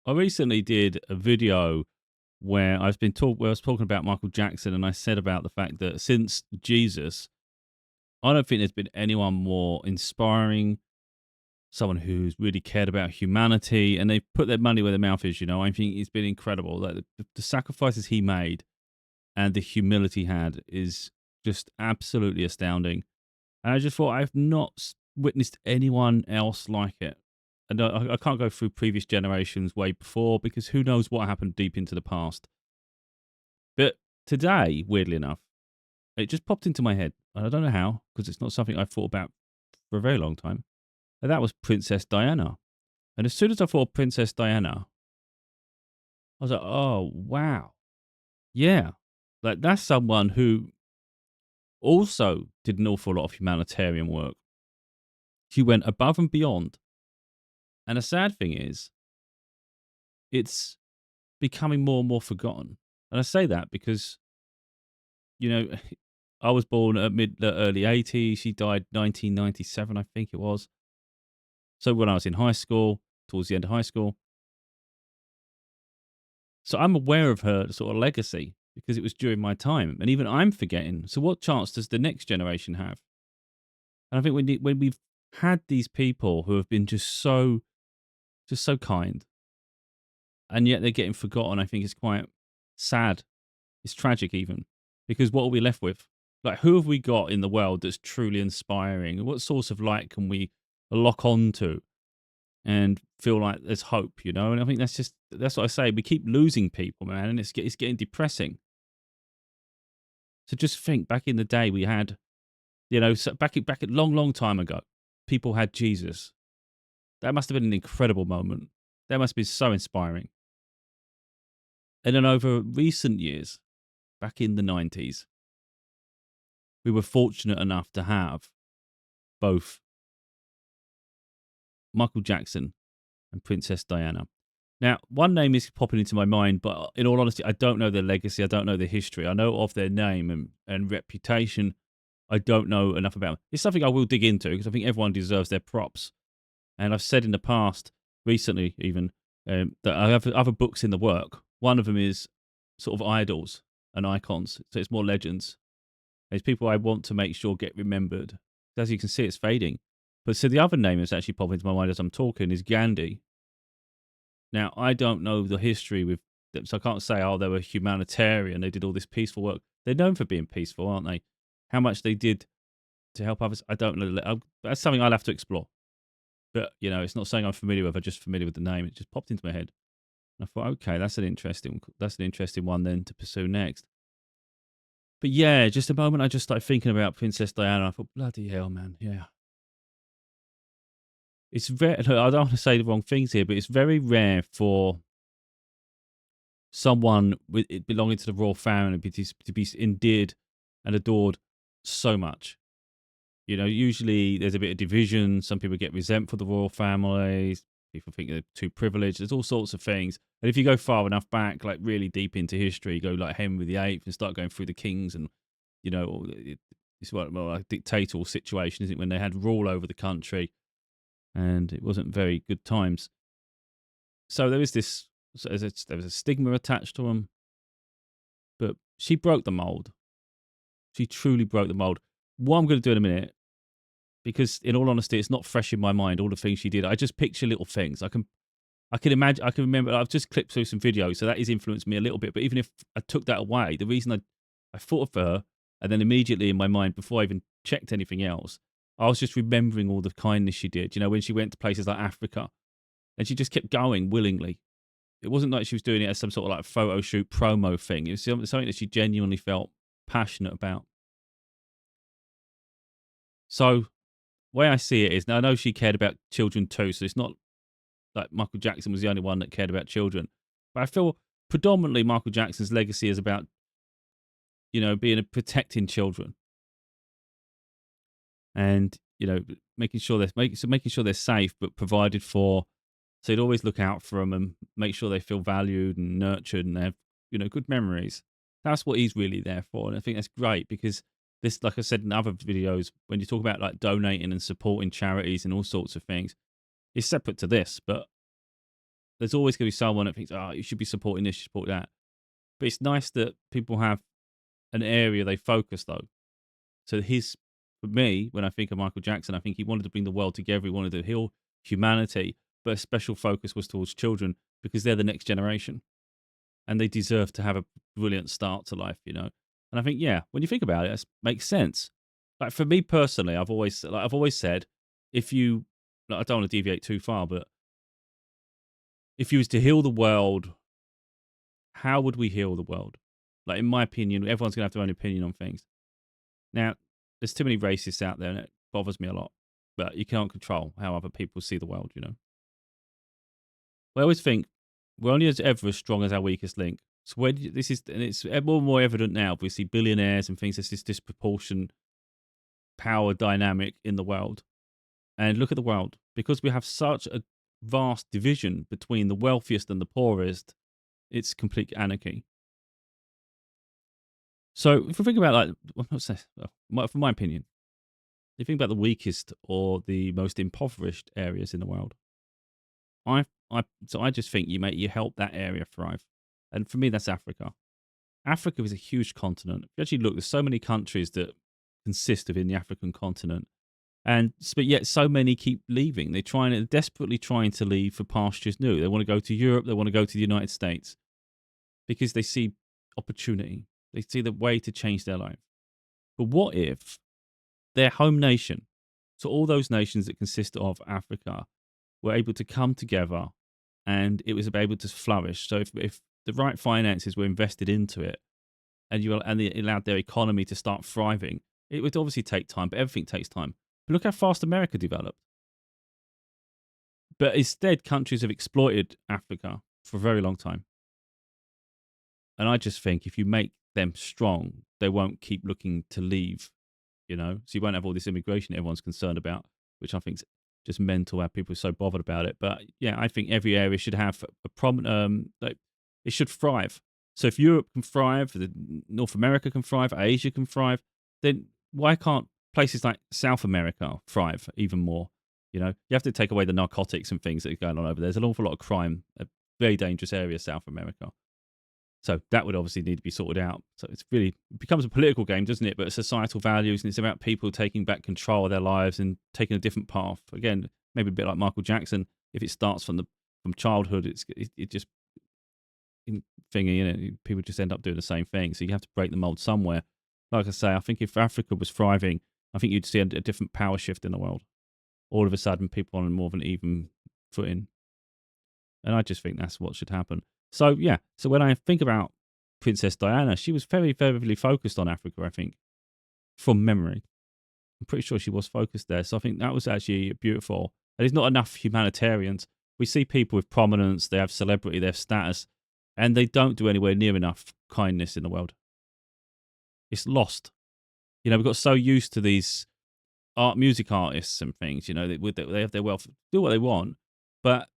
I recently did a video where where I was talking about Michael Jackson, and I said about the fact that since Jesus, I don't think there's been anyone more inspiring, someone who's really cared about humanity, and they've put their money where their mouth is. I think it's been incredible. Like the sacrifices he made and the humility he had is just absolutely astounding. And I just thought I've not witnessed anyone else like it. And I can't go through previous generations way before because who knows what happened deep into the past. But today, weirdly enough, it just popped into my head. And I don't know how because it's not something I've thought about for a very long time. And that was Princess Diana. And as soon as I thought Princess Diana, I was like, oh, wow. Yeah. Like that's someone who also did an awful lot of humanitarian work. She went above and beyond. And the sad thing is, it's becoming more and more forgotten. And I say that because, you know, I was born at the early 80s. She died 1997, I think it was. So when I was in high school, towards the end of high school. So I'm aware of her sort of legacy because it was during my time. And even I'm forgetting. So what chance does the next generation have? And I think when we've had these people who have been just so kind, and yet they're getting forgotten, I think it's quite sad. It's tragic even, because what are we left with? Like, who have we got in the world that's truly inspiring? What source of light can we lock on to and feel like there's hope? And I think that's what I say. We keep losing people, man, and it's getting depressing. So just think, back in the day, we had, so back at long time ago, people had Jesus. That must have been an incredible moment. That must have been so inspiring. And then over recent years, back in the 90s, we were fortunate enough to have both Michael Jackson and Princess Diana. Now, one name is popping into my mind, but in all honesty, I don't know their legacy. I don't know their history. I know of their name and reputation. I don't know enough about them. It's something I will dig into because I think everyone deserves their props. And I've said in the past, recently even, that I have other books in the work. One of them is sort of idols and icons. So it's more legends. It's people I want to make sure get remembered. As you can see, it's fading. But so the other name that's actually popping into my mind as I'm talking is Gandhi. Now, I don't know the history with them, so I can't say, oh, they were humanitarian. They did all this peaceful work. They're known for being peaceful, aren't they? How much they did to help others, I don't know. That's something I'll have to explore. But, it's not something I'm familiar with. I'm just familiar with the name. It just popped into my head. And I thought, okay, that's an interesting one then to pursue next. But yeah, just a moment I just started thinking about Princess Diana. I thought, bloody hell, man. Yeah. It's very, I don't want to say the wrong things here, but it's very rare for someone with it belonging to the royal family to be endeared and adored so much. Usually there's a bit of division. Some people get resentful for the royal families. People think they're too privileged. There's all sorts of things. And if you go far enough back, like really deep into history, you go like Henry VIII and start going through the kings and, it's more like a dictatorial situation, isn't it? When they had rule over the country and it wasn't very good times. So there is this, there was a stigma attached to them, but she broke the mold. She truly broke the mold. What I'm going to do in a minute, because in all honesty, it's not fresh in my mind, all the things she did. I just picture little things. I can imagine, I can remember, I've just clipped through some videos, so that has influenced me a little bit. But even if I took that away, the reason I thought of her, and then immediately in my mind, before I even checked anything else, I was just remembering all the kindness she did, when she went to places like Africa, and she just kept going willingly. It wasn't like she was doing it as some sort of like photo shoot promo thing. It was something that she genuinely felt passionate about. So, the way I see it is, now I know she cared about children too, so it's not like Michael Jackson was the only one that cared about children. But I feel predominantly Michael Jackson's legacy is about, being a protecting children and, making sure they're safe, but provided for. So he'd always look out for them and make sure they feel valued and nurtured and they have, good memories. That's what he's really there for. And I think that's great because this, like I said in other videos, when you talk about like donating and supporting charities and all sorts of things, it's separate to this, but There's always going to be someone that thinks, oh, you should be supporting this, you should support that. But it's nice that people have an area they focus, though. So for me, when I think of Michael Jackson, I think he wanted to bring the world together. He wanted to heal humanity, but a special focus was towards children because they're the next generation and they deserve to have a brilliant start to life, you know? And I think, yeah, when you think about it, it makes sense. Like for me personally, I've always said, if you, like, I don't want to deviate too far, but if you was to heal the world, how would we heal the world? Like in my opinion, everyone's gonna have their own opinion on things. Now, there's too many racists out there, and it bothers me a lot. But you can't control how other people see the world, you know. I always think we're only ever as strong as our weakest link. So this is, and it's more and more evident now. We see billionaires and things. There's this disproportionate power dynamic in the world. And look at the world, because we have such a vast division between the wealthiest and the poorest. It's complete anarchy. So if we think about, like, from my opinion, if you think about the weakest or the most impoverished areas in the world, I just think you help that area thrive, and for me that's Africa. Africa is a huge continent. If you actually look, there's so many countries that consist within the African continent, but yet so many keep leaving. They're desperately trying to leave for pastures new. They want to go to Europe. They want to go to the United States because they see opportunity. They see the way to change their life. But what if their home nation, so all those nations that consist of Africa, were able to come together and it was able to flourish? So if the right finances were invested into it and it allowed their economy to start thriving, it would obviously take time, but everything takes time. But look how fast America developed. But instead, countries have exploited Africa for a very long time. And I just think if you make them strong, they won't keep looking to leave, you know? So you won't have all this immigration everyone's concerned about, which I think is just mental how people are so bothered about it. But yeah, I think every area should have a prominent, like, it should thrive. So if Europe can thrive, North America can thrive, Asia can thrive, then why can't places like South America thrive even more? You know, you have to take away the narcotics and things that are going on over there. There's an awful lot of crime, a very dangerous area, South America. So that would obviously need to be sorted out. So it becomes a political game, doesn't it? But societal values, and it's about people taking back control of their lives and taking a different path. Again, maybe a bit like Michael Jackson. If it starts from childhood, it just thingy, you know, people just end up doing the same thing. So you have to break the mold somewhere. Like I say, I think if Africa was thriving, I think you'd see a different power shift in the world. All of a sudden, people on more of an even footing. And I just think that's what should happen. So, yeah. So when I think about Princess Diana, she was very, very focused on Africa, I think, from memory. I'm pretty sure she was focused there. So I think that was actually beautiful. And there's not enough humanitarians. We see people with prominence, they have celebrity, they have status, and they don't do anywhere near enough kindness in the world. It's lost. You know, we've got so used to these music artists and things, you know, they have their wealth, do what they want, but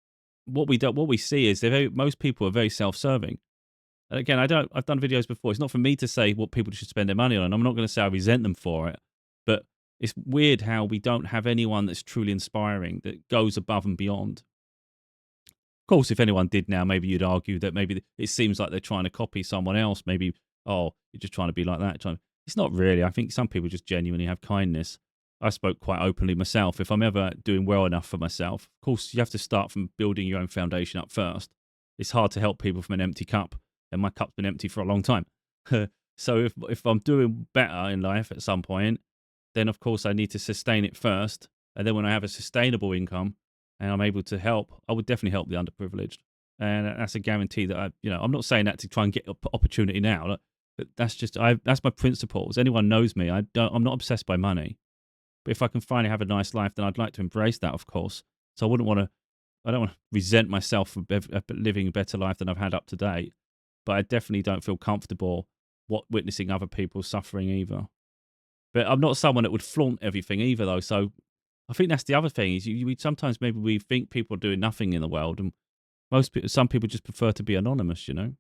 what we see is most people are very self-serving. And again, I've done videos before. It's not for me to say what people should spend their money on. I'm not going to say I resent them for it, but it's weird how we don't have anyone that's truly inspiring, that goes above and beyond. Of course, if anyone did now, maybe you'd argue that maybe it seems like they're trying to copy someone else. Maybe, oh, you're just trying to be like that. It's not really. I think some people just genuinely have kindness. I spoke quite openly myself. If I'm ever doing well enough for myself, of course, you have to start from building your own foundation up first. It's hard to help people from an empty cup, and my cup's been empty for a long time. So if I'm doing better in life at some point, then of course I need to sustain it first. And then when I have a sustainable income and I'm able to help, I would definitely help the underprivileged. And that's a guarantee that I'm not saying that to try and get opportunity now, but that's my principles. Anyone knows me. I'm not obsessed by money. But if I can finally have a nice life, then I'd like to embrace that, of course. So I don't want to resent myself for living a better life than I've had up to date. But I definitely don't feel comfortable witnessing other people suffering either. But I'm not someone that would flaunt everything either, though. So I think that's the other thing is sometimes maybe we think people are doing nothing in the world, and some people just prefer to be anonymous, you know.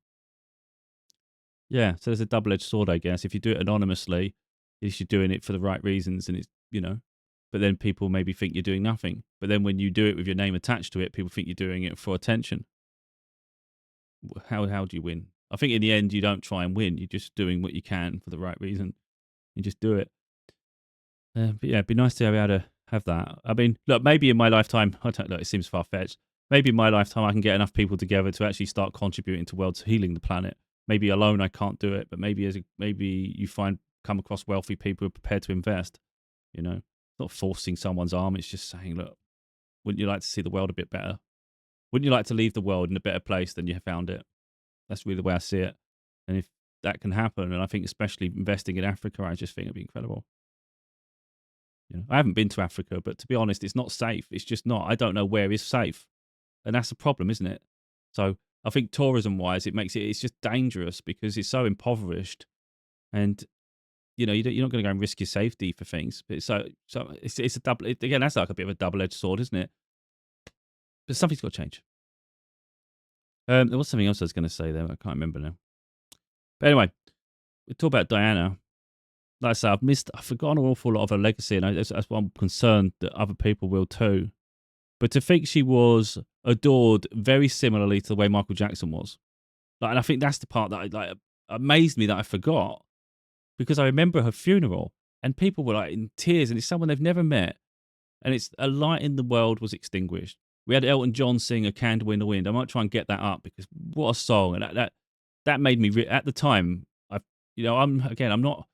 Yeah, so there's a double-edged sword, I guess. If you do it anonymously, at least you're doing it for the right reasons, and it's, you know, but then people maybe think you're doing nothing. But then when you do it with your name attached to it, people think you're doing it for attention. how do you win? I think in the end you don't try and win. You're just doing what you can for the right reason. You just do it. But yeah, it'd be nice to be able to have that. I mean, look, maybe in my lifetime, I don't know. It seems far fetched. Maybe in my lifetime, I can get enough people together to actually start contributing to world's healing the planet. Maybe alone I can't do it, but maybe you come across wealthy people who are prepared to invest. You know, not forcing someone's arm. It's just saying, look, wouldn't you like to see the world a bit better? Wouldn't you like to leave the world in a better place than you found it? That's really the way I see it. And if that can happen, and I think especially investing in Africa, I just think it'd be incredible. You know, I haven't been to Africa, but to be honest, it's not safe. It's just not. I don't know where is safe, and that's a problem, isn't it? So I think tourism-wise, it's just dangerous because it's so impoverished, and you're not going to go and risk your safety for things. But it's a double again. That's like a bit of a double-edged sword, isn't it? But something's got to change. There was something else I was going to say there. I can't remember now. But anyway, we talk about Diana. Like I say, I've forgotten an awful lot of her legacy, and that's why I'm concerned that other people will too. But to think she was adored very similarly to the way Michael Jackson was, and I think that's the part that amazed me that I forgot, because I remember her funeral and people were like in tears, and it's someone they've never met, and it's a light in the world was extinguished. We had Elton John sing "A Candle in the Wind." I might try and get that up because what a song, and that made me at the time. I'm not.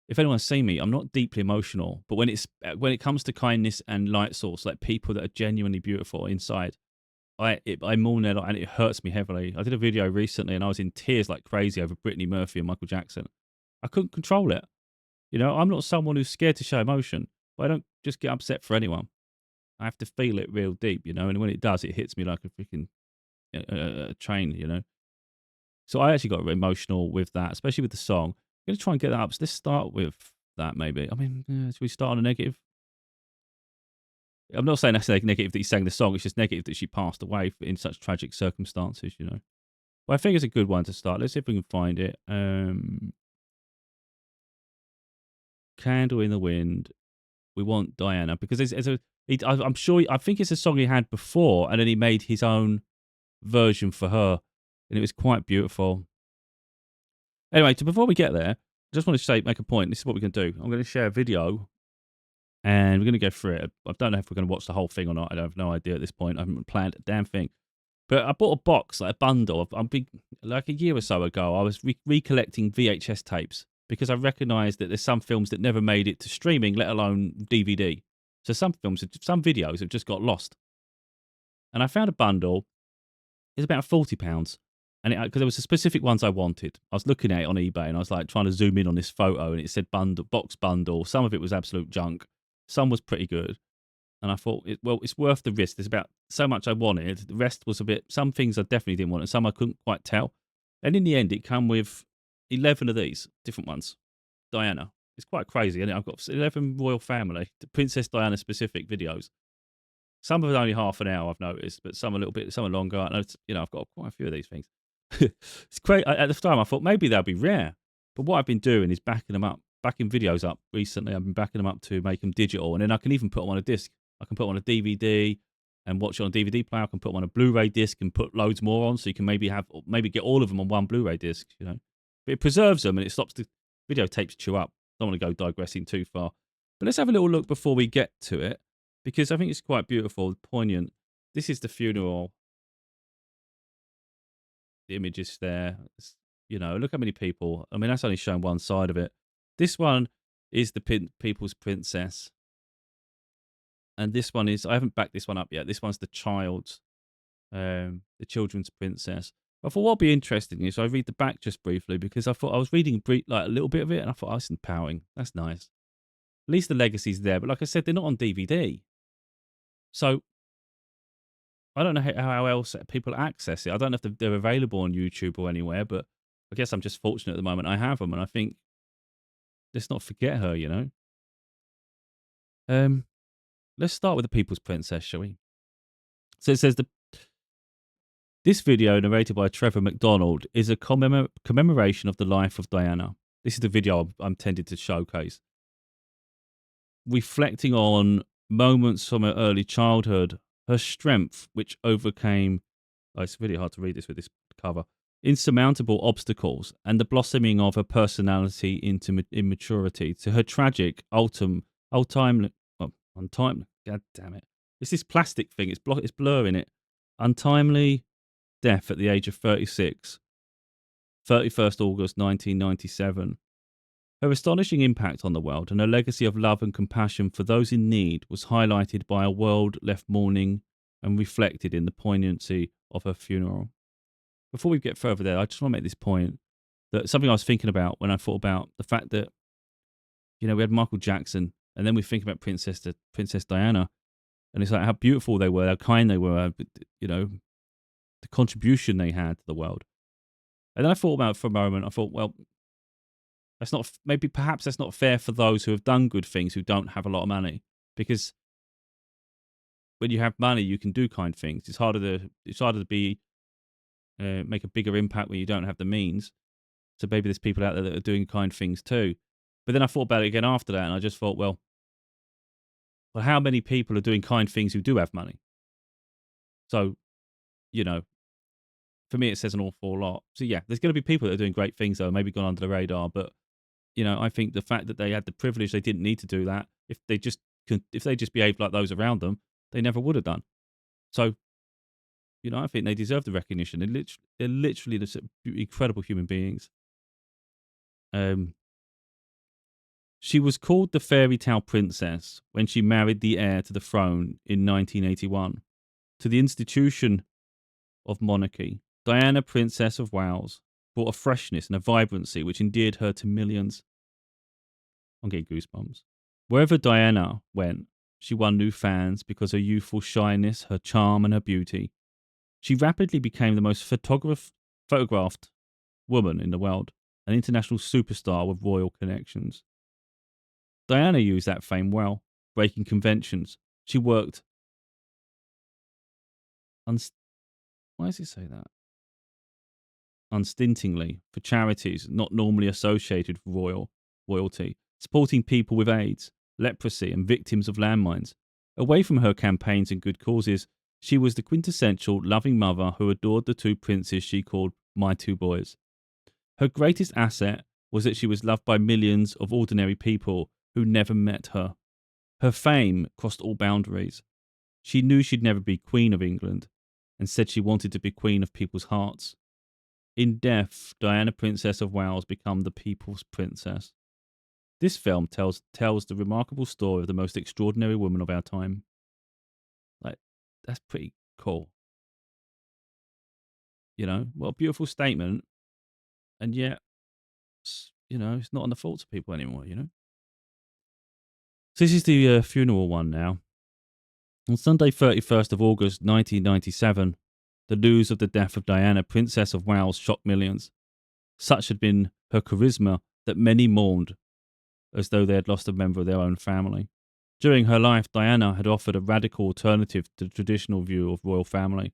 If anyone's seen me, I'm not deeply emotional, but when it comes to kindness and light source, like people that are genuinely beautiful inside, I mourn their lot, and it hurts me heavily. I did a video recently, and I was in tears like crazy over Brittany Murphy and Michael Jackson. I couldn't control it. I'm not someone who's scared to show emotion, but I don't just get upset for anyone. I have to feel it real deep, and when it does, it hits me like a freaking train. So I actually got emotional with that, especially with the song. I'm going to try and get that up. So let's start with that, maybe. I mean, should we start on a negative? I'm not saying that's negative that he sang the song. It's just negative that she passed away in such tragic circumstances. Well, I think it's a good one to start. Let's see if we can find it. Candle in the Wind. We want Diana, because I'm sure, I think it's a song he had before, and then he made his own version for her, and it was quite beautiful. Anyway, before we get there, I just want to make a point. This is what we're going to do. I'm going to share a video, and we're going to go through it. I don't know if we're going to watch the whole thing or not. I have no idea at this point. I haven't planned a damn thing. But I bought a box, like a bundle. Like a year or so ago, I was recollecting VHS tapes because I recognised that there's some films that never made it to streaming, let alone DVD. So some videos have just got lost. And I found a bundle. It's about £40. And because there was the specific ones I wanted. I was looking at it on eBay, and I was like trying to zoom in on this photo, and it said box bundle. Some of it was absolute junk. Some was pretty good. And I thought, it's worth the risk. There's about so much I wanted. The rest was some things I definitely didn't want, and some I couldn't quite tell. And in the end, it came with 11 of these different ones. Diana. It's quite crazy, isn't it? I've got 11 royal family, Princess Diana specific videos. Some of it only half an hour, I've noticed, but some a little bit, some are longer. I've got quite a few of these things. It's great. At the time, I thought maybe they'll be rare. But what I've been doing is backing videos up recently. I've been backing them up to make them digital, and then I can even put them on a disc. I can put them on a DVD and watch it on a DVD player. I can put them on a Blu-ray disc and put loads more on, so you can maybe get all of them on one Blu-ray disc. But it preserves them, and it stops the videotapes chew up. Don't want to go digressing too far, but let's have a little look before we get to it, because I think it's quite beautiful, poignant. This is the funeral. The images there. Look how many people. I mean, that's only showing one side of it. This one is the People's Princess. And this one is, I haven't backed this one up yet. This one's the Children's Princess. I thought what would be interesting is I read the back just briefly, because I thought I was reading like a little bit of it, and I thought, oh, it's empowering. That's nice. At least the legacy's there. But like I said, they're not on DVD. So I don't know how else people access it. I don't know if they're available on YouTube or anywhere, but I guess I'm just fortunate at the moment I have them, and I think let's not forget her. Let's start with the People's Princess, shall we? So it says this video, narrated by Trevor McDonald, is a commemoration of the life of Diana. This is the video I'm tended to showcase, reflecting on moments from her early childhood, her strength, which overcame. Oh, it's really hard to read this with this cover. Insurmountable obstacles and the blossoming of her personality into immaturity to her tragic, untimely, God damn it. It's this plastic thing. It's blurring it. Untimely death at the age of 36, 31st August 1997. Her astonishing impact on the world and her legacy of love and compassion for those in need was highlighted by a world left mourning and reflected in the poignancy of her funeral. Before we get further there, I just want to make this point that something I was thinking about when I thought about the fact that, we had Michael Jackson, and then we think about Princess Diana, and it's like how beautiful they were, how kind they were, the contribution they had to the world. And then I thought about it for a moment. I thought, well, perhaps that's not fair for those who have done good things who don't have a lot of money, because when you have money, you can do kind things. It's harder to be make a bigger impact when you don't have the means. So maybe there's people out there that are doing kind things too. But then I thought about it again after that, and I just thought, well, how many people are doing kind things who do have money? So, for me, it says an awful lot. So yeah, there's going to be people that are doing great things, though, maybe gone under the radar. But I think the fact that they had the privilege, they didn't need to do that. If they just behaved like those around them, they never would have done. So, I think they deserve the recognition. They're literally the incredible human beings. She was called the fairy tale princess when she married the heir to the throne in 1981. To the institution of monarchy, Diana, Princess of Wales, brought a freshness and a vibrancy which endeared her to millions. I'm getting goosebumps. Wherever Diana went, she won new fans because of her youthful shyness, her charm, and her beauty. She rapidly became the most photographed woman in the world, an international superstar with royal connections. Diana used that fame well, breaking conventions. She worked why does it say that? Unstintingly for charities not normally associated with royalty, supporting people with AIDS, leprosy, and victims of landmines. Away from her campaigns and good causes, she was the quintessential loving mother who adored the two princes she called my two boys. Her greatest asset was that she was loved by millions of ordinary people who never met her. Her fame crossed all boundaries. She knew she'd never be Queen of England and said she wanted to be Queen of people's hearts. In death, Diana, Princess of Wales, became the people's princess. This film tells the remarkable story of the most extraordinary woman of our time. That's pretty cool. What a beautiful statement. And yet, it's not on the thoughts of people anymore, So this is the funeral one now. On Sunday, 31st of August, 1997, the news of the death of Diana, Princess of Wales, shocked millions. Such had been her charisma that many mourned as though they had lost a member of their own family. During her life, Diana had offered a radical alternative to the traditional view of royal family.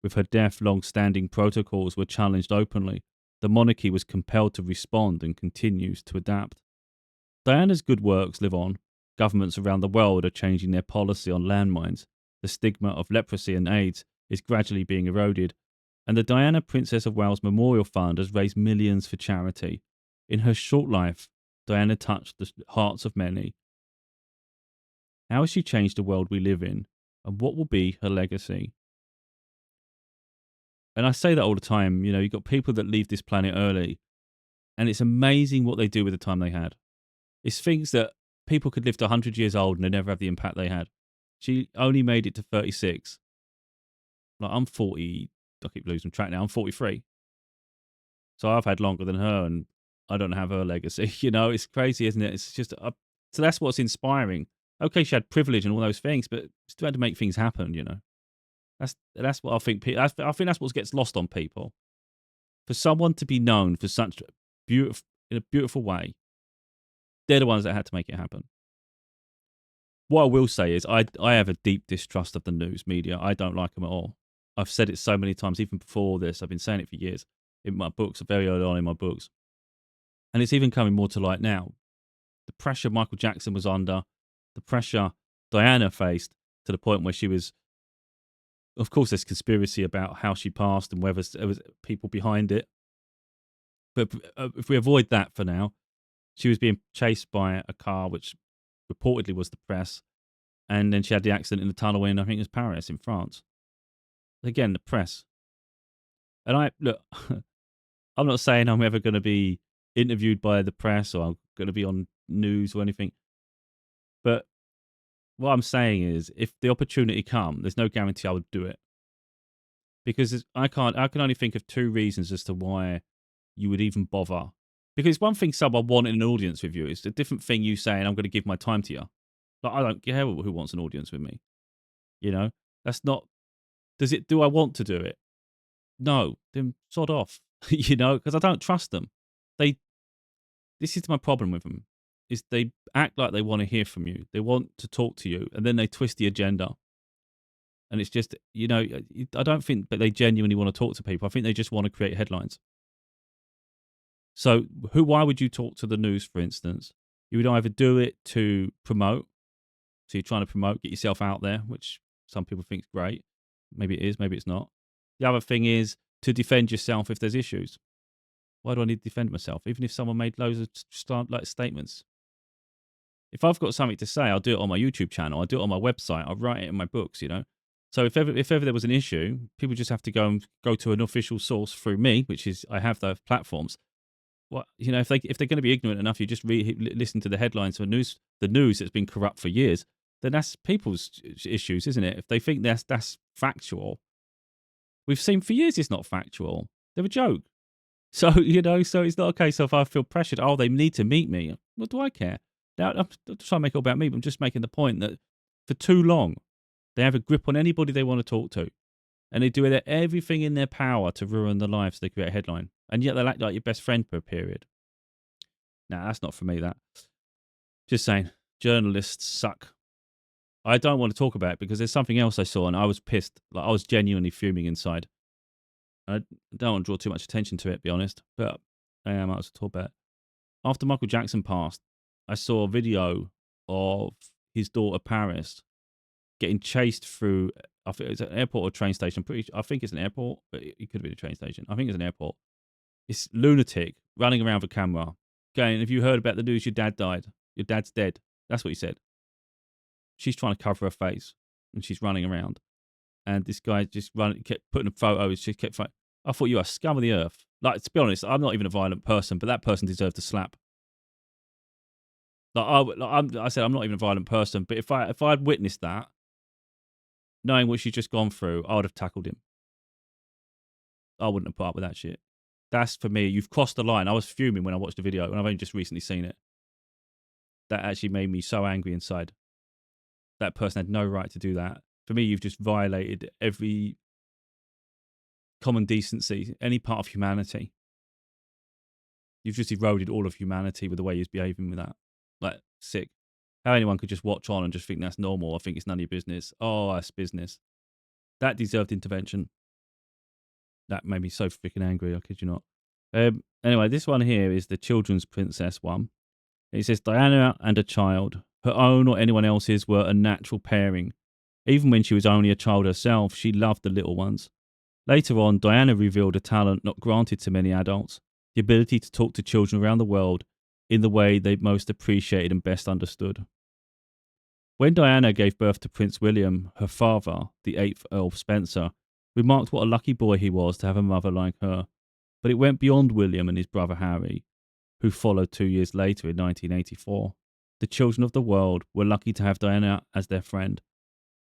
With her death, long-standing protocols were challenged openly. The monarchy was compelled to respond and continues to adapt. Diana's good works live on. Governments around the world are changing their policy on landmines. The stigma of leprosy and AIDS is gradually being eroded, and the Diana, Princess of Wales Memorial Fund has raised millions for charity. In her short life, Diana touched the hearts of many. How has she changed the world we live in, and what will be her legacy? And I say that all the time, you've got people that leave this planet early, and it's amazing what they do with the time they had. It's things that people could live to 100 years old and they never have the impact they had. She only made it to 36. I'm 40. I keep losing track now. I'm 43. So I've had longer than her, and I don't have her legacy. It's crazy, isn't it? It's just so that's what's inspiring. Okay, she had privilege and all those things, but still had to make things happen. That's what I think. I think that's what gets lost on people. For someone to be known for such beautiful in a beautiful way, they're the ones that had to make it happen. What I will say is I have a deep distrust of the news media. I don't like them at all. I've said it so many times, even before this. I've been saying it for years in my books, very early on in my books. And it's even coming more to light now. The pressure Michael Jackson was under, the pressure Diana faced to the point where she was of course, there's conspiracy about how she passed and whether there was people behind it. But if we avoid that for now, she was being chased by a car, which reportedly was the press, and then she had the accident in the tunnel in, I think it was Paris in France. Again, the press. And I look, I'm not saying I'm ever going to be interviewed by the press or I'm going to be on news or anything, but what I'm saying is, if the opportunity come, there's no guarantee I would do it, because I can only think of two reasons as to why you would even bother. Because one thing someone wanting an audience with you is a different thing you saying, I'm going to give my time to you. Like, I don't care who wants an audience with me. You know, that's not, do I want to do it? No, then sod off, because I don't trust them. This is my problem with them, is they act like they want to hear from you. They want to talk to you, and then they twist the agenda. And it's just, I don't think that they genuinely want to talk to people. I think they just want to create headlines. So why would you talk to the news, for instance? You would either do it to promote. So you're trying to promote, get yourself out there, which some people think is great. Maybe it is, maybe it's not. The other thing is to defend yourself if there's issues. Why do I need to defend myself? Even if someone made loads of statements. If I've got something to say, I'll do it on my YouTube channel. I'll do it on my website. I'll write it in my books, So if ever there was an issue, people just have to go to an official source through me, which is, I have those platforms. What, if they're going to be ignorant enough, you just listen to the headlines for the news that's been corrupt for years, then that's people's issues, isn't it? If they think that's factual, we've seen for years it's not factual. They're a joke. So, so it's not a case of I feel pressured. Oh, they need to meet me. What do I care? Now, I'm not trying to make it all about me, but I'm just making the point that for too long, they have a grip on anybody they want to talk to. And they do everything in their power to ruin the lives they create a headline. And yet they'll act like your best friend for a period. Nah, that's not for me, that. Just saying, journalists suck. I don't want to talk about it because there's something else I saw and I was pissed. Like, I was genuinely fuming inside. I don't want to draw too much attention to it, to be honest. But I am out to talk about it. After Michael Jackson passed, I saw a video of his daughter Paris getting chased through, I think it's an airport or train station. I think it's an airport, but it could be a train station. I think it's an airport. This lunatic running around with a camera, going, "Have you heard about the news? Your dad died. Your dad's dead." That's what he said. She's trying to cover her face, and she's running around. And this guy just kept putting photos. She kept fighting. I thought, you are scum of the earth. Like, to be honest, I'm not even a violent person, but that person deserved a slap. I said, I'm not even a violent person, but if I'd witnessed that, knowing what she's just gone through, I would have tackled him. I wouldn't have put up with that shit. That's, for me, you've crossed the line. I was fuming when I watched the video, and I've only just recently seen it. That actually made me so angry inside. That person had no right to do that. For me, you've just violated every common decency, any part of humanity. You've just eroded all of humanity with the way you're behaving with that. Like, sick. How anyone could just watch on and just think that's normal. I think it's none of your business. Oh, that's business. That deserved intervention. That made me so freaking angry, I kid you not. Anyway, this one here is the children's princess one. It says, Diana and a child, her own or anyone else's, were a natural pairing. Even when she was only a child herself, she loved the little ones. Later on, Diana revealed a talent not granted to many adults, the ability to talk to children around the world in the way they most appreciated and best understood. When Diana gave birth to Prince William, her father, the 8th Earl Spencer, remarked what a lucky boy he was to have a mother like her. But it went beyond William and his brother Harry, who followed 2 years later in 1984. The children of the world were lucky to have Diana as their friend,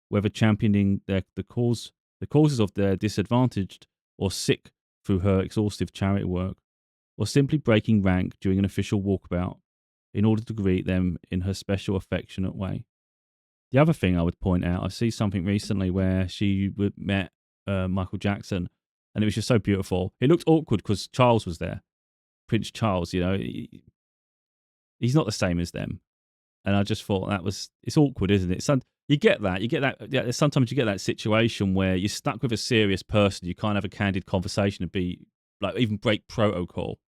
whether championing the causes of their disadvantaged or sick through her exhaustive charity work, or simply breaking rank during an official walkabout in order to greet them in her special affectionate way. The other thing I would point out, I see something recently where she met Michael Jackson, and it was just so beautiful. It looked awkward because Charles was there. Prince Charles, he's not the same as them. And I just thought it's awkward, isn't it? You get that. Yeah, sometimes you get that situation where you're stuck with a serious person. You can't have a candid conversation and be like, even break protocol.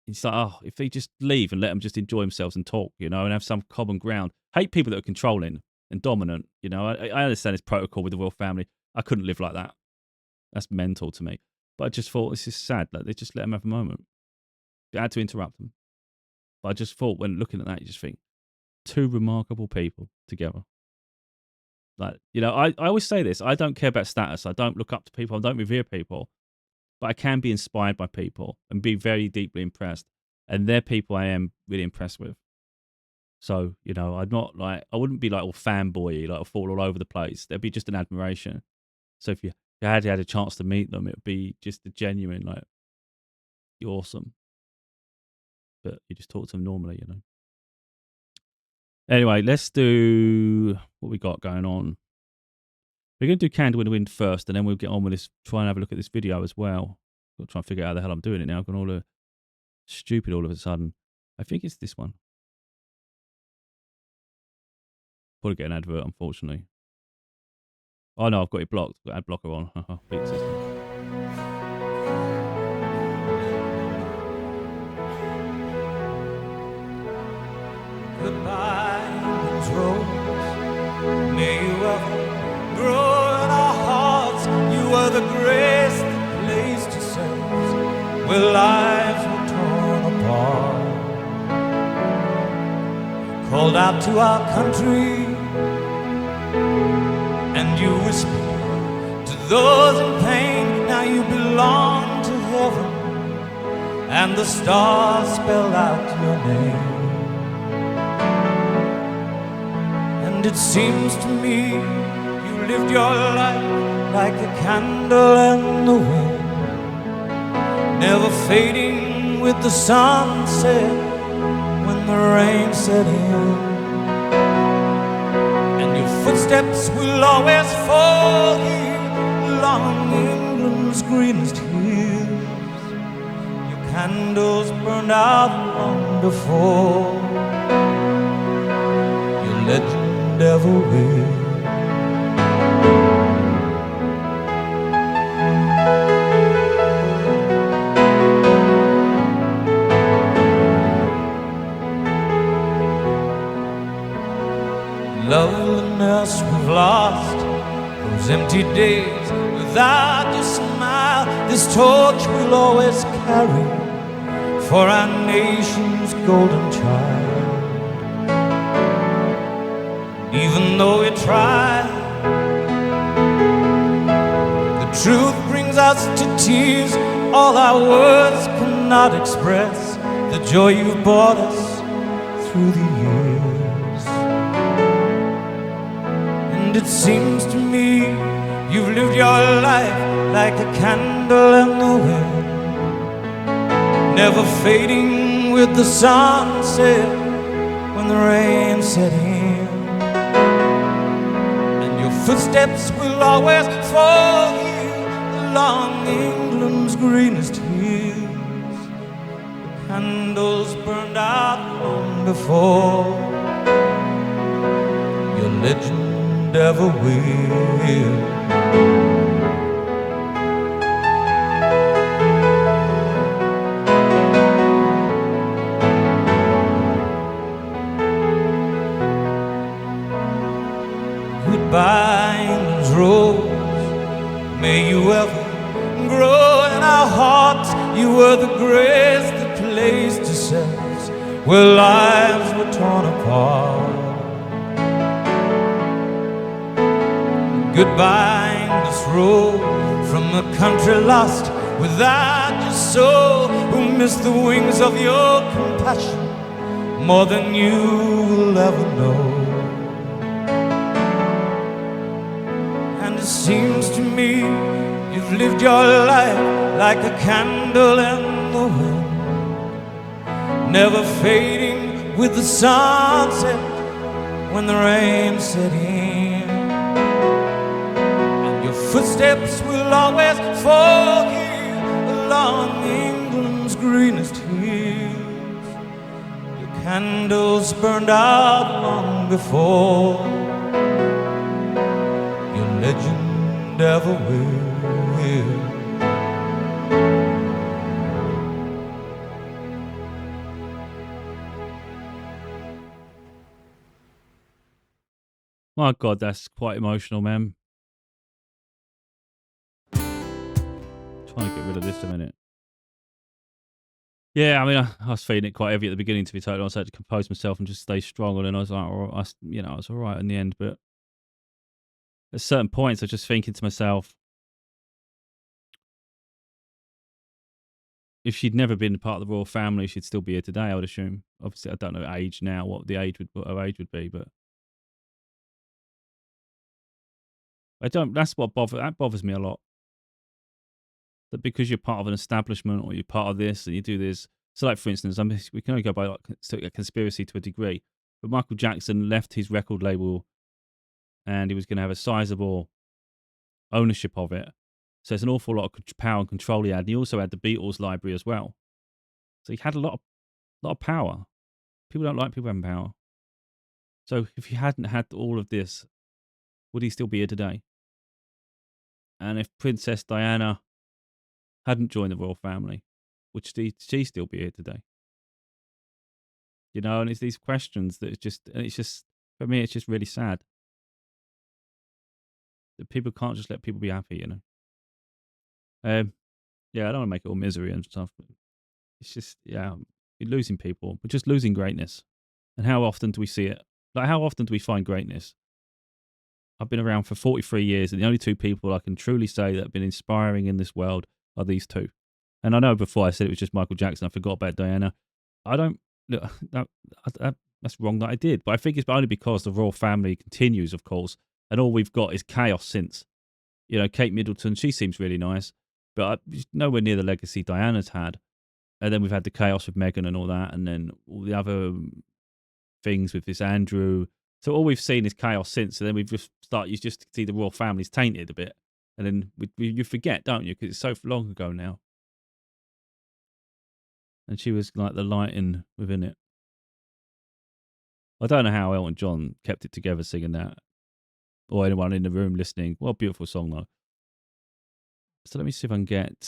It's like, oh, if they just leave and let them just enjoy themselves and talk, and have some common ground. Hate people that are controlling. and dominant. I understand it's protocol with the royal family. I couldn't live like that. That's mental to me. But I just thought this is sad that they just let them have a moment. I had to interrupt them. But I just thought when looking at that, you just think, two remarkable people together. Like, I always say this. I don't care about status. I don't look up to people. I don't revere people. But I can be inspired by people and be very deeply impressed. And they're people I am really impressed with. So, I'm not like, I wouldn't be like all fanboy, like fall all over the place. There'd be just an admiration. So if you had a chance to meet them, it would be just a genuine, like, you're awesome. But you just talk to them normally, Anyway, let's do what we got going on. We're going to do Candle in the Wind first, and then we'll get on with this, try and have a look at this video as well. Got to try and figure out how the hell I'm doing it now. I've gone all stupid all of a sudden. I think it's this one. Probably get an advert, unfortunately. Oh no, I've got it blocked. I've got ad blocker on. Beat system. Goodbye, rose. May you ever grow in our hearts. You are the grace that placed yourselves where lives were torn apart. You called out to our country, and you whispered to those in pain. Now you belong to heaven, and the stars spell out your name. And it seems to me you lived your life like a candle in the wind, never fading with the sunset when the rain set in. And your footsteps will always fall here along England's greenest hills. Your candles burned out long before your legend ever will. Loveliness we've lost, those empty days without your smile. This torch we'll always carry for our nation's golden child. Even though we try, the truth brings us to tears. All our words cannot express the joy you've brought us through the years. And it seems to me you've lived your life like a candle in the wind, never fading with the sunset when the rain set in. Footsteps will always fall here along England's greenest hills. The candles burned out long before your legend ever will. Goodbye, England's rose. May you ever grow in our hearts. You were the grace that placed yourselves where lives were torn apart. Goodbye, English road, from a country lost without your soul, who missed the wings of your compassion more than you will ever know. It seems to me you've lived your life like a candle in the wind, never fading with the sunset when the rain set in. And your footsteps will always fall here along England's greenest hills. Your candles burned out long before legend ever will. My God, that's quite emotional, man. Trying to get rid of this a minute. Yeah, I mean, I was feeling it quite heavy at the beginning, to be totally honest. I had to compose myself and just stay strong, and then I was like, I was all right in the end. But at certain points, I was just thinking to myself, if she'd never been part of the royal family, she'd still be here today, I would assume. Obviously, I don't know age now, what her age would be, but I don't. That bothers me a lot. That because you're part of an establishment or you're part of this and you do this. So, like for instance, we can only go by a conspiracy to a degree. But Michael Jackson left his record label, and he was going to have a sizable ownership of it. So it's an awful lot of power and control he had. And he also had the Beatles library as well. So he had a lot of power. People don't like people having power. So if he hadn't had all of this, would he still be here today? And if Princess Diana hadn't joined the royal family, would she still be here today? You know, and it's these questions that it's just, for me, it's just really sad that people can't just let people be happy, you know. Yeah, I don't want to make it all misery and stuff, but it's just, yeah, you're losing people. We're just losing greatness. And how often do we see it? Like, how often do we find greatness? I've been around for 43 years, and the only two people I can truly say that have been inspiring in this world are these two. And I know before I said it was just Michael Jackson, I forgot about Diana. I don't, look, that's wrong that I did. But I think it's only because the royal family continues, of course, and all we've got is chaos since. You know, Kate Middleton, she seems really nice, but nowhere near the legacy Diana's had. And then we've had the chaos with Meghan and all that, and then all the other things with this Andrew. So all we've seen is chaos since, and then you just see the royal family's tainted a bit, and then you forget, don't you? Because it's so long ago now. And she was like the lighting within it. I don't know how Elton John kept it together singing that, or anyone in the room listening. What a beautiful song, though. So let me see if I can get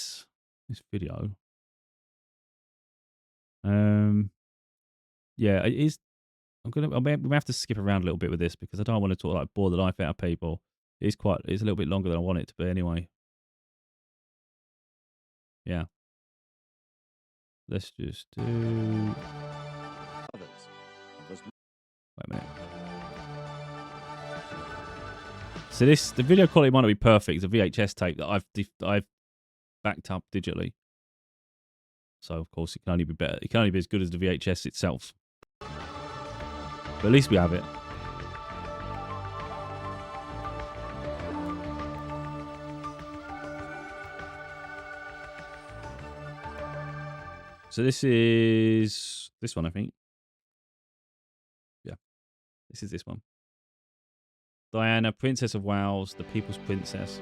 this video. Yeah, it is. We may have to skip around a little bit with this because I don't want to talk like bore the life out of people. It's a little bit longer than I want it to be anyway. Yeah. Let's just do. Wait a minute. So the video quality might not be perfect. It's a VHS tape that I've backed up digitally. So of course it can only be better. It can only be as good as the VHS itself. But at least we have it. So this is this one, I think. Yeah, this is this one. Diana, Princess of Wales, the People's Princess.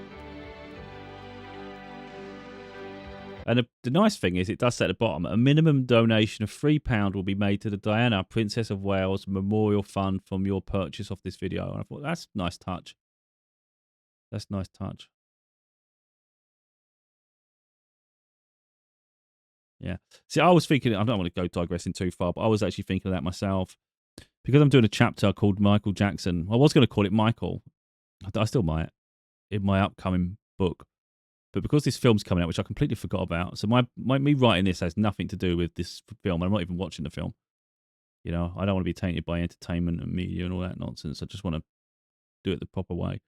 And the nice thing is, it does say at the bottom, a minimum donation of £3 will be made to the Diana, Princess of Wales Memorial Fund from your purchase of this video. And I thought, that's a nice touch. That's a nice touch. Yeah. See, I was thinking, I don't want to go digressing too far, but I was actually thinking of that myself. Because I'm doing a chapter called Michael Jackson. I was going to call it Michael. I still might, in my upcoming book. But because this film's coming out, which I completely forgot about, so me writing this has nothing to do with this film. I'm not even watching the film. You know, I don't want to be tainted by entertainment and media and all that nonsense. I just want to do it the proper way.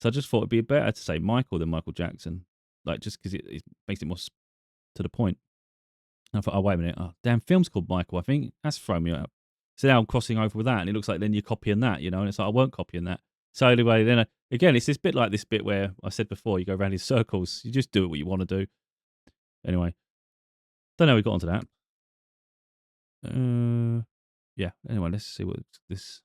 So I just thought it'd be better to say Michael than Michael Jackson, like just because it makes it more to the point. And I thought, oh wait a minute, damn film's called Michael. I think that's thrown me out. So now I'm crossing over with that, and it looks like then you're copying that, you know, and it's like I weren't copying that. So anyway, then again, it's this bit like this bit where I said before, you go around in circles. You just do what you want to do. Anyway, don't know how we got onto that. Yeah. Anyway, let's see what this.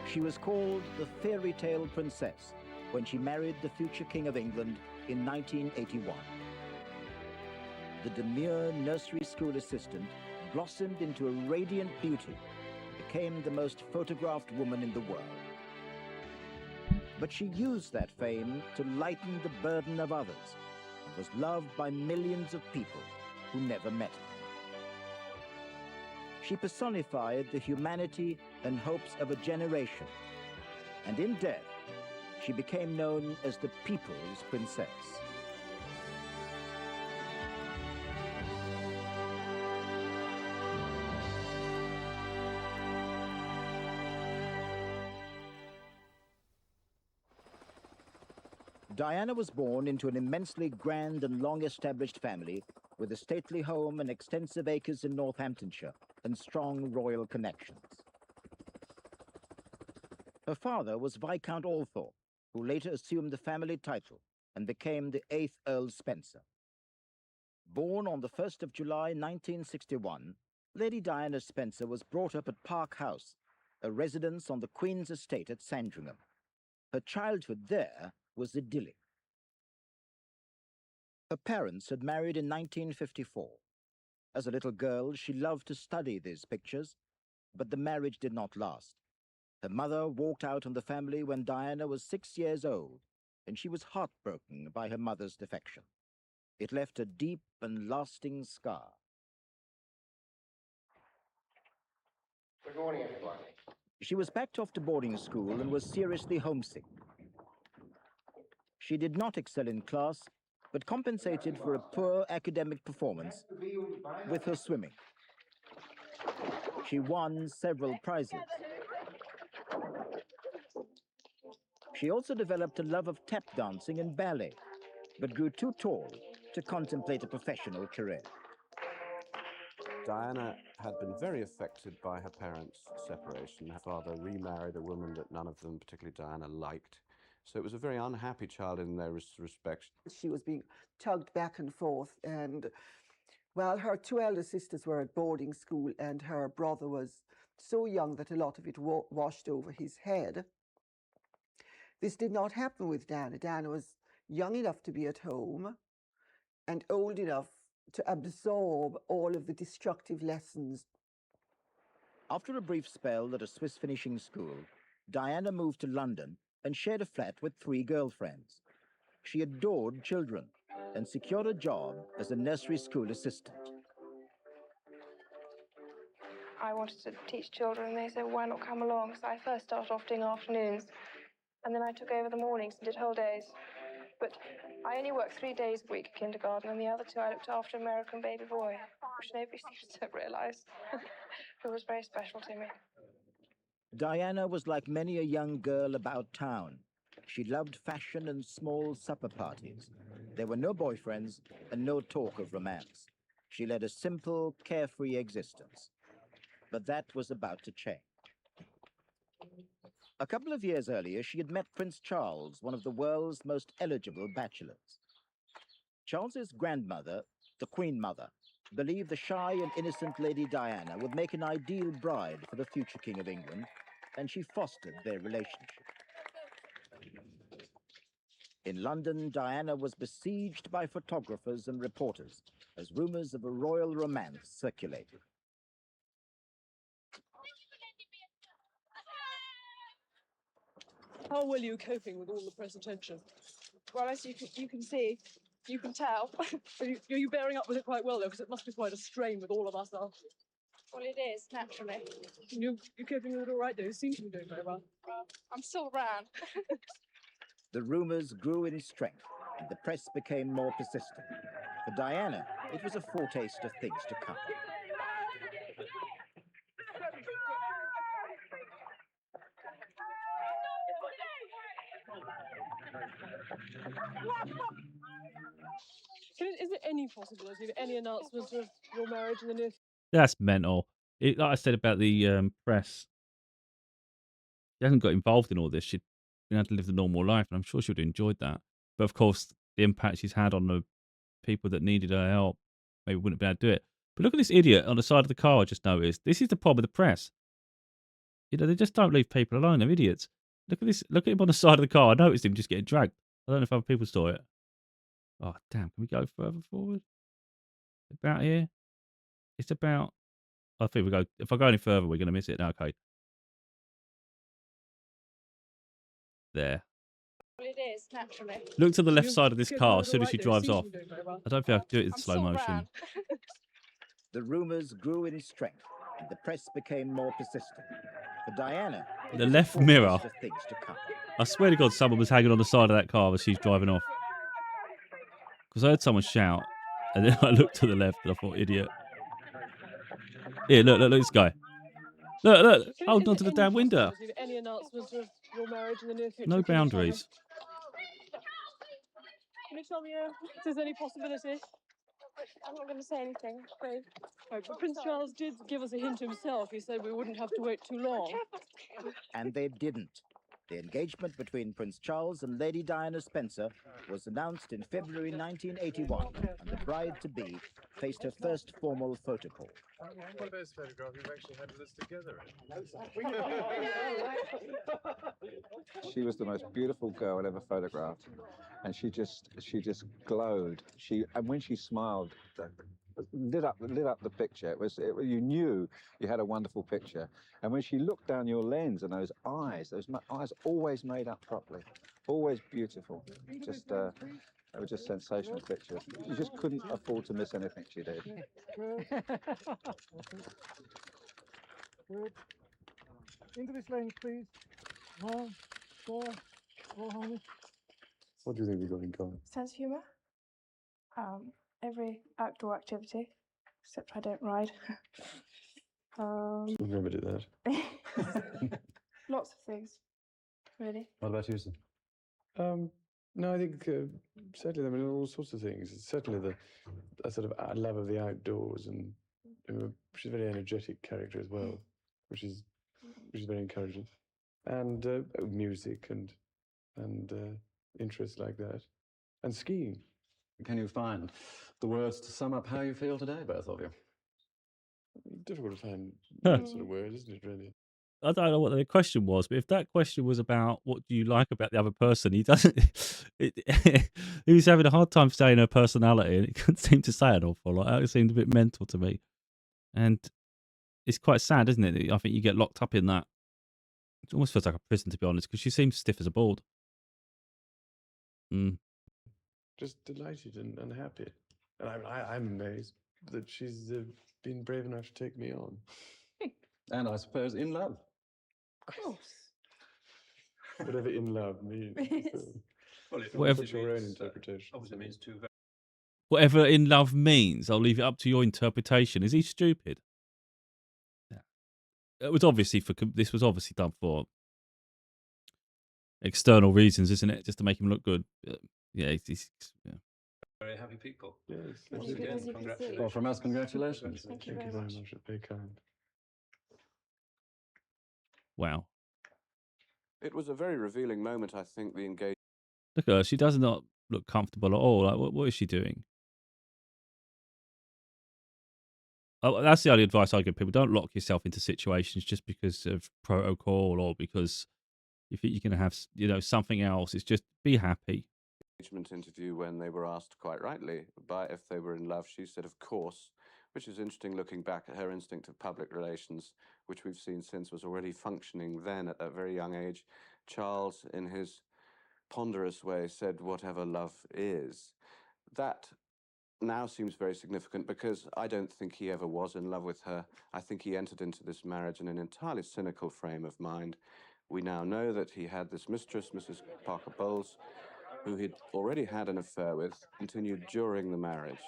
She was called the fairy tale princess when she married the future King of England in 1981. The demure nursery school assistant blossomed into a radiant beauty and became the most photographed woman in the world. But she used that fame to lighten the burden of others and was loved by millions of people who never met her. She personified the humanity and hopes of a generation and in death, she became known as the People's Princess. Diana was born into an immensely grand and long-established family with a stately home and extensive acres in Northamptonshire and strong royal connections. Her father was Viscount Althorp, who later assumed the family title and became the 8th Earl Spencer. Born on the 1st of July 1961, Lady Diana Spencer was brought up at Park House, a residence on the Queen's estate at Sandringham. Her childhood there was idyllic. Her parents had married in 1954. As a little girl, she loved to study these pictures, but the marriage did not last. Her mother walked out on the family when Diana was 6 years old, and she was heartbroken by her mother's defection. It left a deep and lasting scar. Good morning, everyone. She was packed off to boarding school and was seriously homesick. She did not excel in class, but compensated for a poor academic performance with her swimming. She won several prizes. She also developed a love of tap dancing and ballet, but grew too tall to contemplate a professional career. Diana had been very affected by her parents' separation. Her father remarried a woman that none of them, particularly Diana, liked. So it was a very unhappy child in their respects. She was being tugged back and forth, and well, her two elder sisters were at boarding school, and her brother was so young that a lot of it washed over his head. This did not happen with Diana. Diana was young enough to be at home and old enough to absorb all of the destructive lessons. After a brief spell at a Swiss finishing school, Diana moved to London and shared a flat with 3 girlfriends. She adored children and secured a job as a nursery school assistant. I wanted to teach children, and they said, why not come along? So I first started off doing afternoons, and then I took over the mornings and did whole days. But I only worked 3 days a week at kindergarten, and the other 2 I looked after American baby boy, which nobody seems to realise, who was very special to me. Diana was like many a young girl about town. She loved fashion and small supper parties. There were no boyfriends and no talk of romance. She led a simple, carefree existence. But that was about to change. A couple of years earlier, she had met Prince Charles, one of the world's most eligible bachelors. Charles's grandmother, the Queen Mother, believed the shy and innocent Lady Diana would make an ideal bride for the future King of England, and she fostered their relationship. In London, Diana was besieged by photographers and reporters as rumors of a royal romance circulated. How well are you coping with all the press attention? Well, as you can see, you can tell. Are you bearing up with it quite well, though? Because it must be quite a strain with all of us now. Well, it is, naturally. You're coping with it all right, though? You seem to be doing very well. Well, I'm still around. The rumors grew in strength, and the press became more persistent. For Diana, it was a foretaste of things to come. Is there any possibility of any announcement of your marriage in the near future? That's mental. Like I said about the press, she hasn't got involved in all this. She'd been able to live the normal life, and I'm sure she would have enjoyed that. But of course, the impact she's had on the people that needed her help, maybe wouldn't have been able to do it. But look at this idiot on the side of the car. I just noticed. This is the problem with the press. You know, they just don't leave people alone. They're idiots. Look at this. Look at him on the side of the car. I noticed him just getting dragged. I don't know if other people saw it. Oh, damn. Can we go further forward? About here? It's about... I think we go... If I go any further, we're going to miss it. No, okay. There. Well, it is, naturally. Look to the left You're side of this coping car with as it soon all as she right, though? You drives seem to off. be doing very well. I don't think I can do it in I'm slow still motion. around. The rumors grew in strength, and the press became more persistent. For For Diana, it The was a left foretaste mirror. of things to come. I swear to God, someone was hanging on the side of that car as she's driving off. Because I heard someone shout, and then I looked to the left and I thought, idiot. Here, look, this guy. Look, holding Is onto the there damn any window. possibility of any announcement of your marriage in the near future? No Can you tell me? boundaries. Can you tell me if there's any possibility? I'm not going to say anything, please. Right, but Prince Charles did give us a hint himself. He said we wouldn't have to wait too long. And they didn't. The engagement between Prince Charles and Lady Diana Spencer was announced in February 1981, and the bride-to-be faced her first formal photo call. What best photograph you've actually had with us together? She was the most beautiful girl I'd ever photographed, and she just glowed. And when she smiled, lit up the picture. You knew you had a wonderful picture. And when she looked down your lens, and those eyes always made up properly, always beautiful. They were just sensational pictures. You just couldn't afford to miss anything she did. Good. Into this lane, please. 1, 4, 400. What do you think we've got in common? Sense of humour. Every outdoor activity, except I don't ride. We've never did that. Lots of things, really. What about you, sir? No, I think certainly, I mean, all sorts of things. It's certainly a sort of love of the outdoors, and she's a very energetic character as well, which is very encouraging. And music and interests like that, and skiing. Can you find the words to sum up how you feel today, both of you? Difficult to find that sort of word, isn't it, really? I don't know what the question was, but if that question was about what do you like about the other person, he doesn't. He was having a hard time saying her personality, and he couldn't seem to say an awful lot. It seemed a bit mental to me, and it's quite sad, isn't it? I think you get locked up in that. It almost feels like a prison, to be honest, because she seems stiff as a board. Just delighted and happy, and I'm amazed that she's been brave enough to take me on. And I suppose in love. Of course. Whatever in love means. Well, Whatever your own interpretation. Obviously means two very... Whatever in love means, I'll leave it up to your interpretation. Is he stupid? Yeah. This was obviously done for external reasons, isn't it? Just to make him look good. Yeah. very happy people. Yes. Once again, congratulations. Well, from us, congratulations. Thank you Thank very you very much. much. Very kind. Wow. It was a very revealing moment, I think, the engagement. Look at her. She does not look comfortable at all. Like, what is she doing? Oh, that's the only advice I give people. Don't lock yourself into situations just because of protocol or because you think you're going to have, something else. It's just be happy. Interview when they were asked quite rightly if they were in love, she said, of course, which is interesting looking back at her instinct of public relations, which we've seen since was already functioning then at that very young age. Charles, in his ponderous way, said, whatever love is. That now seems very significant because I don't think he ever was in love with her. I think he entered into this marriage in an entirely cynical frame of mind. We now know that he had this mistress, Mrs. Parker Bowles, who he'd already had an affair with, continued during the marriage.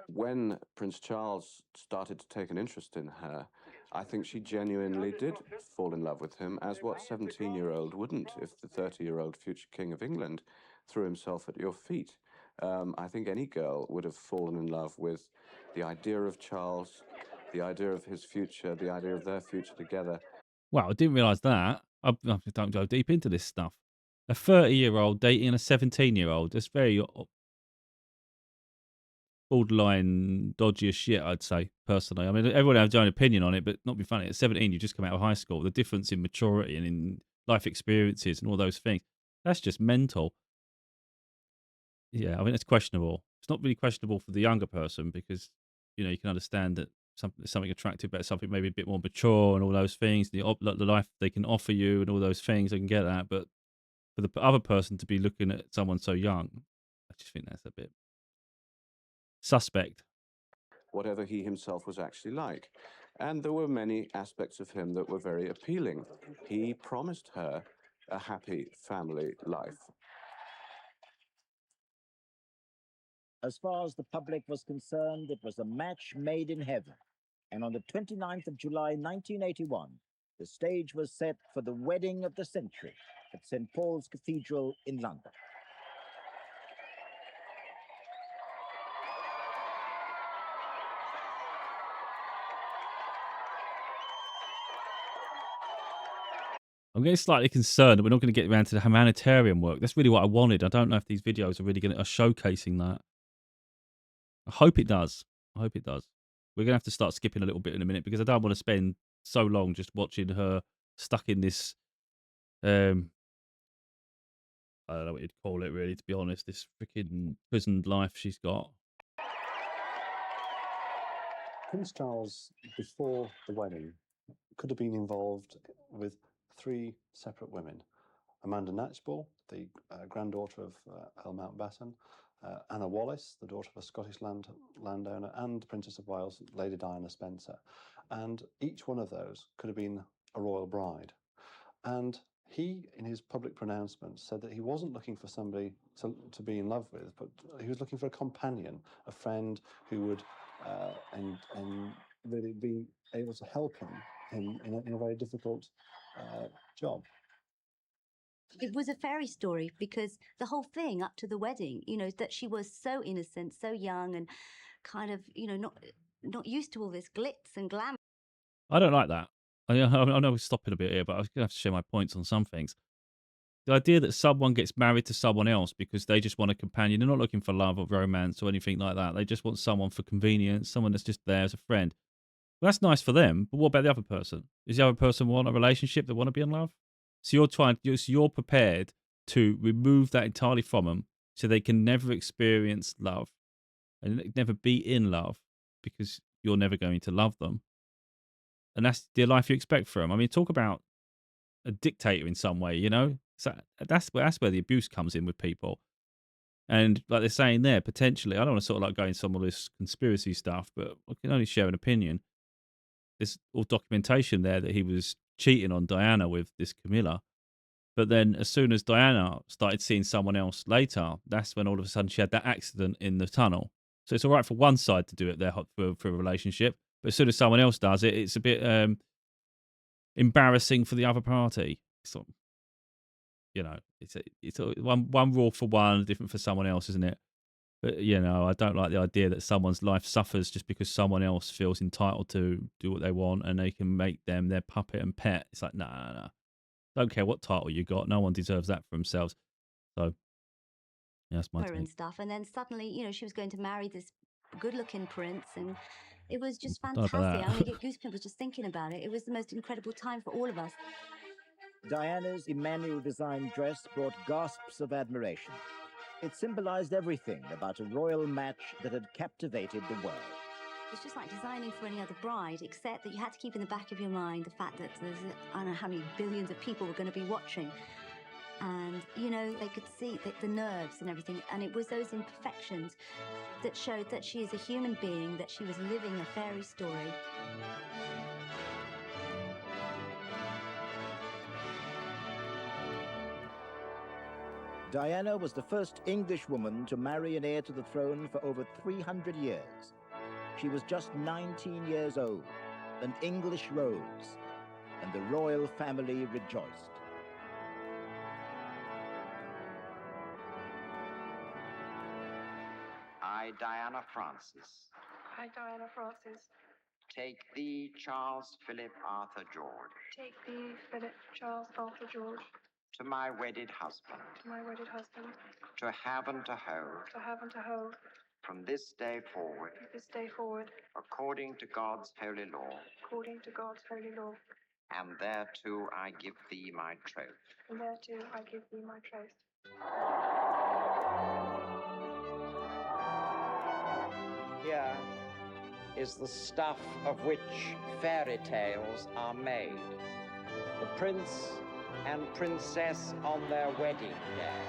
When Prince Charles started to take an interest in her, I think she genuinely did fall in love with him, as what 17-year-old wouldn't if the 30-year-old future King of England threw himself at your feet. I think any girl would have fallen in love with the idea of Charles, the idea of his future, the idea of their future together. Wow, I didn't realise that. I don't go deep into this stuff. A 30-year-old dating a 17-year-old. That's very borderline dodgy as shit, I'd say, personally. I mean, everyone has their own opinion on it, but not be funny. At 17, you just come out of high school. The difference in maturity and in life experiences and all those things, that's just mental. Yeah, I mean, it's questionable. It's not really questionable for the younger person because, you can understand that something attractive about something maybe a bit more mature and all those things, the life they can offer you and all those things, I can get that. But for the other person to be looking at someone so young, I just think that's a bit suspect. Whatever he himself was actually like. And there were many aspects of him that were very appealing. He promised her a happy family life. As far as the public was concerned, it was a match made in heaven. And on the 29th of July 1981, the stage was set for the wedding of the century at St. Paul's Cathedral in London. I'm getting slightly concerned that we're not going to get around to the humanitarian work. That's really what I wanted. I don't know if these videos are really going to are showcasing that. I hope it does. I hope it does. We're going to have to start skipping a little bit in a minute because I don't want to spend so long just watching her stuck in this, I don't know what you'd call it really, to be honest, this freaking prisoned life she's got. Prince Charles, before the wedding, could have been involved with 3 separate women. Amanda Knatchbull, the granddaughter of Earl Mountbatten, Anna Wallis, the daughter of a Scottish landowner, and the Princess of Wales, Lady Diana Spencer. And each one of those could have been a royal bride. And he, in his public pronouncement, said that he wasn't looking for somebody to be in love with, but he was looking for a companion, a friend who would and really be able to help him in a very difficult job. It was a fairy story because the whole thing up to the wedding, you know, that she was so innocent, so young, and kind of, you know, not used to all this glitz and glamour. I don't like that. I know we're stopping a bit here, but I was going to have to share my points on some things. The idea that someone gets married to someone else because they just want a companion, they're not looking for love or romance or anything like that. They just want someone for convenience, someone that's just there as a friend. Well, that's nice for them, but what about the other person? Does the other person want a relationship? They want to be in love? So you're prepared to remove that entirely from them so they can never experience love and never be in love because you're never going to love them. And that's the life you expect from them. I mean, talk about a dictator in some way, you know? So that's where the abuse comes in with people. And like they're saying there, potentially, I don't want to sort of like go into some of this conspiracy stuff, but I can only share an opinion. There's all documentation there that he was cheating on Diana with this Camilla. But then as soon as Diana started seeing someone else later, that's when all of a sudden she had that accident in the tunnel. So it's all right for one side to do it there for a relationship. But as soon as someone else does it, it's a bit embarrassing for the other party. So, you know, it's one rule for one, different for someone else, isn't it? But, you know, I don't like the idea that someone's life suffers just because someone else feels entitled to do what they want and they can make them their puppet and pet. It's like, no. Don't care what title you got. No one deserves that for themselves. So, yeah, that's my take. And stuff. And then suddenly, you know, she was going to marry this good-looking prince, and it was just Don't know about fantastic. that. I mean, I get goosebumps just thinking about it. It was the most incredible time for all of us. Diana's Emmanuel design dress brought gasps of admiration. It symbolized everything about a royal match that had captivated the world. It's just like designing for any other bride, except that you had to keep in the back of your mind the fact that there's, I don't know how many billions of people were going to be watching. And, you know, they could see the nerves and everything. And it was those imperfections that showed that she is a human being, that she was living a fairy story. Diana was the first English woman to marry an heir to the throne for over 300 years. She was just 19 years old, an English rose, and the royal family rejoiced. I, Diana Frances. I, Diana Frances. Take thee, Charles Philip Arthur George. Take thee, Philip Charles Arthur George. To my wedded husband. To my wedded husband. To have and to hold. To have and to hold. From this day forward. From this day forward. According to God's holy law. According to God's holy law. And thereto I give thee my troth. And thereto I give thee my troth. Here is the stuff of which fairy tales are made. The prince and princess on their wedding day.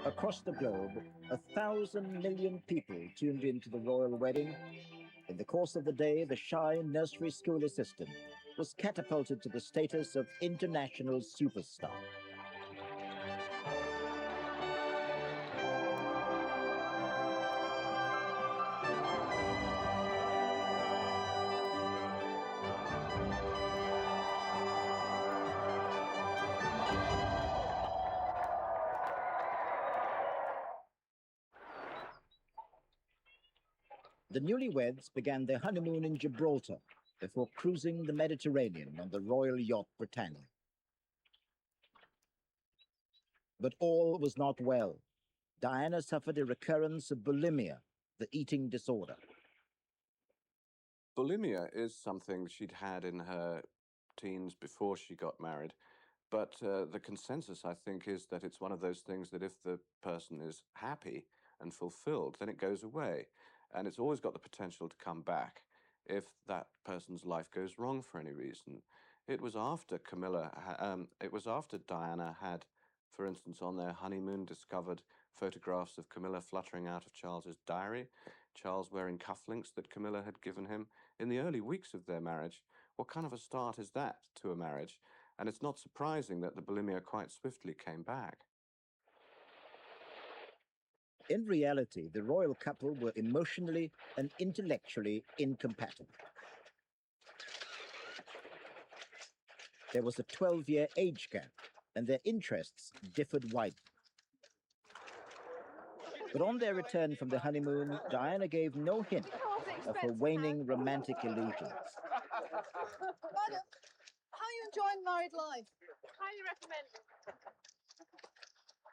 Across the globe, 1,000 million people tuned into the royal wedding, In the course of the day, the shy nursery school assistant was catapulted to the status of international superstar. The newlyweds began their honeymoon in Gibraltar before cruising the Mediterranean on the royal yacht Britannia. But all was not well. Diana suffered a recurrence of bulimia, the eating disorder. Bulimia is something she'd had in her teens before she got married, but the consensus, I think, is that it's one of those things that if the person is happy and fulfilled, then it goes away. And it's always got the potential to come back if that person's life goes wrong for any reason. It was after Diana had, for instance, on their honeymoon, discovered photographs of Camilla fluttering out of Charles's diary, Charles wearing cufflinks that Camilla had given him in the early weeks of their marriage. What kind of a start is that to a marriage? And it's not surprising that the bulimia quite swiftly came back. In reality, the royal couple were emotionally and intellectually incompatible. There was a 12-year age gap, and their interests differed widely. But on their return from the honeymoon, Diana gave no hint of her waning romantic illusions. Madam, how are you enjoying married life? Highly recommend.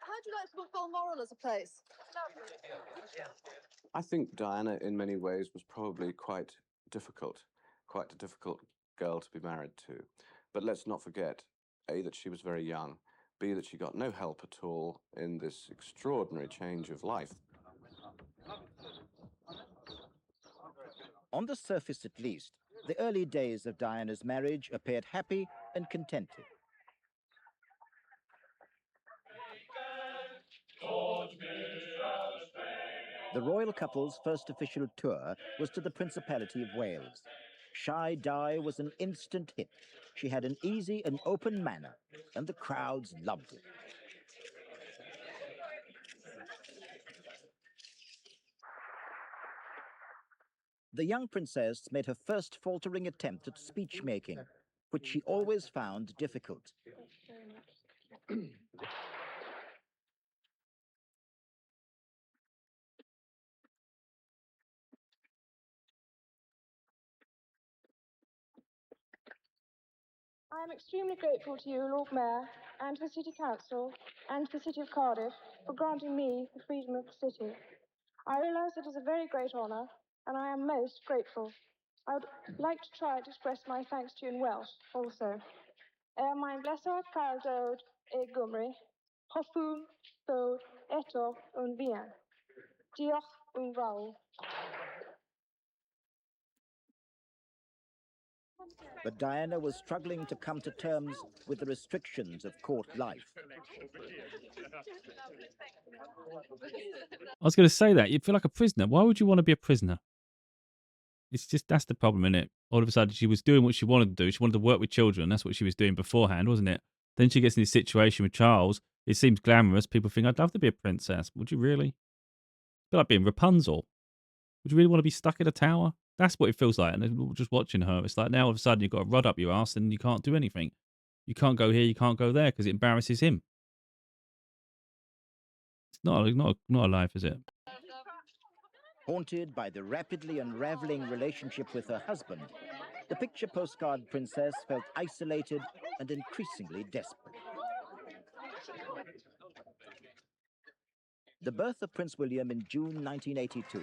How do you like Balmoral as a place? I think Diana, in many ways, was probably quite a difficult girl to be married to. But let's not forget, A, that she was very young, B, that she got no help at all in this extraordinary change of life. On the surface, at least, the early days of Diana's marriage appeared happy and contented. The royal couple's first official tour was to the Principality of Wales. Shy Di was an instant hit. She had an easy and open manner, and the crowds loved it. The young princess made her first faltering attempt at speech-making, which she always found difficult. I am extremely grateful to you, Lord Mayor, and to the City Council, and to the City of Cardiff, for granting me the freedom of the city. I realise it is a very great honour, and I am most grateful. I would like to try to express my thanks to you in Welsh, also. Mae'n bleser cael dod e Gymru, hoffwn ddod eto yn fuan. Diolch yn fawr. But Diana was struggling to come to terms with the restrictions of court life. I was going to say that. You'd feel like a prisoner. Why would you want to be a prisoner? It's just, that's the problem, isn't it? All of a sudden, she was doing what she wanted to do. She wanted to work with children. That's what she was doing beforehand, wasn't it? Then she gets in this situation with Charles. It seems glamorous. People think, I'd love to be a princess. Would you really? Feel like being Rapunzel. Would you really want to be stuck in a tower? That's what it feels like. And just watching her, it's like now all of a sudden you've got a rod up your ass and you can't do anything. You can't go here, you can't go there because it embarrasses him. It's not a life, is it? Haunted by the rapidly unraveling relationship with her husband, the picture postcard princess felt isolated and increasingly desperate. The birth of Prince William in June 1982,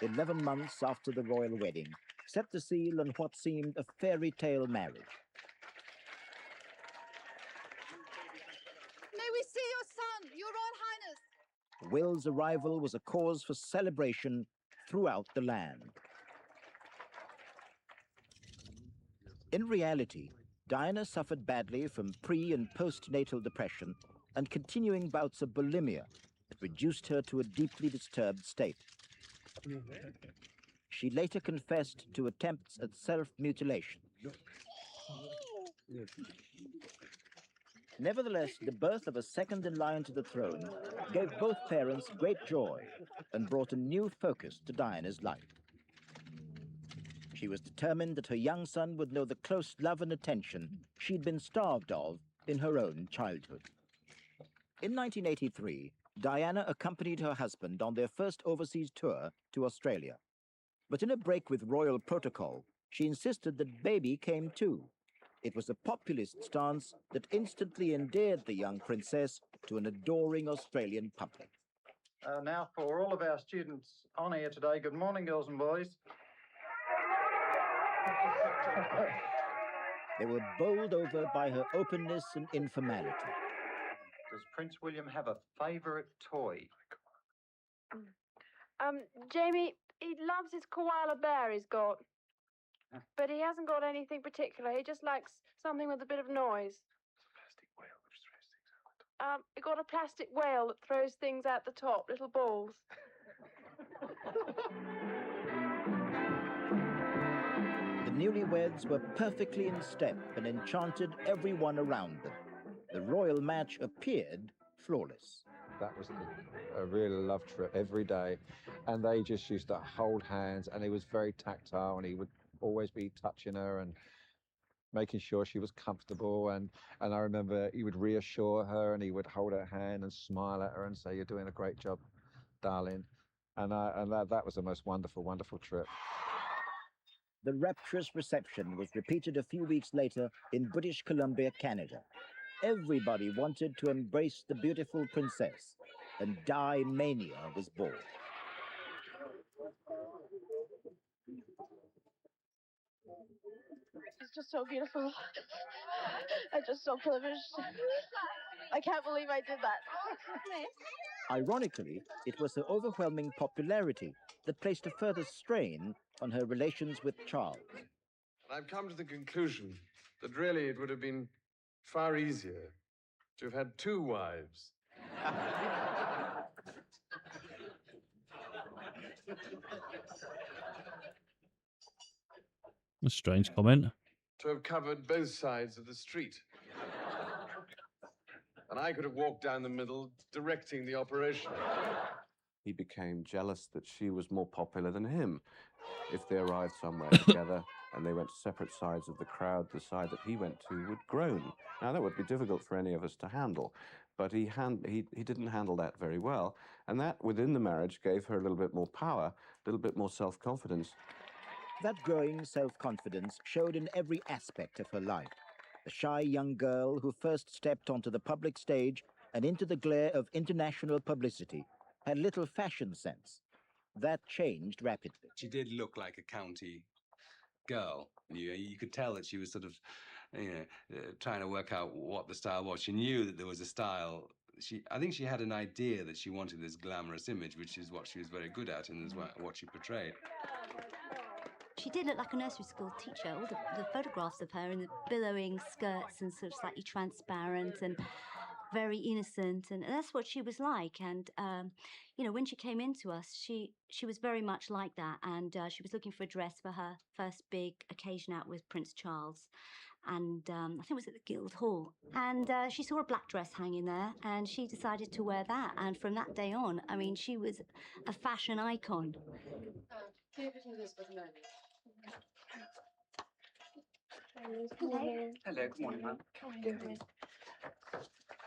11 months after the royal wedding, set the seal on what seemed a fairy tale marriage. May we see your son, Your Royal Highness? Will's arrival was a cause for celebration throughout the land. In reality, Diana suffered badly from pre- and postnatal depression and continuing bouts of bulimia that reduced her to a deeply disturbed state. she later confessed to attempts at self-mutilation. Nevertheless, the birth of a second in line to the throne gave both parents great joy and brought a new focus to Diana's life. She was determined that her young son would know the close love and attention she'd been starved of in her own childhood. In 1983, Diana accompanied her husband on their first overseas tour to Australia. But in a break with royal protocol, she insisted that baby came too. It was a populist stance that instantly endeared the young princess to an adoring Australian public. Now for all of our students on here today, good morning, girls and boys. They were bowled over by her openness and informality. Does Prince William have a favourite toy? Jamie, he loves his koala bear he's got. But he hasn't got anything particular. He just likes something with a bit of noise. He got a plastic whale that throws things out the top, little balls. The newlyweds were perfectly in step and enchanted everyone around them. The royal match appeared flawless. That was a real love trip every day. And they just used to hold hands, and he was very tactile, and he would always be touching her and making sure she was comfortable. And I remember he would reassure her, and he would hold her hand and smile at her and say, "You're doing a great job, darling." And that was the most wonderful, wonderful trip. The rapturous reception was repeated a few weeks later in British Columbia, Canada. Everybody wanted to embrace the beautiful princess, and Di mania was born. It's just so beautiful. I'm just so privileged. I can't believe I did that. Ironically, it was her overwhelming popularity that placed a further strain on her relations with Charles. I've come to the conclusion that really it would have been far easier to have had 2 wives. A strange comment. To have covered both sides of the street. And I could have walked down the middle, directing the operation. He became jealous that she was more popular than him. If they arrived somewhere together and they went to separate sides of the crowd, the side that he went to would groan. Now, that would be difficult for any of us to handle, but he didn't handle that very well. And that, within the marriage, gave her a little bit more power, a little bit more self-confidence. That growing self-confidence showed in every aspect of her life. The shy young girl who first stepped onto the public stage and into the glare of international publicity had little fashion sense. That changed rapidly. She did look like a county girl. You could tell that she was sort of, trying to work out what the style was. She knew that there was a style. I think she had an idea that she wanted this glamorous image, which is what she was very good at and is what she portrayed. She did look like a nursery school teacher. All the photographs of her in the billowing skirts and sort of slightly transparent and very innocent, and that's what she was like. And when she came into us, she was very much like that. And she was looking for a dress for her first big occasion out with Prince Charles, and I think it was at the Guildhall. And she saw a black dress hanging there, and she decided to wear that. And from that day on, I mean, she was a fashion icon. Hello. Hello, good morning, ma'am. How are you doing?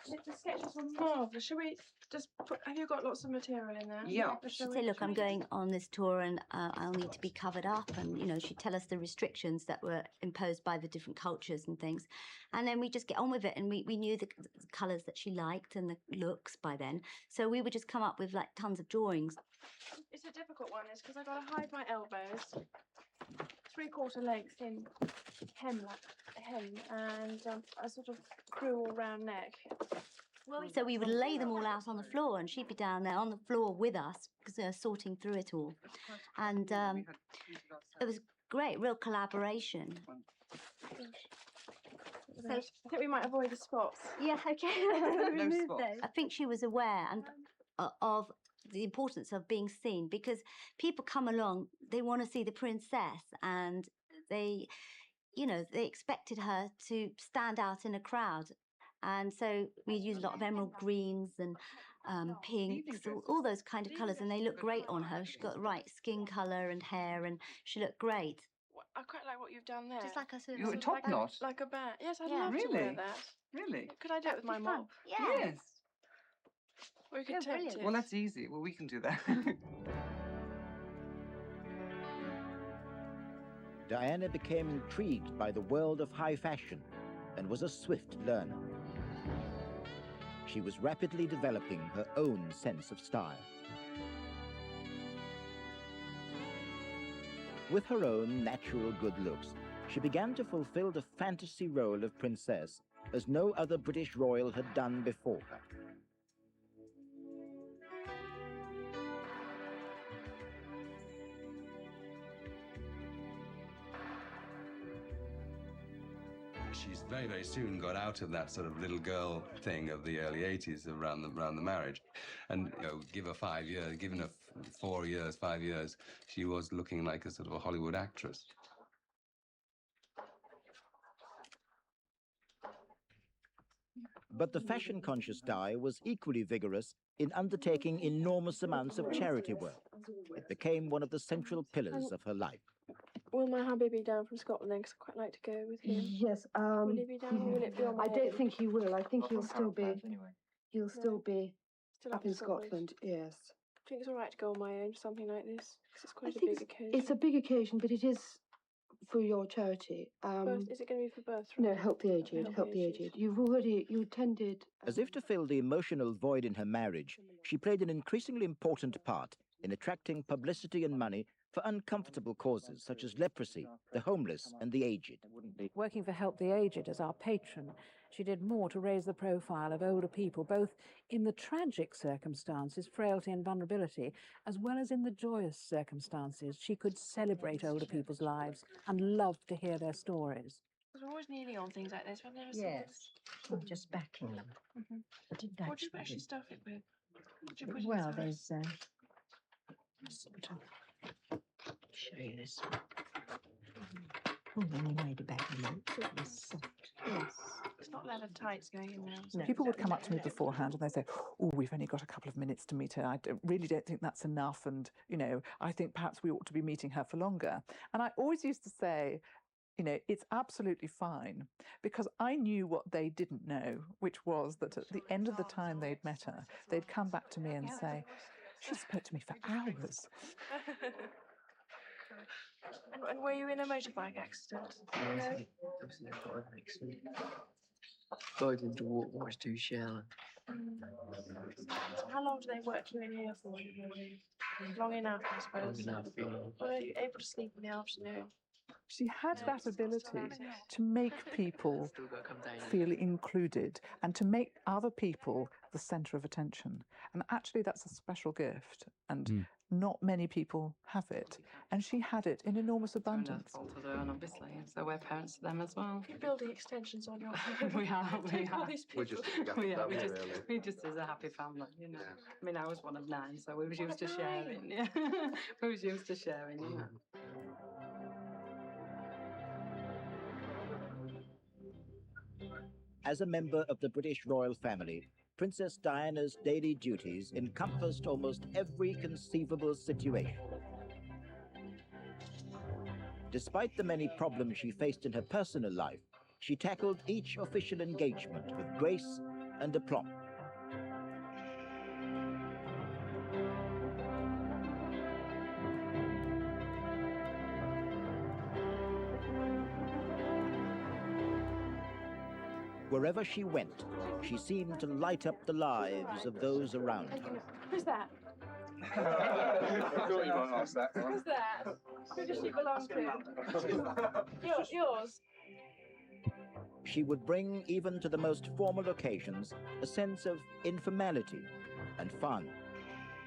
The sketches were marvellous. Shall we just have you got lots of material in there? Yeah. She'd say, look, I'm going on this tour and I'll need to be covered up. And, she'd tell us the restrictions that were imposed by the different cultures and things. And then we just get on with it. And we knew the colours that she liked and the looks by then. So we would just come up with, like, tons of drawings. It's a difficult one, is because I've got to hide my elbows, 3/4 length in hem, and a sort of cruel round neck. So we would lay them all out on the floor, and she'd be down there on the floor with us, sorting through it all. And it was great, real collaboration. So I think we might avoid the spots. Yeah, okay. No spots. I think she was aware of the importance of being seen, because people come along, they want to see the princess, and they, you know, they expected her to stand out in a crowd. And so we use a lot of emerald greens and pinks, all those kind of colours, and they look great on her. She's got the right skin colour and hair, and she looked great. I quite like what you've done there. Just like a sort of... You're a top knot? Like a band. Yes, I'd Yeah. love to wear Really? that. Really? Could I do it with my mop? Yeah. Yes. We could Yeah, tempt brilliant. it. Well, that's easy. Well, we can do that. Diana became intrigued by the world of high fashion and was a swift learner. She was rapidly developing her own sense of style. With her own natural good looks, she began to fulfill the fantasy role of princess as no other British royal had done before her. She's very, very soon got out of that sort of little girl thing of the early 80s around the marriage. And, you know, give her 5 years, given her 4 years, 5 years, she was looking like a sort of a Hollywood actress. But the fashion-conscious Di was equally vigorous in undertaking enormous amounts of charity work. It became one of the central pillars of her life. Will my hubby be down from Scotland then? Because I quite like to go with him. Yes. Will he be down or will it be on my I don't head? think he will. I think he'll still be. He'll still be Still up in Scotland. Yes. Do you think it's all right to go on my own for something like this? Because it's I quite a think big occasion. it's a big occasion, but it is for your charity. Is it going to be for birth? No, Help the Aged. Help the Aged. You attended. As if to fill the emotional void in her marriage, she played an increasingly important part in attracting publicity and money for uncomfortable causes such as leprosy, the homeless, and the aged. Working for Help the Aged as our patron, she did more to raise the profile of older people, both in the tragic circumstances, frailty and vulnerability, as well as in the joyous circumstances. She could celebrate older people's lives and loved to hear their stories. Because we're always kneeling on things like this. I've never seen Yes, this. not just backing them. But it What do you actually stuff it with? What do you put Well, inside? there's sort of show you this. Oh, then you made a bag of milk. It's soft. Yes. It's not leather tights going in there. No. People would come up to me beforehand and they say, oh, we've only got a couple of minutes to meet her. I really don't think that's enough. And, you know, I think perhaps we ought to be meeting her for longer. And I always used to say, you know, it's absolutely fine, because I knew what they didn't know, which was that at the end of the time they'd met her, they'd come back to me and say, she spoke to me for hours. And were you in a motorbike accident? No. Died into water too shallow. How long do they work you in here for? Long enough, I suppose. Long enough, yeah. Well, are you able to sleep in the afternoon? She had that ability to make people feel included and to make other people the centre of attention. And actually, that's a special gift. And not many people have it. And she had it in enormous abundance. Obviously, so we're parents to them as well. You're building extensions on your we are. All these We're people. we just as a happy family, you know. I mean, I was one of 9, so we was used to sharing. Yeah, we was used to sharing. You know. As a member of the British royal family, Princess Diana's daily duties encompassed almost every conceivable situation. Despite the many problems she faced in her personal life, she tackled each official engagement with grace and aplomb. Wherever she went, she seemed to light up the lives of those around her. Who's that? I thought you might ask that one. Who's that? Who does she belong to? Yours? She would bring, even to the most formal occasions, a sense of informality and fun.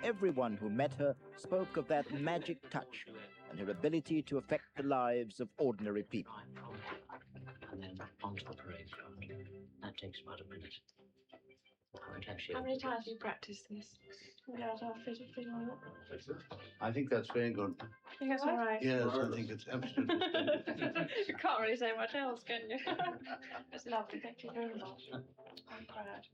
Everyone who met her spoke of that magic touch and her ability to affect the lives of ordinary people. And then onto the parade ground. That takes about a minute. How many times have you practiced this? Yeah, I'll fit on it. I think that's very good. I think that's all right. Yes, I think it's absolutely splendid. You can't really say much else, can you? It's lovely. Thank you very much. I'm proud.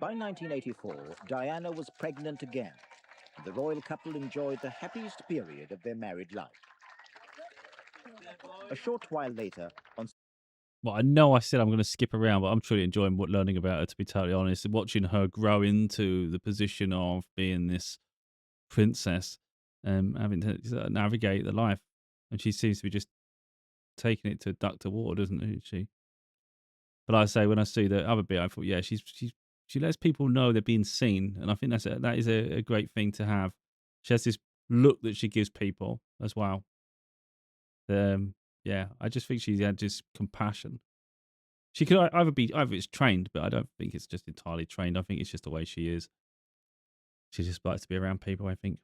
By 1984, Diana was pregnant again. The royal couple enjoyed the happiest period of their married life. A short while later, on Well, I know I said I'm going to skip around, but I'm truly enjoying learning about her, to be totally honest. Watching her grow into the position of being this princess, having to navigate the life. And she seems to be just taking it to duck to water, doesn't she? But I say, when I see the other bit, I thought, yeah, she lets people know they're being seen. And I think that is a great thing to have. She has this look that she gives people as well. Yeah, I just think she had just compassion. She could either it's trained, but I don't think it's just entirely trained. I think it's just the way she is. She just likes to be around people, I think.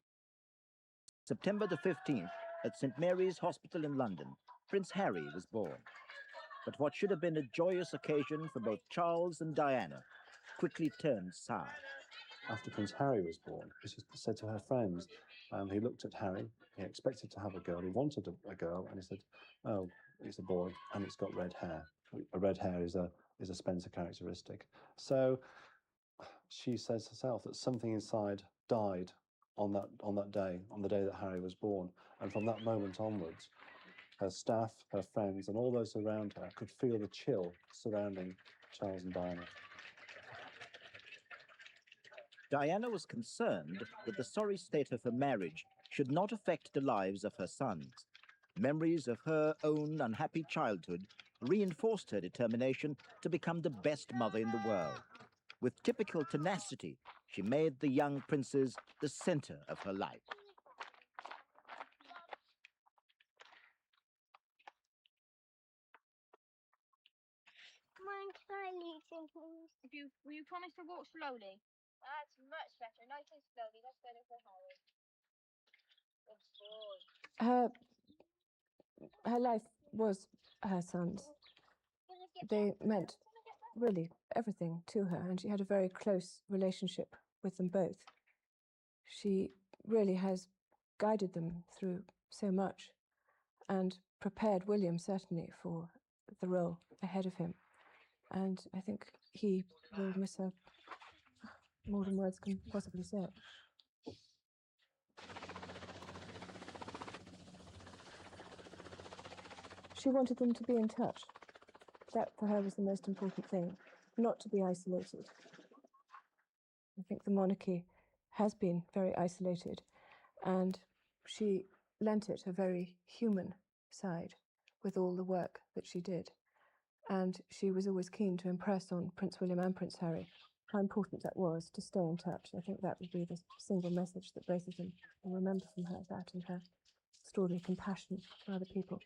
September the 15th, at St. Mary's Hospital in London, Prince Harry was born. But what should have been a joyous occasion for both Charles and Diana quickly turned sour. After Prince Harry was born, she said to her friends, he looked at Harry, he expected to have a girl, he wanted a girl, and he said, oh, it's a boy, and it's got red hair. A red hair is a Spencer characteristic. So she says herself that something inside died on that day, on the day that Harry was born. And from that moment onwards, her staff, her friends, and all those around her could feel the chill surrounding Charles and Diana. Diana was concerned that the sorry state of her marriage should not affect the lives of her sons. Memories of her own unhappy childhood reinforced her determination to become the best mother in the world. With typical tenacity, she made the young princes the center of her life. Mom, can I leave please? Will you promise to walk slowly? That's much better. Nice and slowly. That's better for Harry. Her life was her son's. They meant really everything to her, and she had a very close relationship with them both. She really has guided them through so much and prepared William certainly for the role ahead of him. And I think he will miss her more than words can possibly say. She wanted them to be in touch. That for her was the most important thing, not to be isolated. I think the monarchy has been very isolated, and she lent it a very human side with all the work that she did. And she was always keen to impress on Prince William and Prince Harry how important that was to stay in touch. I think that would be the single message that both of them will remember from her, that and her extraordinary compassion for other people.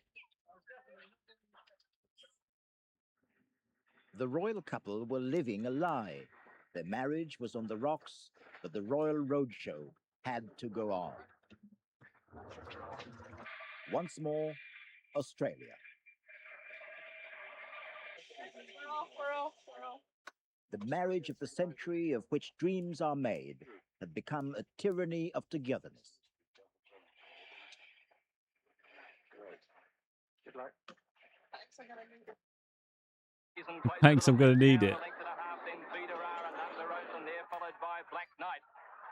The royal couple were living a lie. Their marriage was on the rocks, but the royal roadshow had to go on. Once more, Australia. We're off. The marriage of the century of which dreams are made had become a tyranny of togetherness. Good luck. Thanks, I gotta leave. Thanks, I'm going to need it.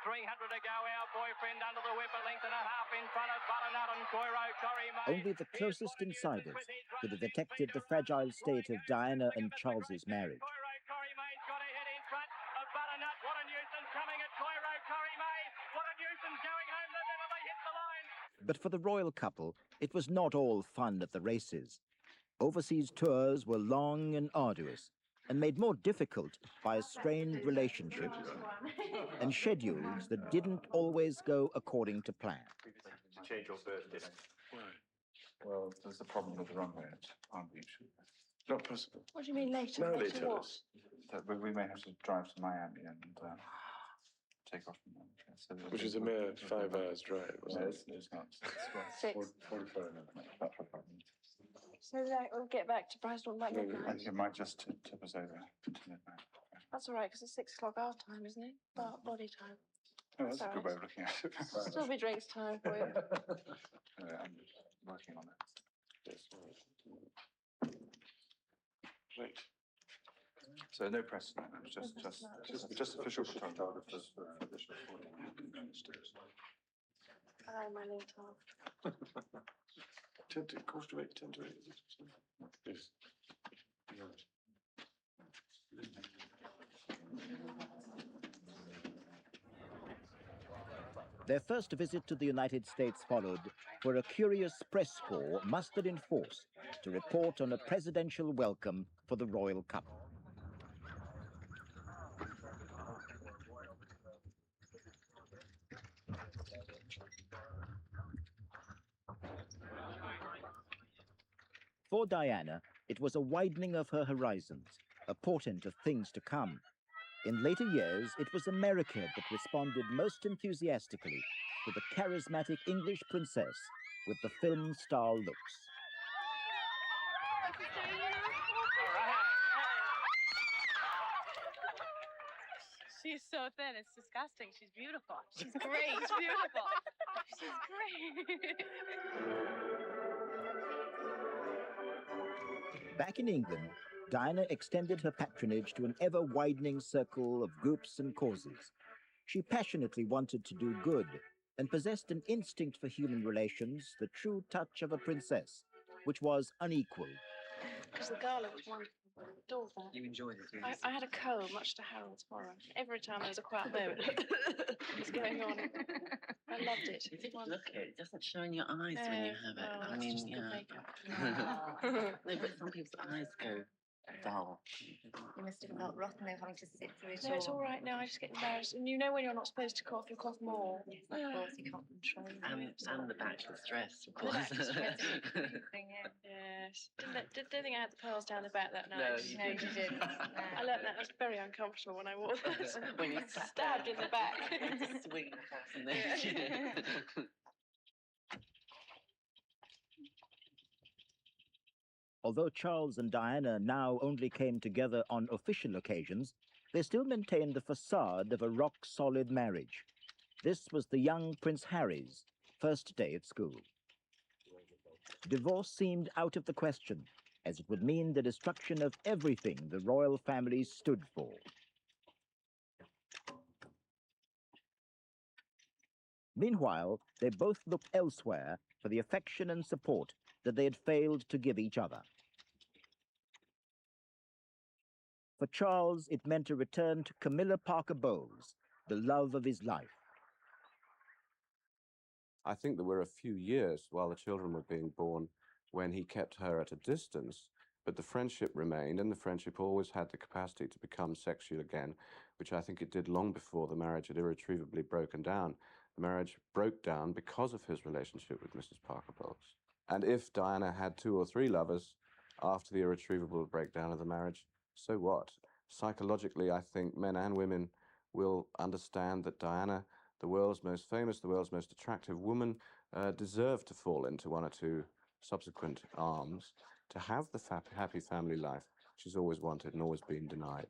300 to go, our boyfriend under the whip, a length and a half in front of Butternut and Coiro, Corrie May. Only the closest insiders could have detected the fragile state of Diana and Charles's marriage. Corrie May's got ahead in front of Butternut. What a nuisance coming at Coiro, Corrie May. What a nuisance going home. They hit the line. But for the royal couple, it was not all fun at the races. Overseas tours were long and arduous, and made more difficult by a strained relationship and schedules that didn't always go according to plan. To change your birthday. Well, there's a problem with the runway, aren't we? Not possible. What do you mean later? No, they Later tell what? us that we may have to drive to Miami and take off from there. So which is a mere 5 hours drive, wasn't it? It's not. Six. 44 minutes. About 45 minutes. So that we'll get back to Bristol by midnight. I think it might just tip us over to midnight. That's all right, because it's 6 o'clock our time, isn't it? Body time. Oh, that's a all good right. way of looking at it. Still be drinks time for you. I'm working on it. Yes. Right. So no press, just official photographers for official My little talk. 10 to 8, 10 to 8. Yes. Their first visit to the United States followed, where a curious press corps mustered in force to report on a presidential welcome for the royal couple. For Diana, it was a widening of her horizons, a portent of things to come. In later years, it was America that responded most enthusiastically to the charismatic English princess with the film style looks. She's so thin, it's disgusting. She's beautiful. She's great. She's beautiful. She's great. Back in England, Diana extended her patronage to an ever-widening circle of groups and causes. She passionately wanted to do good and possessed an instinct for human relations, the true touch of a princess, which was unequaled. Because the gala was wonderful. Adored that. You enjoyed it, didn't you? I had a cold, much to Harold's horror. Every time there was a quiet moment, what's going on? I loved it. You didn't look it. It doesn't show in your eyes when you have it. Oh, I it's mean, just yeah. the makeup. No, but some people's eyes go dull. You must have felt rotten though, having to sit through it No, it's all right now. I just get embarrassed. And you know when you're not supposed to cough, you cough more. Yes, of course, you can't control it. And the backless dress, of The course. backless dress is a big thing, yeah. Yes. Didn't think I had the pearls down the back that night. No, you didn't. No. I learnt that. I was very uncomfortable when I wore that. When you stabbed in the back. It's a swing across and then. Although Charles and Diana now only came together on official occasions, they still maintained the facade of a rock-solid marriage. This was the young Prince Harry's first day at school. Divorce seemed out of the question, as it would mean the destruction of everything the royal family stood for. Meanwhile, they both looked elsewhere for the affection and support that they had failed to give each other. For Charles, it meant a return to Camilla Parker Bowles, the love of his life. I think there were a few years while the children were being born when he kept her at a distance, but the friendship remained, and the friendship always had the capacity to become sexual again, which I think it did long before the marriage had irretrievably broken down. The marriage broke down because of his relationship with Mrs. Parker Bowles. And if Diana had 2 or 3 lovers after the irretrievable breakdown of the marriage, so what? Psychologically, I think men and women will understand that Diana, the world's most famous, the world's most attractive woman, deserved to fall into 1 or 2 subsequent arms to have the happy family life she's always wanted and always been denied.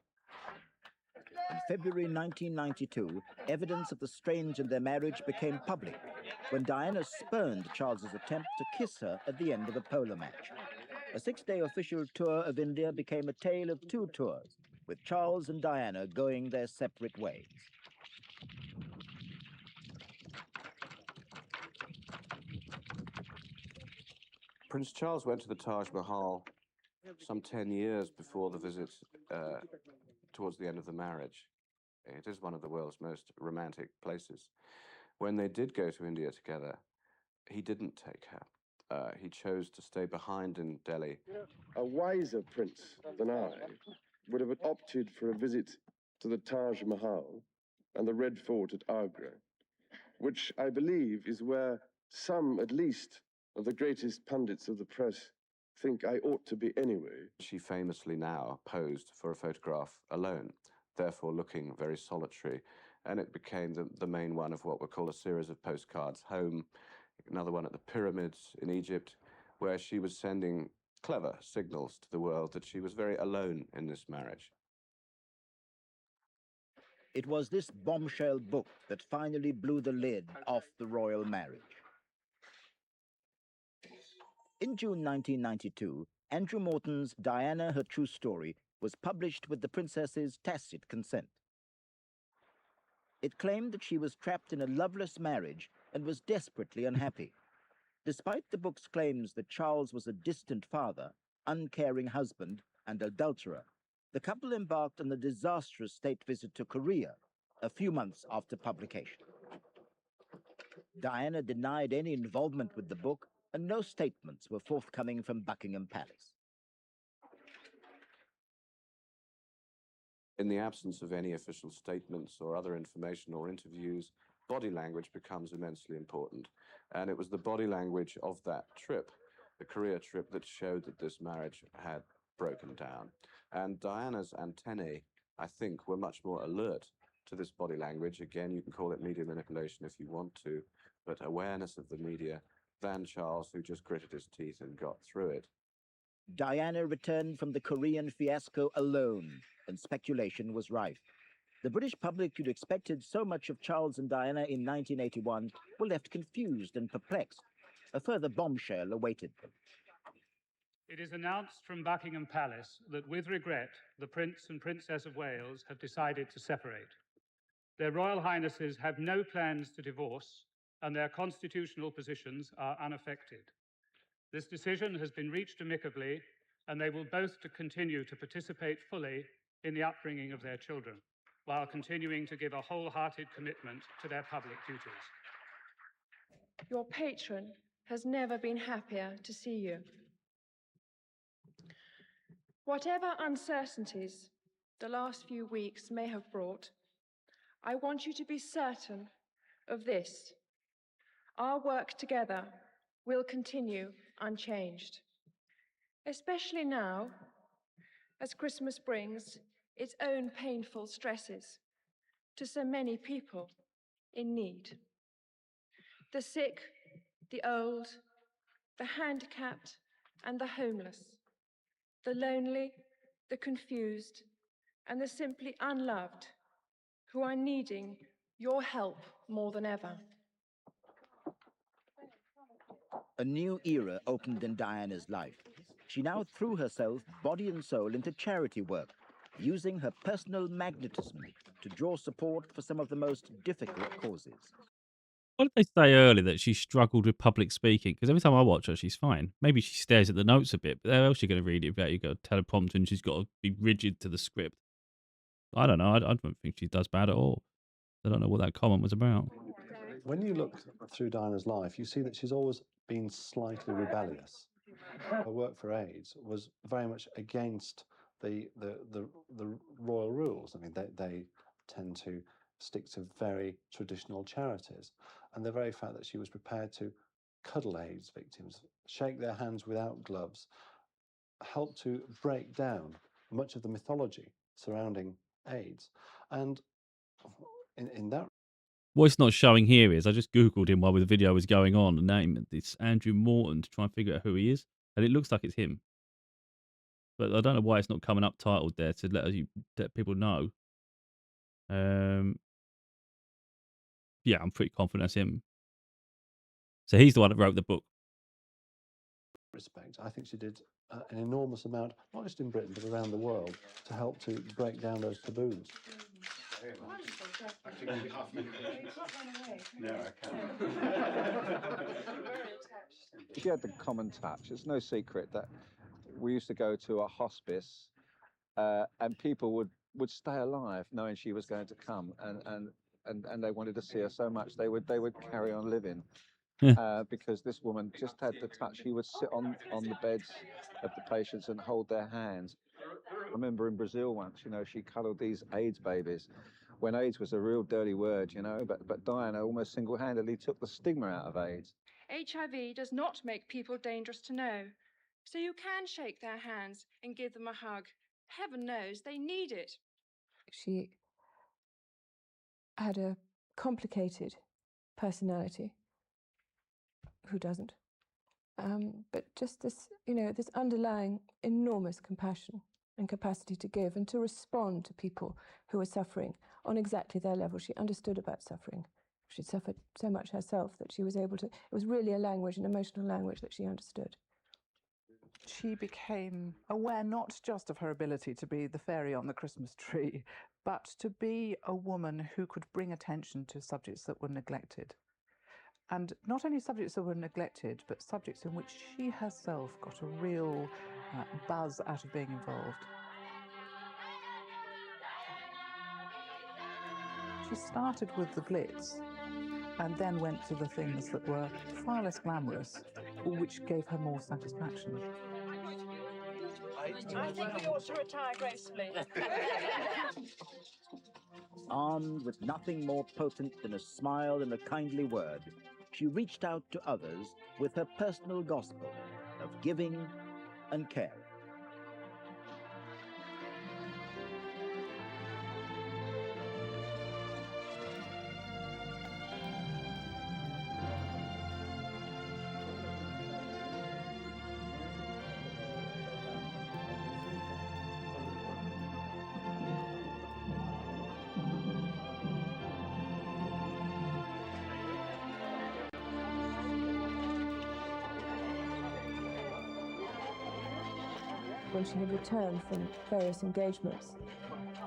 In February 1992, evidence of the strange in their marriage became public when Diana spurned Charles's attempt to kiss her at the end of a polo match. A 6-day official tour of India became a tale of 2 tours, with Charles and Diana going their separate ways. Prince Charles went to the Taj Mahal some 10 years before the visit towards the end of the marriage. It is one of the world's most romantic places. When they did go to India together, he didn't take her. He chose to stay behind in Delhi. A wiser prince than I would have opted for a visit to the Taj Mahal and the Red Fort at Agra, which I believe is where some, at least, of the greatest pundits of the press think I ought to be anyway. She famously now posed for a photograph alone, therefore looking very solitary, and it became the main one of what were called a series of postcards home, another one at the pyramids in Egypt, where she was sending clever signals to the world that she was very alone in this marriage. It was this bombshell book that finally blew the lid off the royal marriage. In June 1992, Andrew Morton's Diana, Her True Story was published with the princess's tacit consent. It claimed that she was trapped in a loveless marriage and was desperately unhappy. Despite the book's claims that Charles was a distant father, uncaring husband, and adulterer, the couple embarked on a disastrous state visit to Korea a few months after publication. Diana denied any involvement with the book, and no statements were forthcoming from Buckingham Palace. In the absence of any official statements or other information or interviews, body language becomes immensely important. And it was the body language of that trip, the Korea trip, that showed that this marriage had broken down. And Diana's antennae, I think, were much more alert to this body language. Again, you can call it media manipulation if you want to, but awareness of the media than Charles, who just gritted his teeth and got through it. Diana returned from the Korean fiasco alone, and speculation was rife. The British public, who'd expected so much of Charles and Diana in 1981, were left confused and perplexed. A further bombshell awaited them. It is announced from Buckingham Palace that, with regret, the Prince and Princess of Wales have decided to separate. Their Royal Highnesses have no plans to divorce, and their constitutional positions are unaffected. This decision has been reached amicably, and they will both continue to participate fully in the upbringing of their children, while continuing to give a wholehearted commitment to their public duties. Your patron has never been happier to see you. Whatever uncertainties the last few weeks may have brought, I want you to be certain of this. Our work together will continue unchanged, especially now as Christmas brings its own painful stresses to so many people in need. The sick, the old, the handicapped, and the homeless, the lonely, the confused, and the simply unloved, who are needing your help more than ever. A new era opened in Diana's life. She now threw herself, body and soul, into charity work, using her personal magnetism to draw support for some of the most difficult causes. Why did they say earlier that she struggled with public speaking? Because every time I watch her, she's fine. Maybe she stares at the notes a bit, but how else are you going to read it about? You got a teleprompter and she's got to be rigid to the script. I don't know. I don't think she does bad at all. I don't know what that comment was about. When you look through Diana's life, you see that she's always been slightly rebellious. Her work for AIDS was very much against the royal rules. I mean, they tend to stick to very traditional charities, and the very fact that she was prepared to cuddle AIDS victims, shake their hands without gloves, helped to break down much of the mythology surrounding AIDS. And in that, What it's not showing here is I just Googled him while the video was going on, the name. It's Andrew Morton, to try and figure out who he is. And it looks like it's him. But I don't know why it's not coming up titled there to let people know. Yeah, I'm pretty confident that's him. So he's the one that wrote the book. respect, I think she did an enormous amount, not just in Britain, but around the world, to help to break down those taboos. Actually, on behalf of many patients. No, I can't. She had the common touch. It's no secret that we used to go to a hospice and people would stay alive knowing she was going to come, and they wanted to see her so much they would carry on living. Because this woman just had the touch. She would sit on the beds of the patients and hold their hands. I remember in Brazil once, you know, she cuddled these AIDS babies when AIDS was a real dirty word, you know, but Diana almost single-handedly took the stigma out of AIDS. HIV does not make people dangerous to know, so you can shake their hands and give them a hug. Heaven knows they need it. She had a complicated personality. Who doesn't? But just this, you know, this underlying enormous compassion and capacity to give and to respond to people who are suffering on exactly their level. She understood about suffering. She'd suffered so much herself that she was able to, it was really a language, an emotional language that she understood. She became aware not just of her ability to be the fairy on the Christmas tree, but to be a woman who could bring attention to subjects that were neglected. And not only subjects that were neglected, but subjects in which she herself got a real buzz out of being involved. She started with the glitz and then went to the things that were far less glamorous, which gave her more satisfaction. I think we ought to retire gracefully. Armed with nothing more potent than a smile and a kindly word, she reached out to others with her personal gospel of giving and caring. When she had returned from various engagements,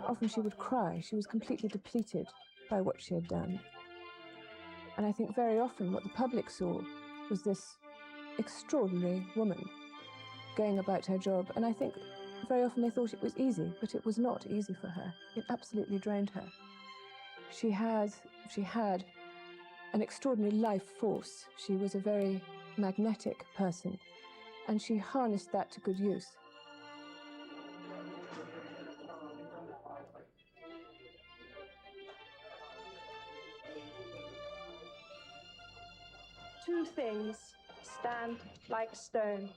often she would cry. She was completely depleted by what she had done. And I think very often what the public saw was this extraordinary woman going about her job. And I think very often they thought it was easy, but it was not easy for her. It absolutely drained her. She had an extraordinary life force. She was a very magnetic person, and she harnessed that to good use. Two things stand like stone: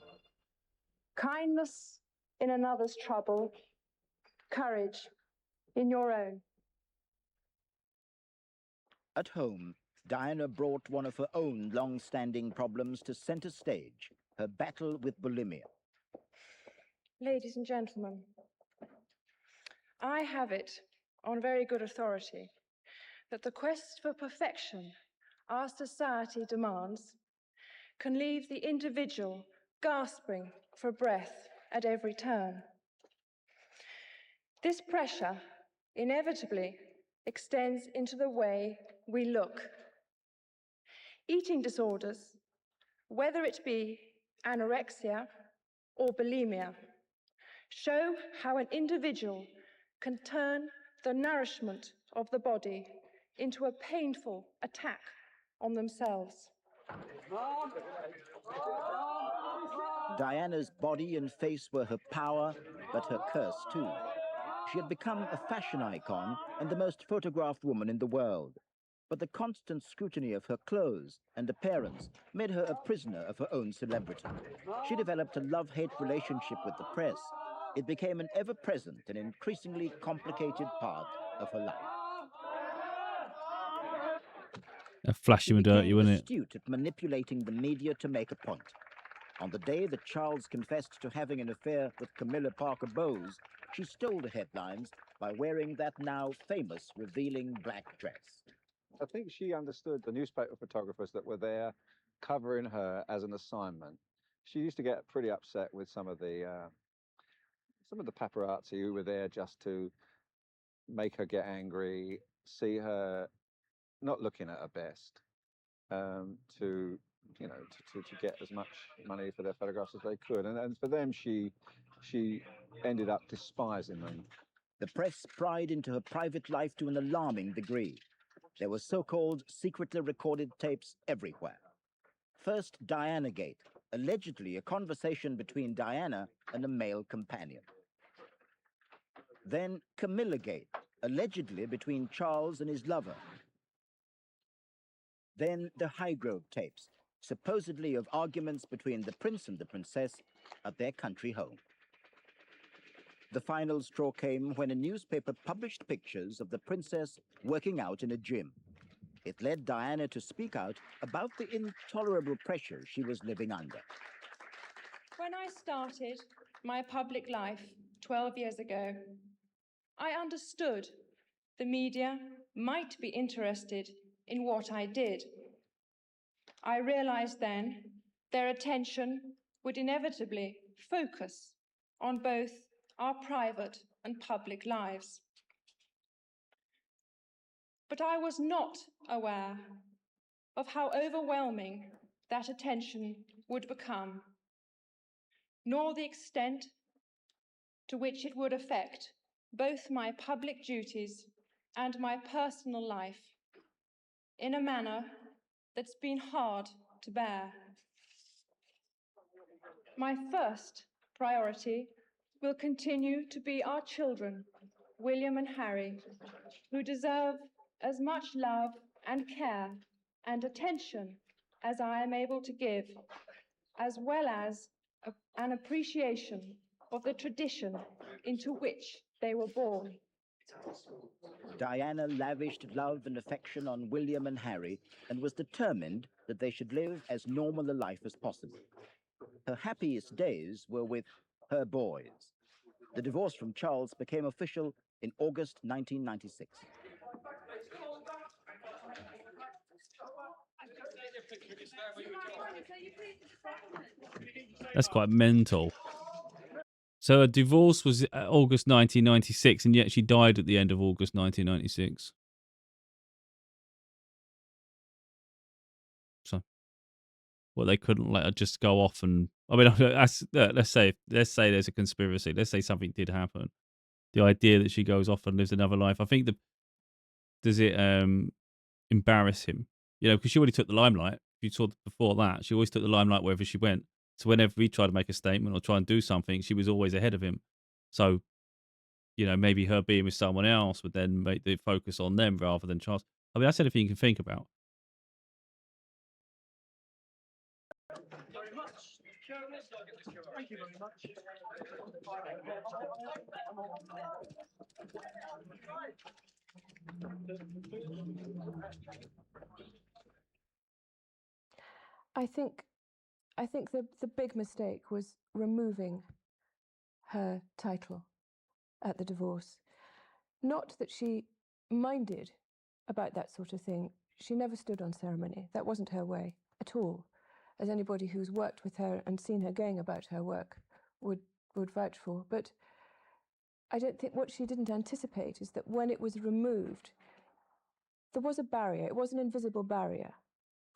kindness in another's trouble, courage in your own. At home, Diana brought one of her own long-standing problems to center stage, her battle with bulimia. Ladies and gentlemen, I have it on very good authority that the quest for perfection our society demands can leave the individual gasping for breath at every turn. This pressure inevitably extends into the way we look. Eating disorders, whether it be anorexia or bulimia, show how an individual can turn the nourishment of the body into a painful attack on themselves. Diana's body and face were her power, but her curse too. She had become a fashion icon and the most photographed woman in the world. But the constant scrutiny of her clothes and appearance made her a prisoner of her own celebrity. She developed a love-hate relationship with the press. It became an ever-present and increasingly complicated part of her life. A flashy and dirty, wasn't it? Astute at manipulating the media to make a point. On the day that Charles confessed to having an affair with Camilla Parker Bowles, she stole the headlines by wearing that now famous revealing black dress. I think she understood the newspaper photographers that were there covering her as an assignment. she used to get pretty upset with some of the paparazzi who were there just to make her get angry, see her not looking at her best, to to get as much money for their photographs as they could, and for them she ended up despising them. The press pried into her private life to an alarming degree. There were so-called secretly recorded tapes everywhere. First, Diana-gate, allegedly a conversation between Diana and a male companion. Then Camilla-gate, allegedly between Charles and his lover. Then the Highgrove tapes, supposedly of arguments between the prince and the princess at their country home. The final straw came when a newspaper published pictures of the princess working out in a gym. It led Diana to speak out about the intolerable pressure she was living under. When I started my public life 12 years ago, I understood the media might be interested in what I did. I realized then their attention would inevitably focus on both our private and public lives. But I was not aware of how overwhelming that attention would become, nor the extent to which it would affect both my public duties and my personal life in a manner that's been hard to bear. My first priority will continue to be our children, William and Harry, who deserve as much love and care and attention as I am able to give, as well as an appreciation of the tradition into which they were born. Diana lavished love and affection on William and Harry and was determined that they should live as normal a life as possible. Her happiest days were with her boys. The divorce from Charles became official in August 1996. That's quite mental. So a divorce was August 1996, and yet she died at the end of August 1996. So, well, they couldn't let her just go off and. I mean, let's say there's a conspiracy. Let's say something did happen. The idea that she goes off and lives another life. I think does it embarrass him? You know, because she already took the limelight. You saw before that, she always took the limelight wherever she went. So whenever he tried to make a statement or try and do something, she was always ahead of him. So, you know, maybe her being with someone else would then make the focus on them rather than Charles. I mean, that's anything you can think about. Very much. Thank you very much. I think the big mistake was removing her title at the divorce. Not that she minded about that sort of thing. She never stood on ceremony. That wasn't her way at all, as anybody who's worked with her and seen her going about her work would vouch for. But I don't think what she didn't anticipate is that when it was removed, there was a barrier. It was an invisible barrier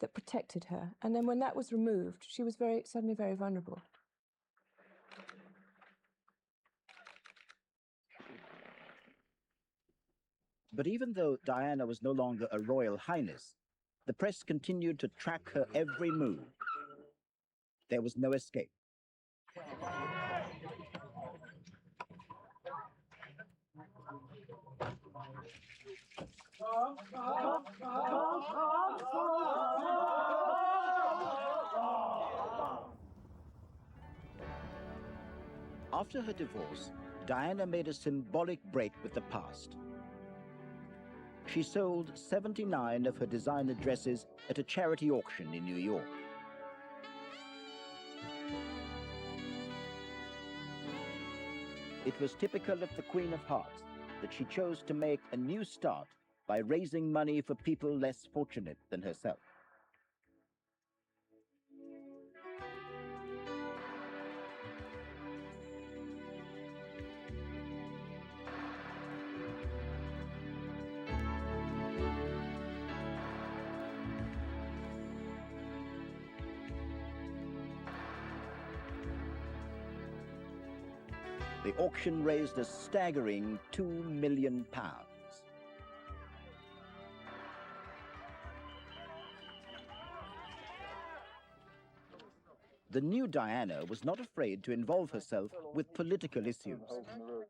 that protected her. And then when that was removed, she was suddenly very vulnerable. But even though Diana was no longer a royal highness, the press continued to track her every move. There was no escape. After her divorce, Diana made a symbolic break with the past. She sold 79 of her designer dresses at a charity auction in New York. It was typical of the Queen of Hearts that she chose to make a new start by raising money for people less fortunate than herself. The auction raised a staggering £2 million. The new Diana was not afraid to involve herself with political issues.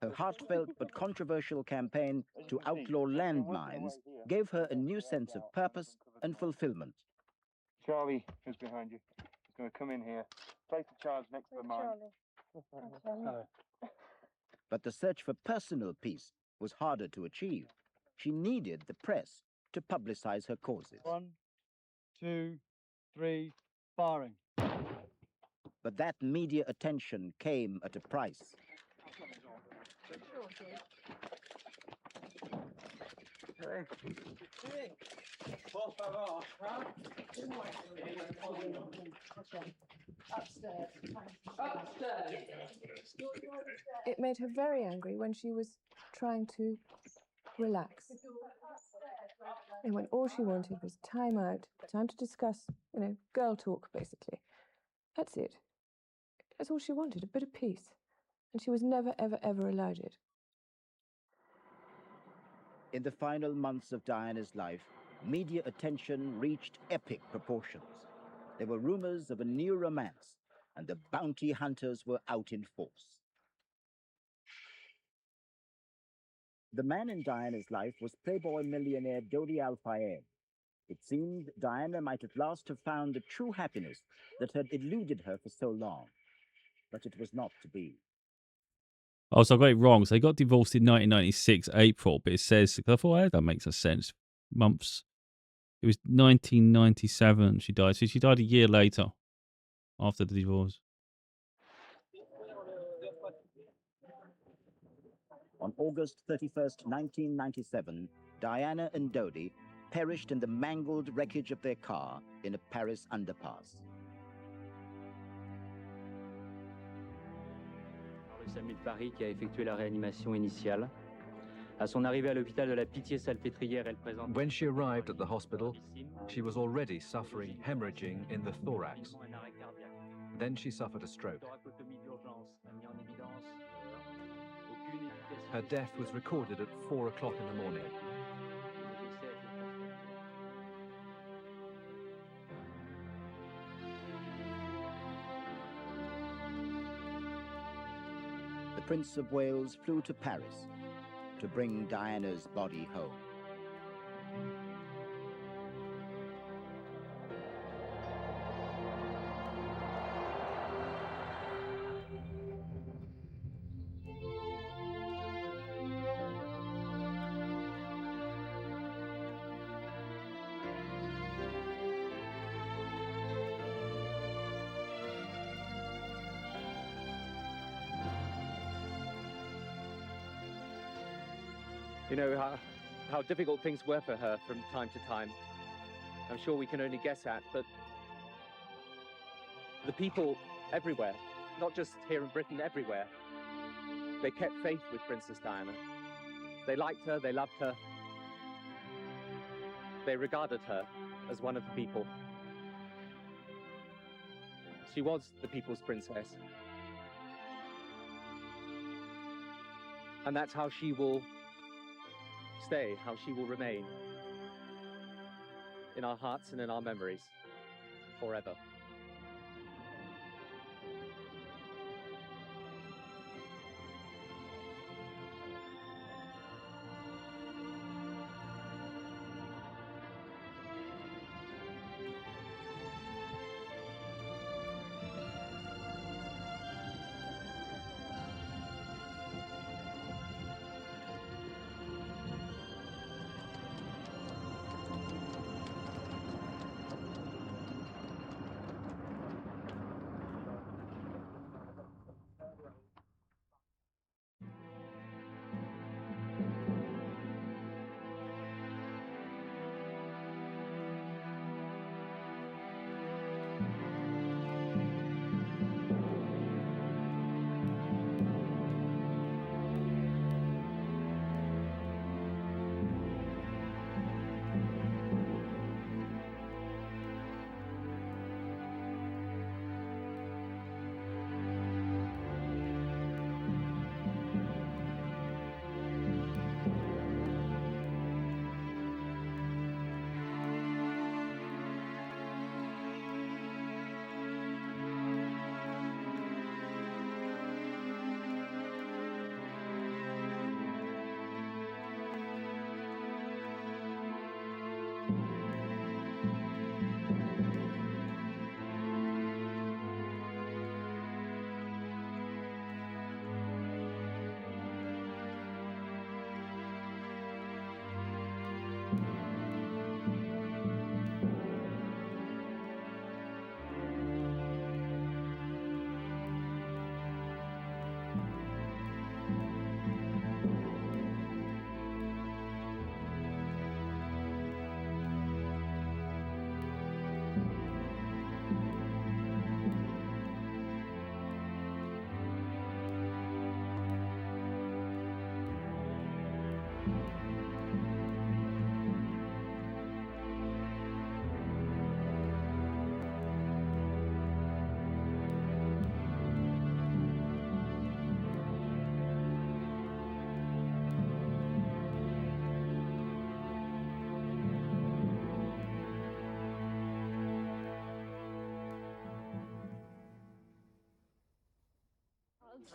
Her heartfelt but controversial campaign to outlaw landmines gave her a new sense of purpose and fulfillment. Charlie, who's behind you, is going to come in here, place the charge next to the mine. But the search for personal peace was harder to achieve. She needed the press to publicize her causes. 1, 2, 3, firing. But that media attention came at a price. It made her very angry when she was trying to relax. And when all she wanted was time out, time to discuss, girl talk, basically. That's it. That's all she wanted, a bit of peace. And she was never, ever, ever allowed it. In the final months of Diana's life, media attention reached epic proportions. There were rumors of a new romance, and the bounty hunters were out in force. The man in Diana's life was Playboy millionaire Dodi Al-Fayed. It seemed Diana might at last have found the true happiness that had eluded her for so long. But it was not to be. Oh, so I got it wrong. So they got divorced in 1996, April, but it says, I thought, that makes no sense. Months. It was 1997 she died. So she died a year later after the divorce. On August 31st, 1997, Diana and Dodi perished in the mangled wreckage of their car in a Paris underpass. Le SAMU de Paris qui a effectué la réanimation initiale. À son arrivée à l'hôpital de la Pitié-Salpêtrière, elle présente... When she arrived at the hospital, she was already suffering hemorrhaging in the thorax. Then she suffered a stroke. Her death was recorded at 4 o'clock in the morning. The Prince of Wales flew to Paris to bring Diana's body home. You know how difficult things were for her from time to time. I'm sure we can only guess at, but the people everywhere, not just here in Britain, everywhere, they kept faith with Princess Diana. They liked her, they loved her. They regarded her as one of the people. She was the people's princess. And that's how she will stay, how she will remain in our hearts and in our memories forever.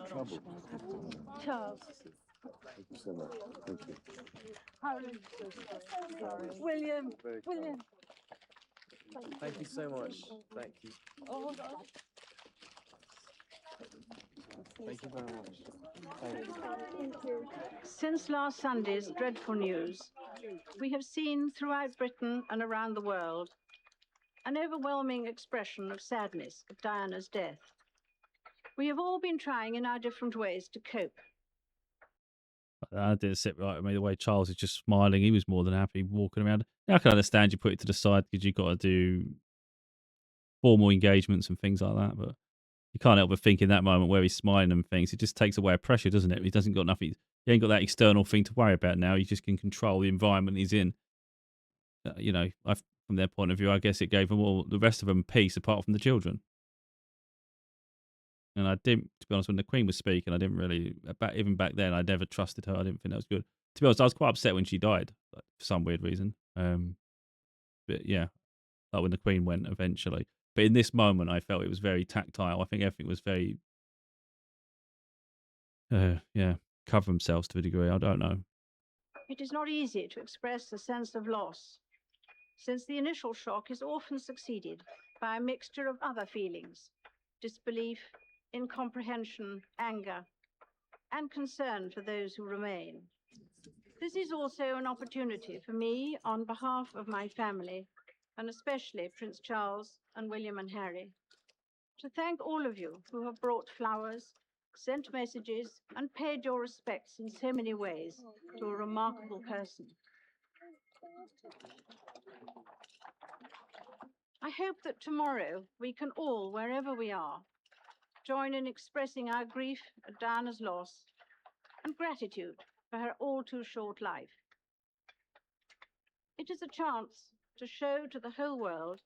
trouble. Charles. Thank you so much. Thank you. William. Very William. Thank you so much. Thank you. Oh, Thank you very much. thank you. Since last Sunday's dreadful news, we have seen throughout Britain and around the world an overwhelming expression of sadness at Diana's death. We have all been trying in our different ways to cope. That didn't sit right with me. The way Charles is just smiling, he was more than happy walking around. Now, I can understand you put it to the side because you've got to do formal engagements and things like that, but you can't help but think in that moment where he's smiling and things, it just takes away pressure, doesn't it? He doesn't got nothing. He ain't got that external thing to worry about now. He just can control the environment he's in. From their point of view, I guess it gave them all, the rest of them, peace apart from the children. And I didn't, to be honest, when the Queen was speaking, I didn't really, even back then, I never trusted her. I didn't think that was good. To be honest, I was quite upset when she died, for some weird reason. But yeah, like when the Queen went eventually. But in this moment, I felt it was very tactile. I think everything was very, cover themselves to a degree. I don't know. It is not easy to express a sense of loss, since the initial shock is often succeeded by a mixture of other feelings: disbelief, incomprehension, anger, and concern for those who remain. This is also an opportunity for me, on behalf of my family, and especially Prince Charles and William and Harry, to thank all of you who have brought flowers, sent messages, and paid your respects in so many ways to a remarkable person. I hope that tomorrow we can all, wherever we are, join in expressing our grief at Diana's loss and gratitude for her all too short life. It is a chance to show to the whole world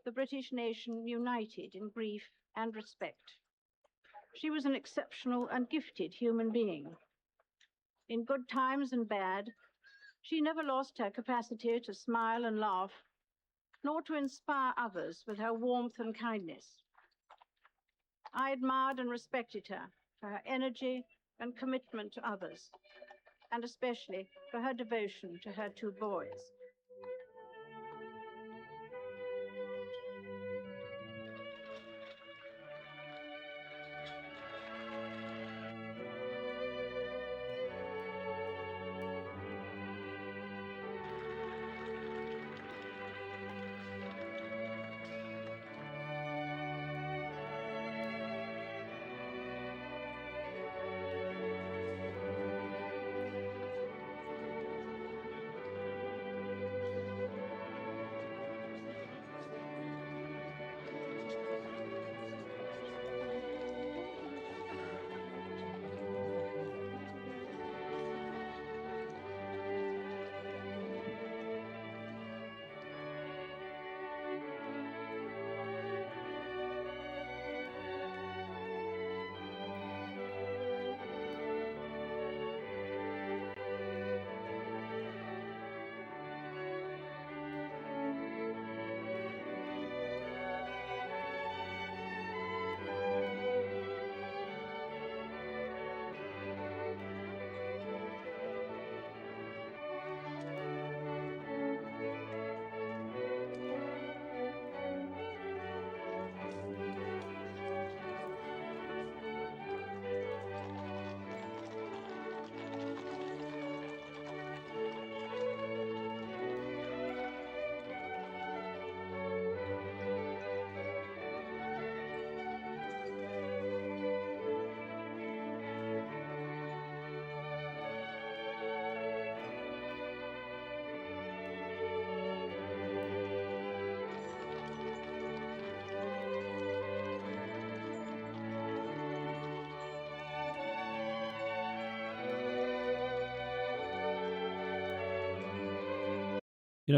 the British nation united in grief and respect. She was an exceptional and gifted human being. In good times and bad, she never lost her capacity to smile and laugh, nor to inspire others with her warmth and kindness. I admired and respected her for her energy and commitment to others, and especially for her devotion to her two boys.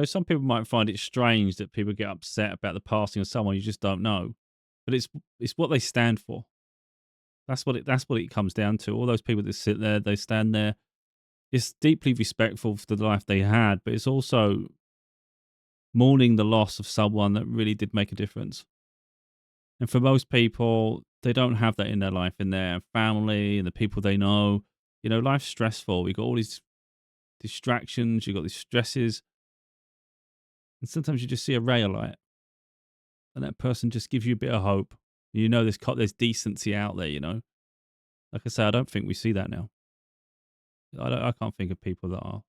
Some people might find it strange that people get upset about the passing of someone you just don't know, but it's what they stand for. That's what it comes down to. All those people that sit there, they stand there. It's deeply respectful for the life they had, but it's also mourning the loss of someone that really did make a difference. And for most people, they don't have that in their life, in their family, and the people they know. You know, life's stressful. We've got all these distractions, you've got these stresses. And sometimes you just see a ray of light, and that person just gives you a bit of hope. You know, there's decency out there, you know. Like I say, I don't think we see that now. I can't think of people that are.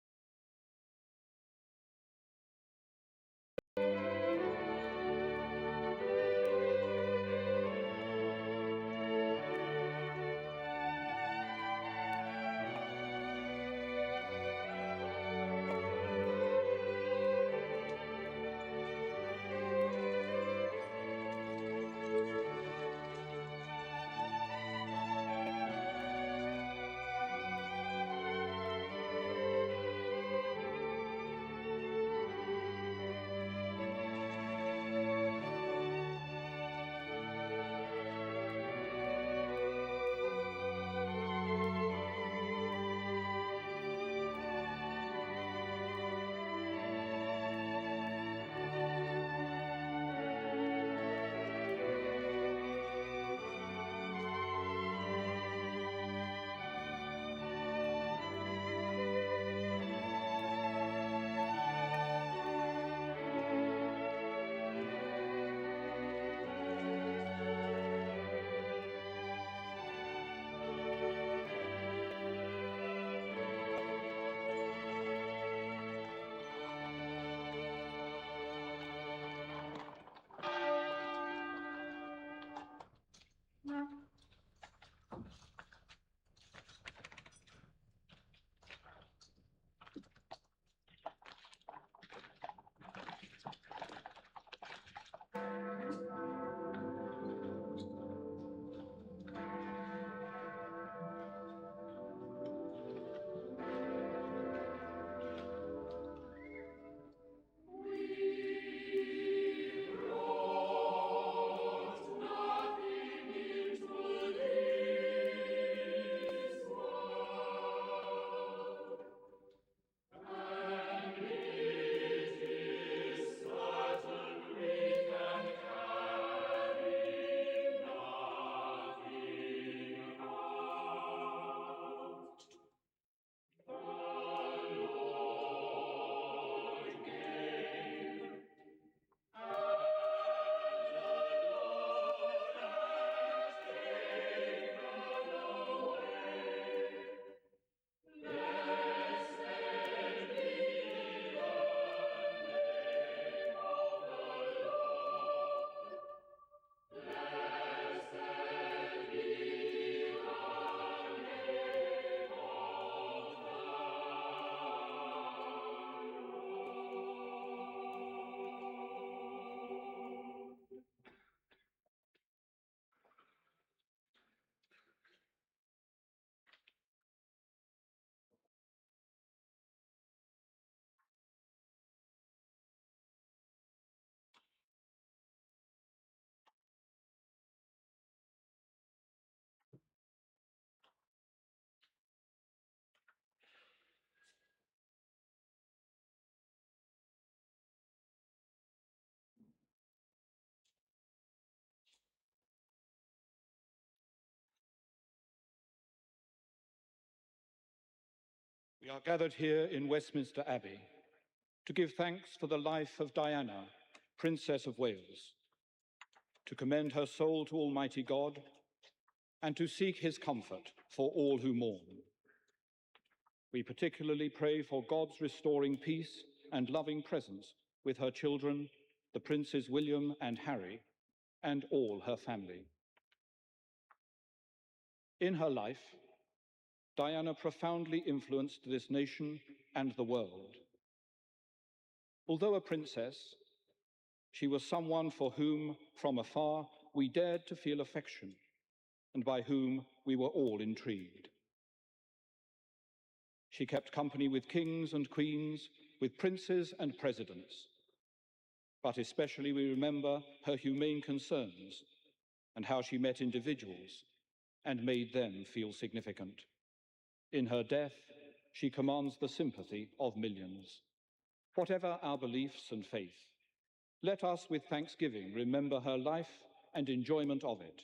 We are gathered here in Westminster Abbey to give thanks for the life of Diana, Princess of Wales, to commend her soul to Almighty God, and to seek his comfort for all who mourn. We particularly pray for God's restoring peace and loving presence with her children, the Princes William and Harry, and all her family. In her life, Diana profoundly influenced this nation and the world. Although a princess, she was someone for whom, from afar, we dared to feel affection, and by whom we were all intrigued. She kept company with kings and queens, with princes and presidents. But especially we remember her humane concerns and how she met individuals and made them feel significant. In her death, she commands the sympathy of millions. Whatever our beliefs and faith, let us with thanksgiving remember her life and enjoyment of it.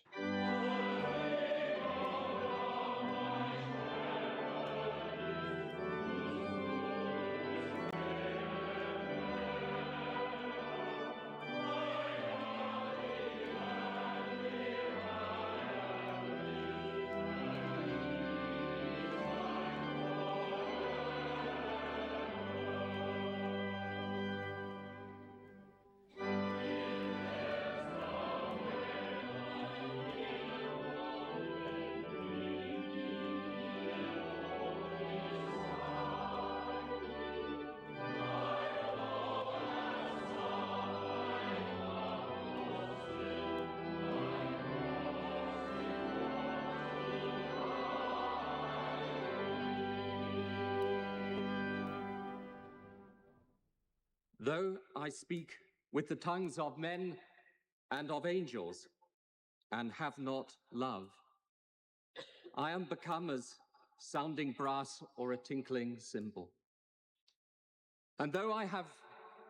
Though I speak with the tongues of men and of angels, and have not love, I am become as sounding brass or a tinkling cymbal. And though I have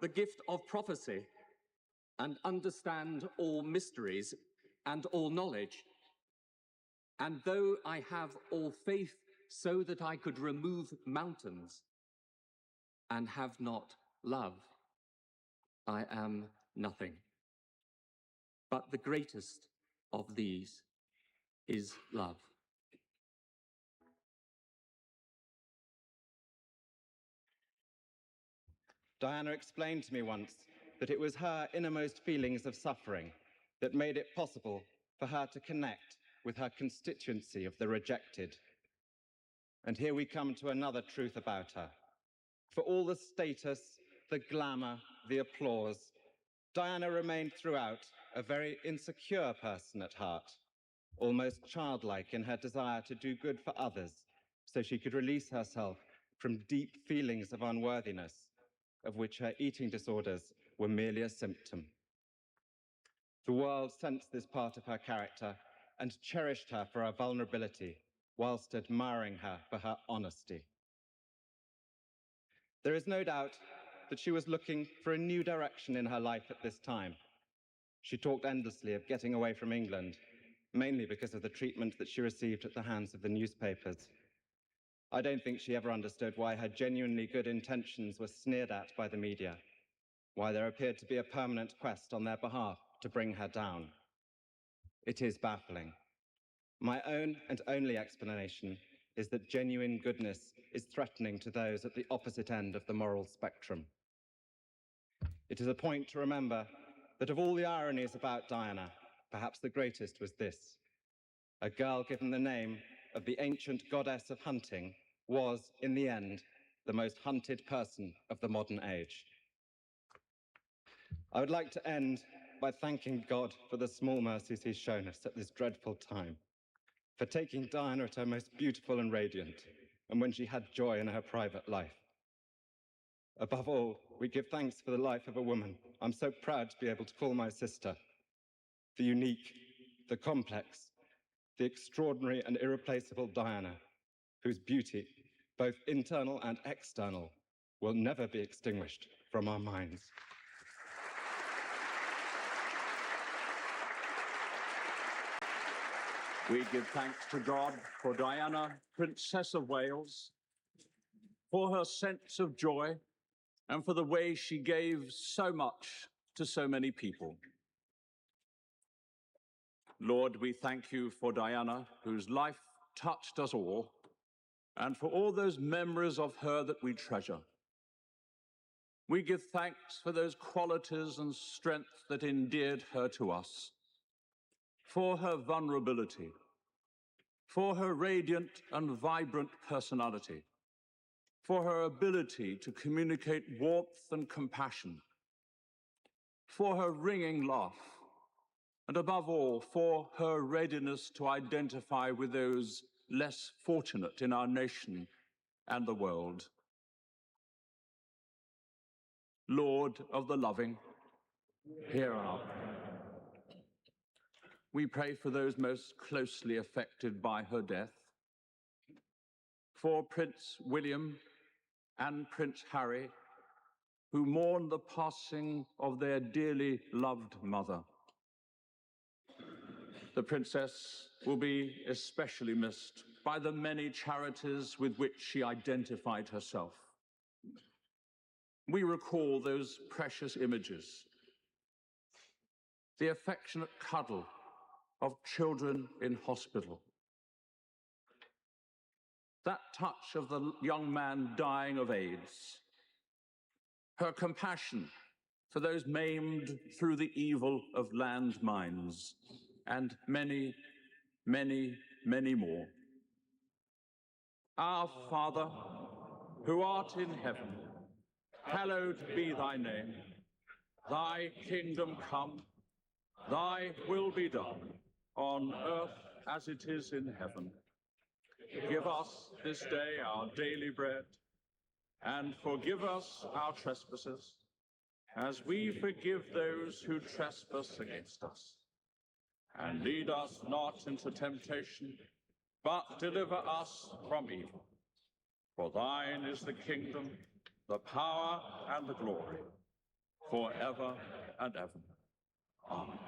the gift of prophecy and understand all mysteries and all knowledge, and though I have all faith so that I could remove mountains and have not love, I am nothing. But the greatest of these is love. Diana explained to me once that it was her innermost feelings of suffering that made it possible for her to connect with her constituency of the rejected. And here we come to another truth about her. For all the status, the glamour, the applause, Diana remained throughout a very insecure person at heart, almost childlike in her desire to do good for others so she could release herself from deep feelings of unworthiness, of which her eating disorders were merely a symptom. The world sensed this part of her character and cherished her for her vulnerability, whilst admiring her for her honesty. There is no doubt that she was looking for a new direction in her life at this time. She talked endlessly of getting away from England, mainly because of the treatment that she received at the hands of the newspapers. I don't think she ever understood why her genuinely good intentions were sneered at by the media, why there appeared to be a permanent quest on their behalf to bring her down. It is baffling. My own and only explanation is that genuine goodness is threatening to those at the opposite end of the moral spectrum. It is a point to remember that of all the ironies about Diana, perhaps the greatest was this. A girl given the name of the ancient goddess of hunting was, in the end, the most hunted person of the modern age. I would like to end by thanking God for the small mercies he's shown us at this dreadful time, for taking Diana at her most beautiful and radiant, and when she had joy in her private life. Above all, we give thanks for the life of a woman I'm so proud to be able to call my sister. The unique, the complex, the extraordinary and irreplaceable Diana, whose beauty, both internal and external, will never be extinguished from our minds. We give thanks to God for Diana, Princess of Wales, for her sense of joy and for the way she gave so much to so many people. Lord, we thank you for Diana, whose life touched us all, and for all those memories of her that we treasure. We give thanks for those qualities and strength that endeared her to us, for her vulnerability, for her radiant and vibrant personality, for her ability to communicate warmth and compassion, for her ringing laugh, and above all, for her readiness to identify with those less fortunate in our nation and the world. Lord of the loving, hear our prayer. We pray for those most closely affected by her death, for Prince William and Prince Harry, who mourn the passing of their dearly loved mother, The Princess will be especially missed by the many charities with which she identified herself. We recall those precious images, the affectionate cuddle of children in hospital, that touch of the young man dying of AIDS, her compassion for those maimed through the evil of landmines, and many, many, many more. Our Father, who art in heaven, hallowed be thy name. Thy kingdom come, thy will be done, on earth as it is in heaven. Give us this day our daily bread, and forgive us our trespasses, as we forgive those who trespass against us. And lead us not into temptation, but deliver us from evil. For thine is the kingdom, the power, and the glory, forever and ever. Amen.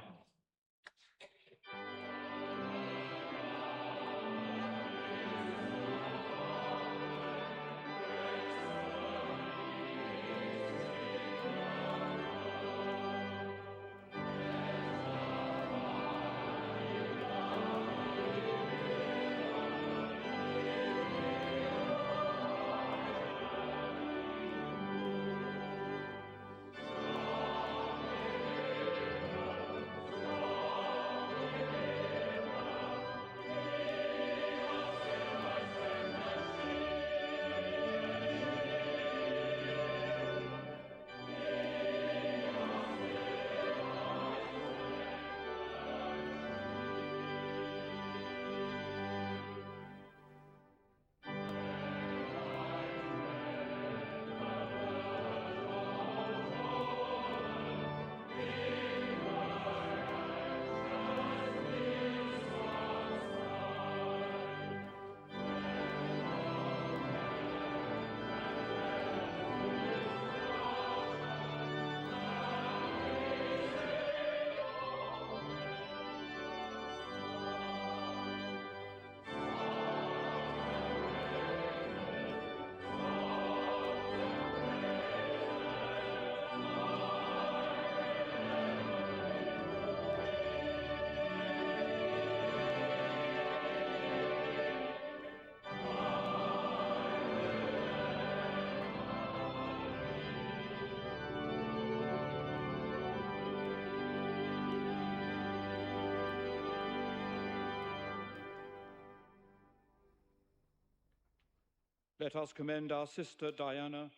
Let us commend our sister Diana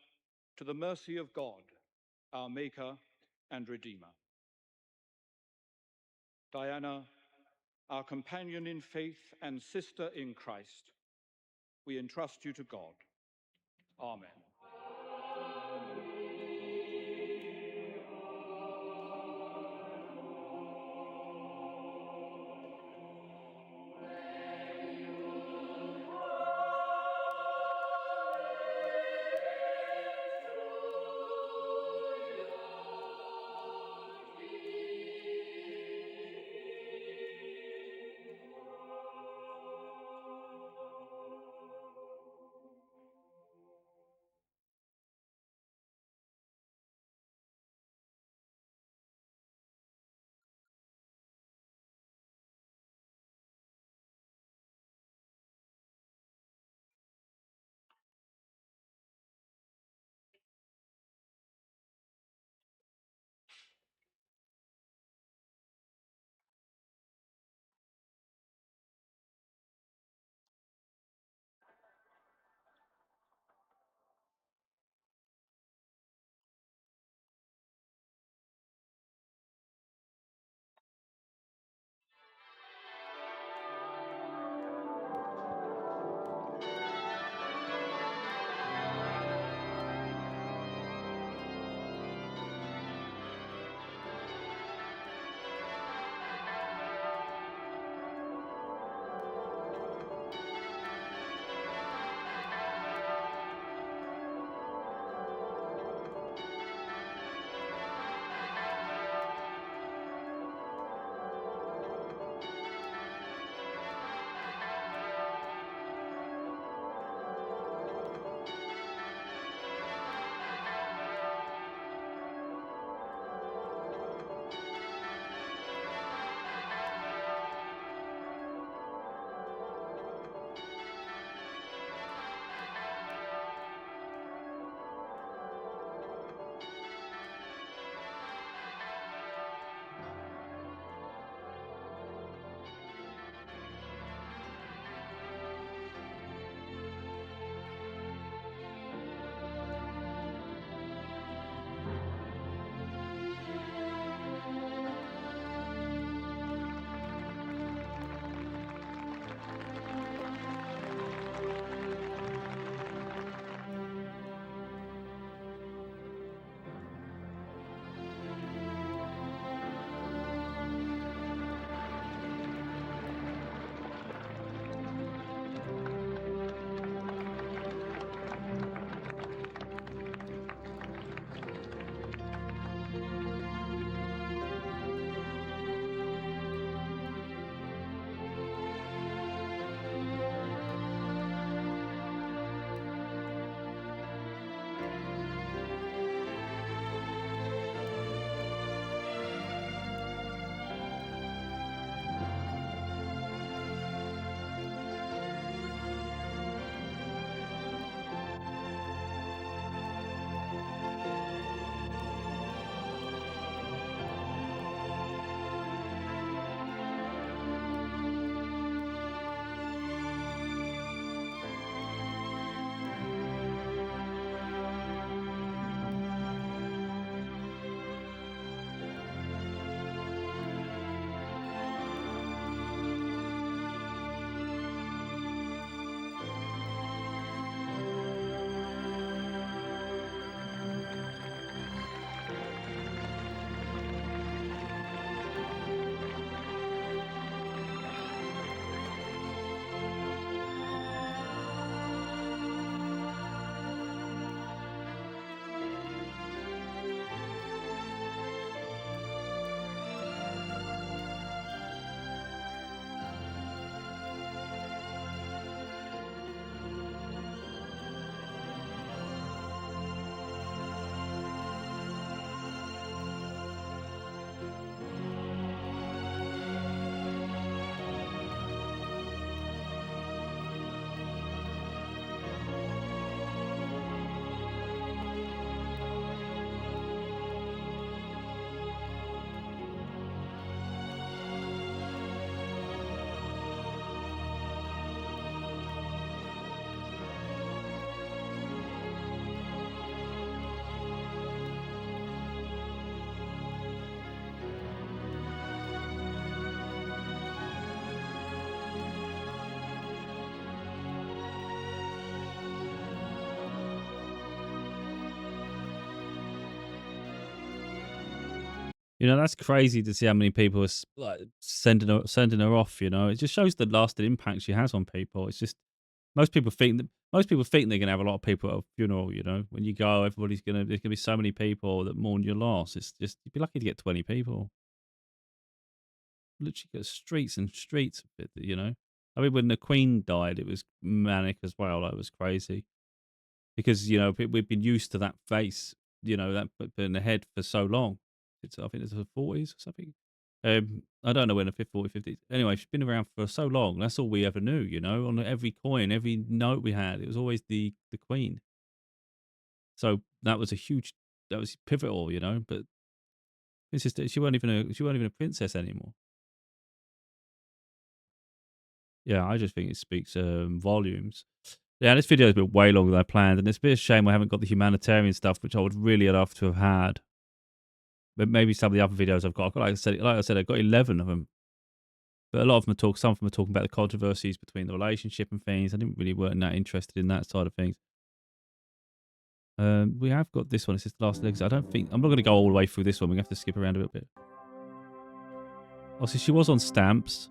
to the mercy of God, our Maker and Redeemer. Diana, our companion in faith and sister in Christ, we entrust you to God. Amen. You know, that's crazy to see how many people are like sending her off. You know, it just shows the lasting impact she has on people. It's just most people think they're gonna have a lot of people at a funeral. You know, when you go, there's gonna be so many people that mourn your loss. It's just you'd be lucky to get 20 people. Literally, got streets and streets of it. You know, I mean, when the Queen died, it was manic as well. Like, it was crazy because you know we've been used to that face. You know, that in the head for so long. I think it's the 40s or something. I don't know when the 50s. Anyway, she's been around for so long. That's all we ever knew, you know. On every coin, every note we had, it was always the Queen. So that was pivotal, you know. But it's just that she wasn't even a princess anymore. Yeah, I just think it speaks volumes. Yeah, this video has been way longer than I planned, and it's a bit of a shame I haven't got the humanitarian stuff, which I would really love to have had. But maybe some of the other videos I've got, like I said, I've got 11 of them. But a lot of them some of them are talking about the controversies between the relationship and things. I weren't that interested in that side of things. We have got this one. It's just the last legs. I'm not going to go all the way through this one. We have to skip around a little bit. Oh, so she was on stamps,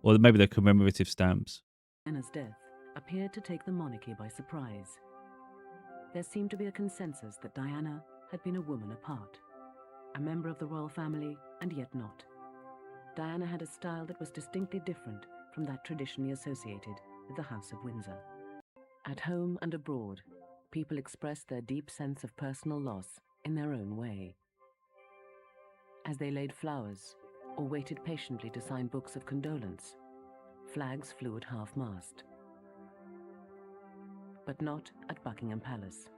or maybe they're commemorative stamps. Diana's death appeared to take the monarchy by surprise. There seemed to be a consensus that Diana had been a woman apart, a member of the royal family, and yet not. Diana had a style that was distinctly different from that traditionally associated with the House of Windsor. At home and abroad, people expressed their deep sense of personal loss in their own way. As they laid flowers or waited patiently to sign books of condolence, flags flew at half-mast. But not at Buckingham Palace.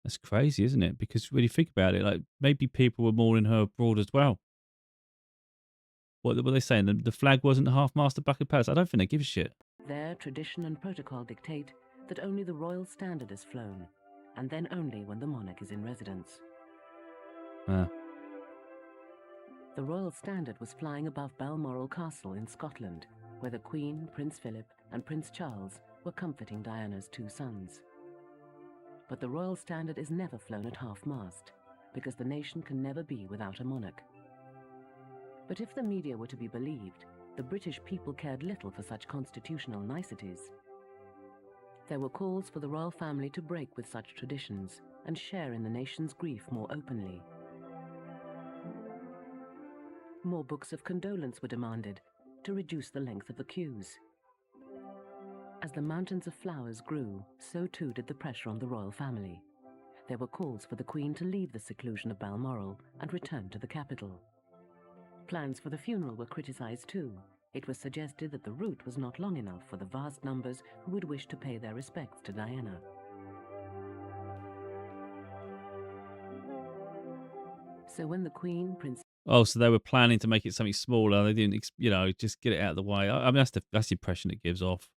That's crazy, isn't it? Because when you think about it, like maybe people were mourning her abroad as well. What were they saying? The flag wasn't half-mast at Buckingham Palace? I don't think they give a shit. Their tradition and protocol dictate that only the royal standard is flown, and then only when the monarch is in residence. The royal standard was flying above Balmoral Castle in Scotland, where the Queen, Prince Philip, and Prince Charles were comforting Diana's two sons. But the royal standard is never flown at half-mast, because the nation can never be without a monarch. But if the media were to be believed, the British people cared little for such constitutional niceties. There were calls for the royal family to break with such traditions and share in the nation's grief more openly. More books of condolence were demanded to reduce the length of the queues. As the mountains of flowers grew, so too did the pressure on the royal family. There were calls for the Queen to leave the seclusion of Balmoral and return to the capital. Plans for the funeral were criticised too. It was suggested that the route was not long enough for the vast numbers who would wish to pay their respects to Diana. So when the Queen, Prince... Oh, so they were planning to make it something smaller. They didn't, just get it out of the way. I mean, that's the impression it gives off.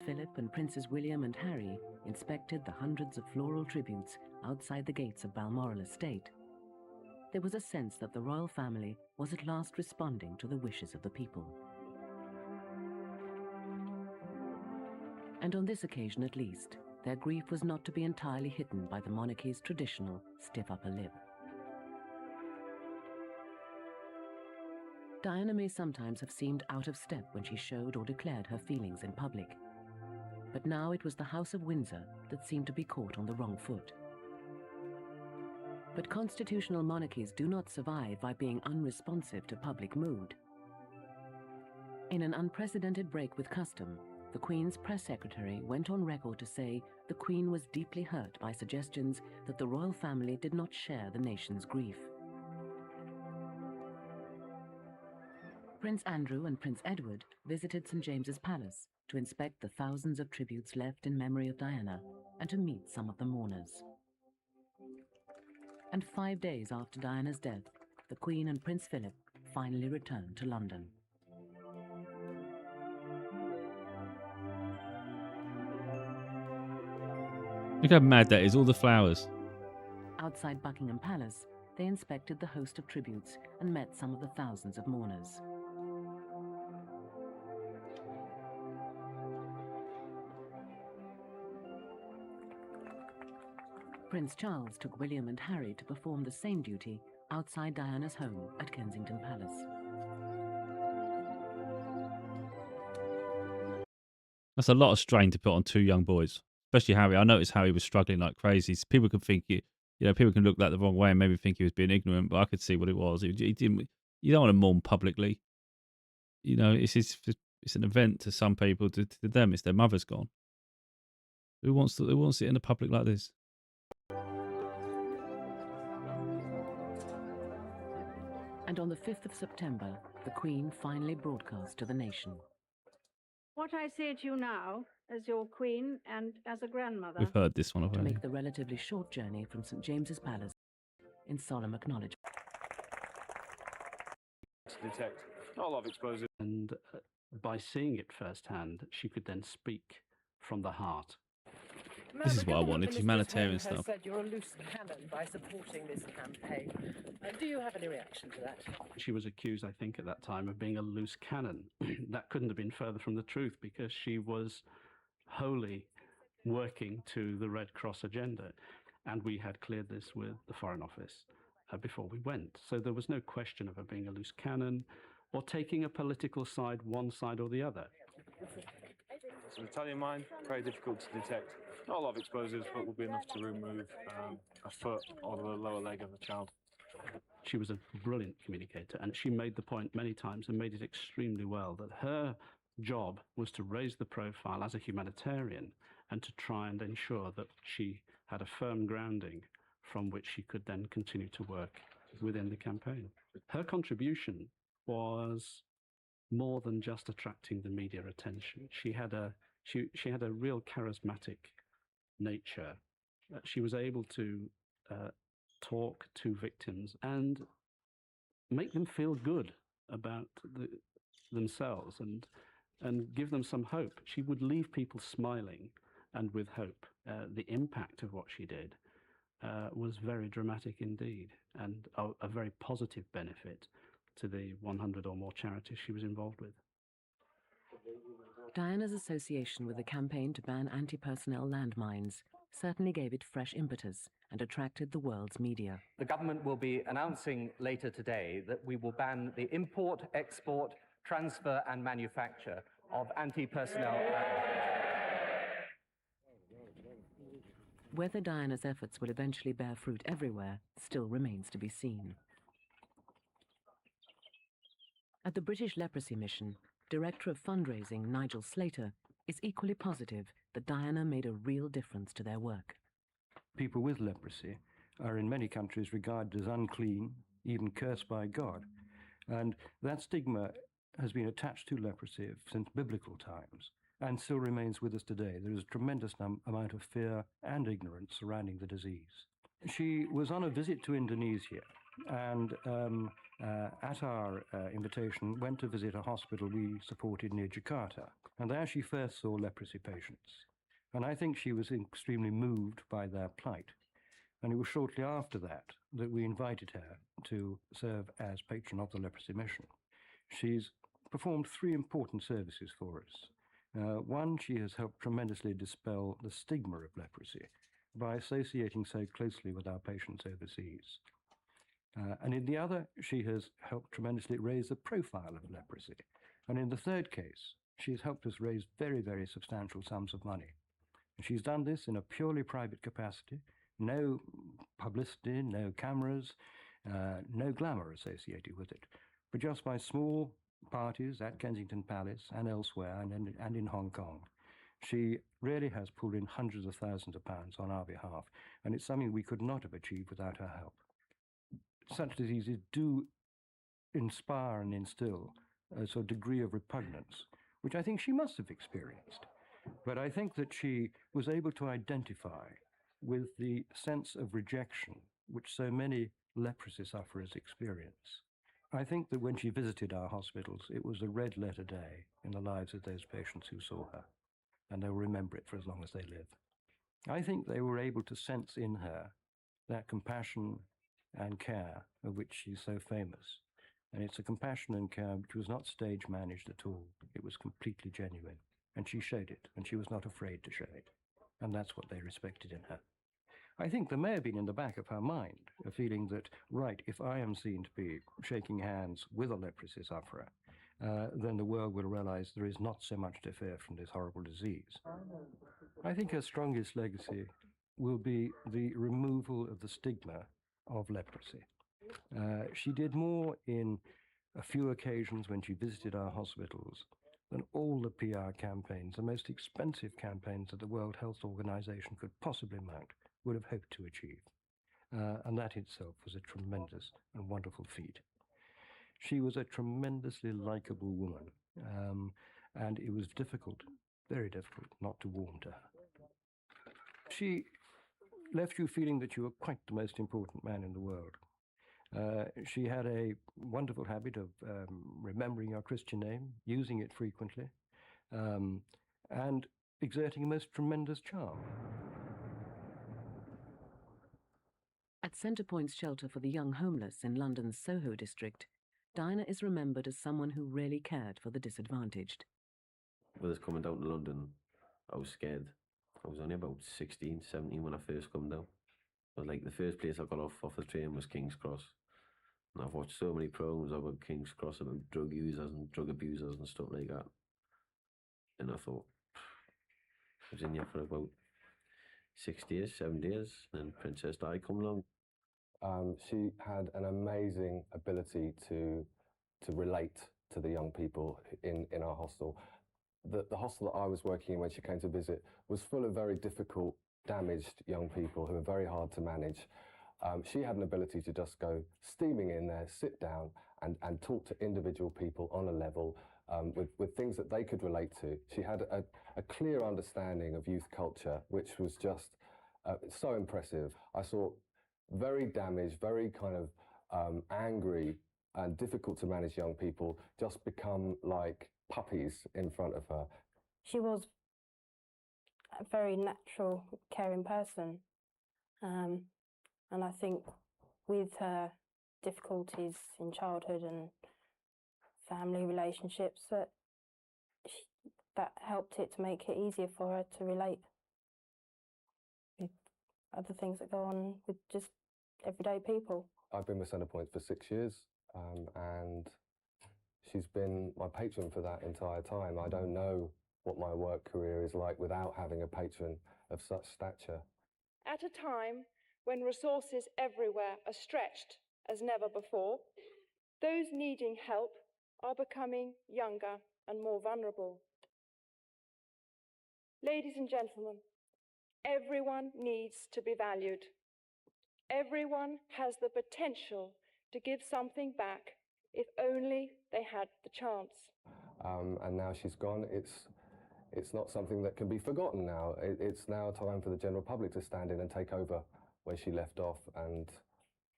Philip and Princes William and Harry inspected the hundreds of floral tributes outside the gates of Balmoral Estate. There was a sense that the royal family was at last responding to the wishes of the people. And on this occasion at least, their grief was not to be entirely hidden by the monarchy's traditional stiff upper lip. Diana may sometimes have seemed out of step when she showed or declared her feelings in public. But now it was the House of Windsor that seemed to be caught on the wrong foot. But constitutional monarchies do not survive by being unresponsive to public mood. In an unprecedented break with custom, the Queen's press secretary went on record to say the Queen was deeply hurt by suggestions that the royal family did not share the nation's grief. Prince Andrew and Prince Edward visited St. James's Palace to inspect the thousands of tributes left in memory of Diana and to meet some of the mourners. And 5 days after Diana's death, the Queen and Prince Philip finally returned to London. Look how mad that is, all the flowers. Outside Buckingham Palace, they inspected the host of tributes and met some of the thousands of mourners. Prince Charles took William and Harry to perform the same duty outside Diana's home at Kensington Palace. That's a lot of strain to put on two young boys, especially Harry. I noticed Harry was struggling like crazy. People could think people can look that the wrong way and maybe think he was being ignorant, but I could see what it was. He didn't. You don't want to mourn publicly. It's an event to some people. To them, it's their mother's gone. Who wants it in the public like this? And on the 5th of September, the Queen finally broadcast to the nation. What I say to you now, as your Queen and as a grandmother, We've heard this one to already. make the relatively short journey from St James's Palace in solemn acknowledgement. To detect not a lot of explosives. And by seeing it firsthand, she could then speak from the heart. This is what I wanted, humanitarian has stuff. said you're a loose cannon by supporting this campaign. Do you have any reaction to that? She was accused, I think, at that time of being a loose cannon. That couldn't have been further from the truth, because she was wholly working to the Red Cross agenda. And we had cleared this with the Foreign Office before we went. So there was no question of her being a loose cannon or taking a political side, one side or the other. It's an Italian mine, very difficult to detect. Not a lot of explosives, but will be enough to remove a foot or the lower leg of a child. She was a brilliant communicator, and she made the point many times and made it extremely well that her job was to raise the profile as a humanitarian and to try and ensure that she had a firm grounding from which she could then continue to work within the campaign. Her contribution was more than just attracting the media attention. She had a real charismatic nature. She was able to talk to victims and make them feel good about themselves and give them some hope. She would leave people smiling and with hope. The impact of what she did was very dramatic indeed, and a very positive benefit to the 100 or more charities she was involved with. Diana's association with the campaign to ban anti-personnel landmines certainly gave it fresh impetus and attracted the world's media. The government will be announcing later today that we will ban the import, export, transfer and manufacture of anti-personnel landmines. Whether Diana's efforts will eventually bear fruit everywhere still remains to be seen. At the British Leprosy Mission, Director of Fundraising Nigel Slater is equally positive that Diana made a real difference to their work. People with leprosy are in many countries regarded as unclean, even cursed by God. And that stigma has been attached to leprosy since biblical times and still remains with us today. There is a tremendous amount of fear and ignorance surrounding the disease. She was on a visit to Indonesia and at our invitation went to visit a hospital we supported near Jakarta. And there she first saw leprosy patients. And I think she was extremely moved by their plight. And it was shortly after that that we invited her to serve as patron of the Leprosy Mission. She's performed 3 important services for us. One, she has helped tremendously dispel the stigma of leprosy by associating so closely with our patients overseas. And in the other, she has helped tremendously raise the profile of leprosy. And in the third case, she has helped us raise very, very substantial sums of money. And she's done this in a purely private capacity, no publicity, no cameras, no glamour associated with it, but just by small parties at Kensington Palace and elsewhere and in Hong Kong. She really has pulled in hundreds of thousands of pounds on our behalf, and it's something we could not have achieved without her help. Such diseases do inspire and instill a sort of degree of repugnance, which I think she must have experienced. But I think that she was able to identify with the sense of rejection which so many leprosy sufferers experience. I think that when she visited our hospitals, it was a red letter day in the lives of those patients who saw her, and they'll remember it for as long as they live. I think they were able to sense in her that compassion and care of which she's so famous. And it's a compassion and care which was not stage managed at all. It was completely genuine. And she showed it, and she was not afraid to show it. And that's what they respected in her. I think there may have been in the back of her mind a feeling that, right, if I am seen to be shaking hands with a leprosy sufferer, then the world will realize there is not so much to fear from this horrible disease. I think her strongest legacy will be the removal of the stigma of leprosy. She did more in a few occasions when she visited our hospitals than all the PR campaigns, the most expensive campaigns that the World Health Organization could possibly mount, would have hoped to achieve. And that itself was a tremendous and wonderful feat. She was a tremendously likable woman, and it was difficult, very difficult, not to warm to her. She left you feeling that you were quite the most important man in the world. She had a wonderful habit of remembering your Christian name, using it frequently, and exerting a most tremendous charm. At Centrepoint's shelter for the young homeless in London's Soho district, Diana is remembered as someone who really cared for the disadvantaged. When I was coming down to London, I was scared. I was only about 16, 17 when I first come down. But like the first place I got off the train was King's Cross. And I've watched so many programs about King's Cross, about drug users and drug abusers and stuff like that. And I thought, I was in here for about 6 days, 7 days, and Princess Di come along. She had an amazing ability to relate to the young people in our hostel. The hostel that I was working in when she came to visit was full of very difficult, damaged young people who were very hard to manage. She had an ability to just go steaming in there, sit down and talk to individual people on a level with things that they could relate to. She had a clear understanding of youth culture, which was just so impressive. I saw very damaged, very kind of angry and difficult to manage young people just become like puppies in front of her. She was a very natural, caring person. And I think with her difficulties in childhood and family relationships, that helped it to make it easier for her to relate with other things that go on with just everyday people. I've been with Centrepoint for 6 years, and she's been my patron for that entire time. I don't know what my work career is like without having a patron of such stature. At a time when resources everywhere are stretched as never before, those needing help are becoming younger and more vulnerable. Ladies and gentlemen, everyone needs to be valued. Everyone has the potential to give something back if only they had the chance. And now she's gone, it's not something that can be forgotten now. It's now time for the general public to stand in and take over where she left off and,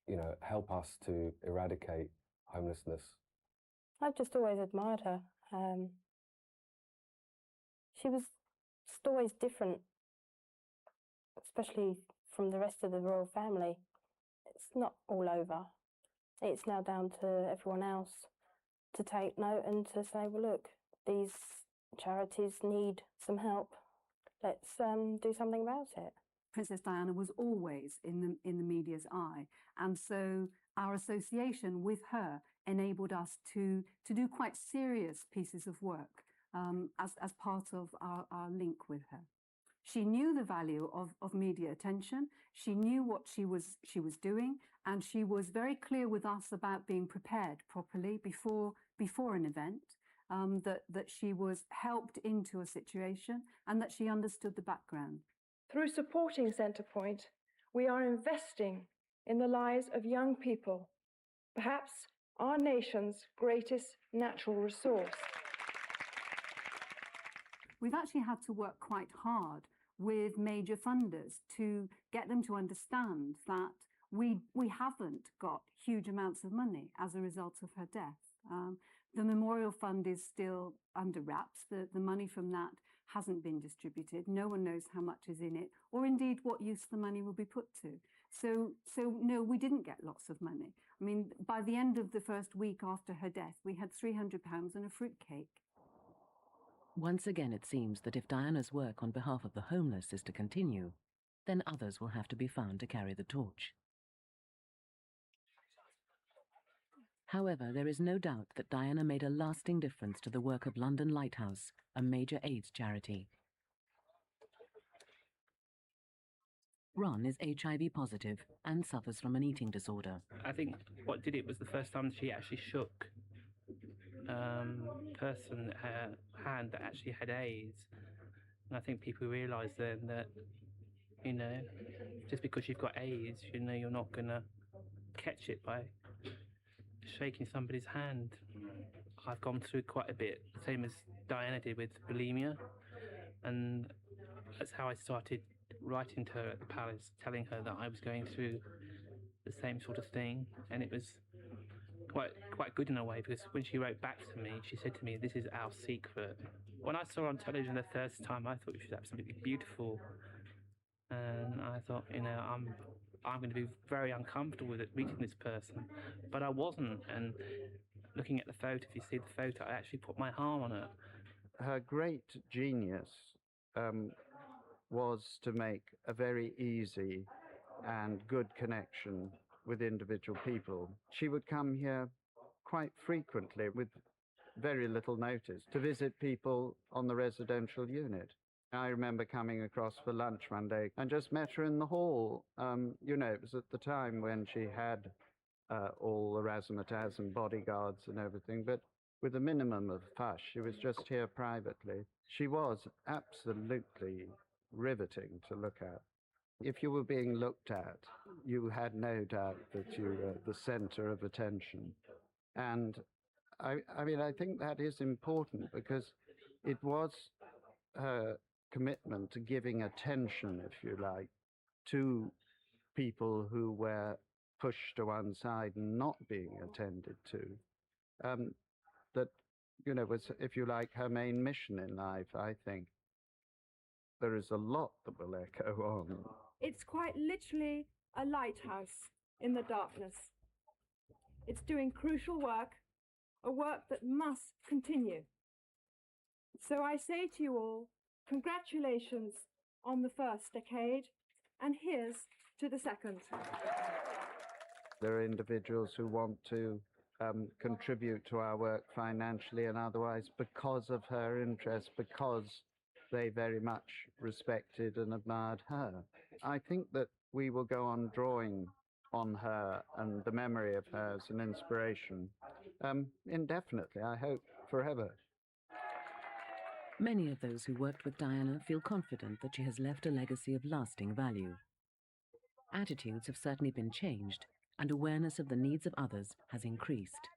you know, help us to eradicate homelessness. I've just always admired her. She was just always different, especially from the rest of the royal family. It's not all over. It's now down to everyone else to take note and to say, well, look, these charities need some help. Let's do something about it. Princess Diana was always in the media's eye, and so our association with her enabled us to do quite serious pieces of work as part of our link with her. She knew the value of media attention. She knew what she was doing, and she was very clear with us about being prepared properly before an event. That she was helped into a situation and that she understood the background. Through supporting Centrepoint, we are investing in the lives of young people, perhaps our nation's greatest natural resource. We've actually had to work quite hard with major funders to get them to understand that we haven't got huge amounts of money as a result of her death. The Memorial Fund is still under wraps. The money from that hasn't been distributed. No one knows how much is in it, or indeed what use the money will be put to. So no, we didn't get lots of money. I mean, by the end of the first week after her death, we had £300 and a fruitcake. Once again, it seems that if Diana's work on behalf of the homeless is to continue, then others will have to be found to carry the torch. However, there is no doubt that Diana made a lasting difference to the work of London Lighthouse, a major AIDS charity. Ron is HIV positive and suffers from an eating disorder. I think what did it was the first time she actually shook person her hand that actually had AIDS. And I think people realised then that, you know, just because you've got AIDS, you know, you're not going to catch it by shaking somebody's hand. I've gone through quite a bit, same as Diana did with bulimia, and that's how I started writing to her at the palace, telling her that I was going through the same sort of thing, and it was quite good in a way, because when she wrote back to me, she said to me, "This is our secret." When I saw her on television the first time, I thought she was absolutely beautiful, and I thought, you know, I'm going to be very uncomfortable with it, meeting this person, but I wasn't. And looking at the photo, if you see the photo, I actually put my arm on it. Her great genius was to make a very easy and good connection with individual people. She would come here quite frequently with very little notice to visit people on the residential unit. I remember coming across for lunch one day and just met her in the hall. You know, it was at the time when she had all the razzmatazz and bodyguards and everything, but with a minimum of fuss. She was just here privately. She was absolutely riveting to look at. If you were being looked at, you had no doubt that you were the center of attention. And I mean, I think that is important, because it was her commitment to giving attention, if you like, to people who were pushed to one side and not being attended to, that, you know, was, if you like, her main mission in life, I think. There is a lot that will echo on. It's quite literally a lighthouse in the darkness. It's doing crucial work, a work that must continue. So I say to you all, congratulations on the first decade, and here's to the second. There are individuals who want to contribute to our work financially and otherwise because of her interest, because they very much respected and admired her. I think that we will go on drawing on her and the memory of her as an inspiration indefinitely, I hope forever. Many of those who worked with Diana feel confident that she has left a legacy of lasting value. Attitudes have certainly been changed, and awareness of the needs of others has increased.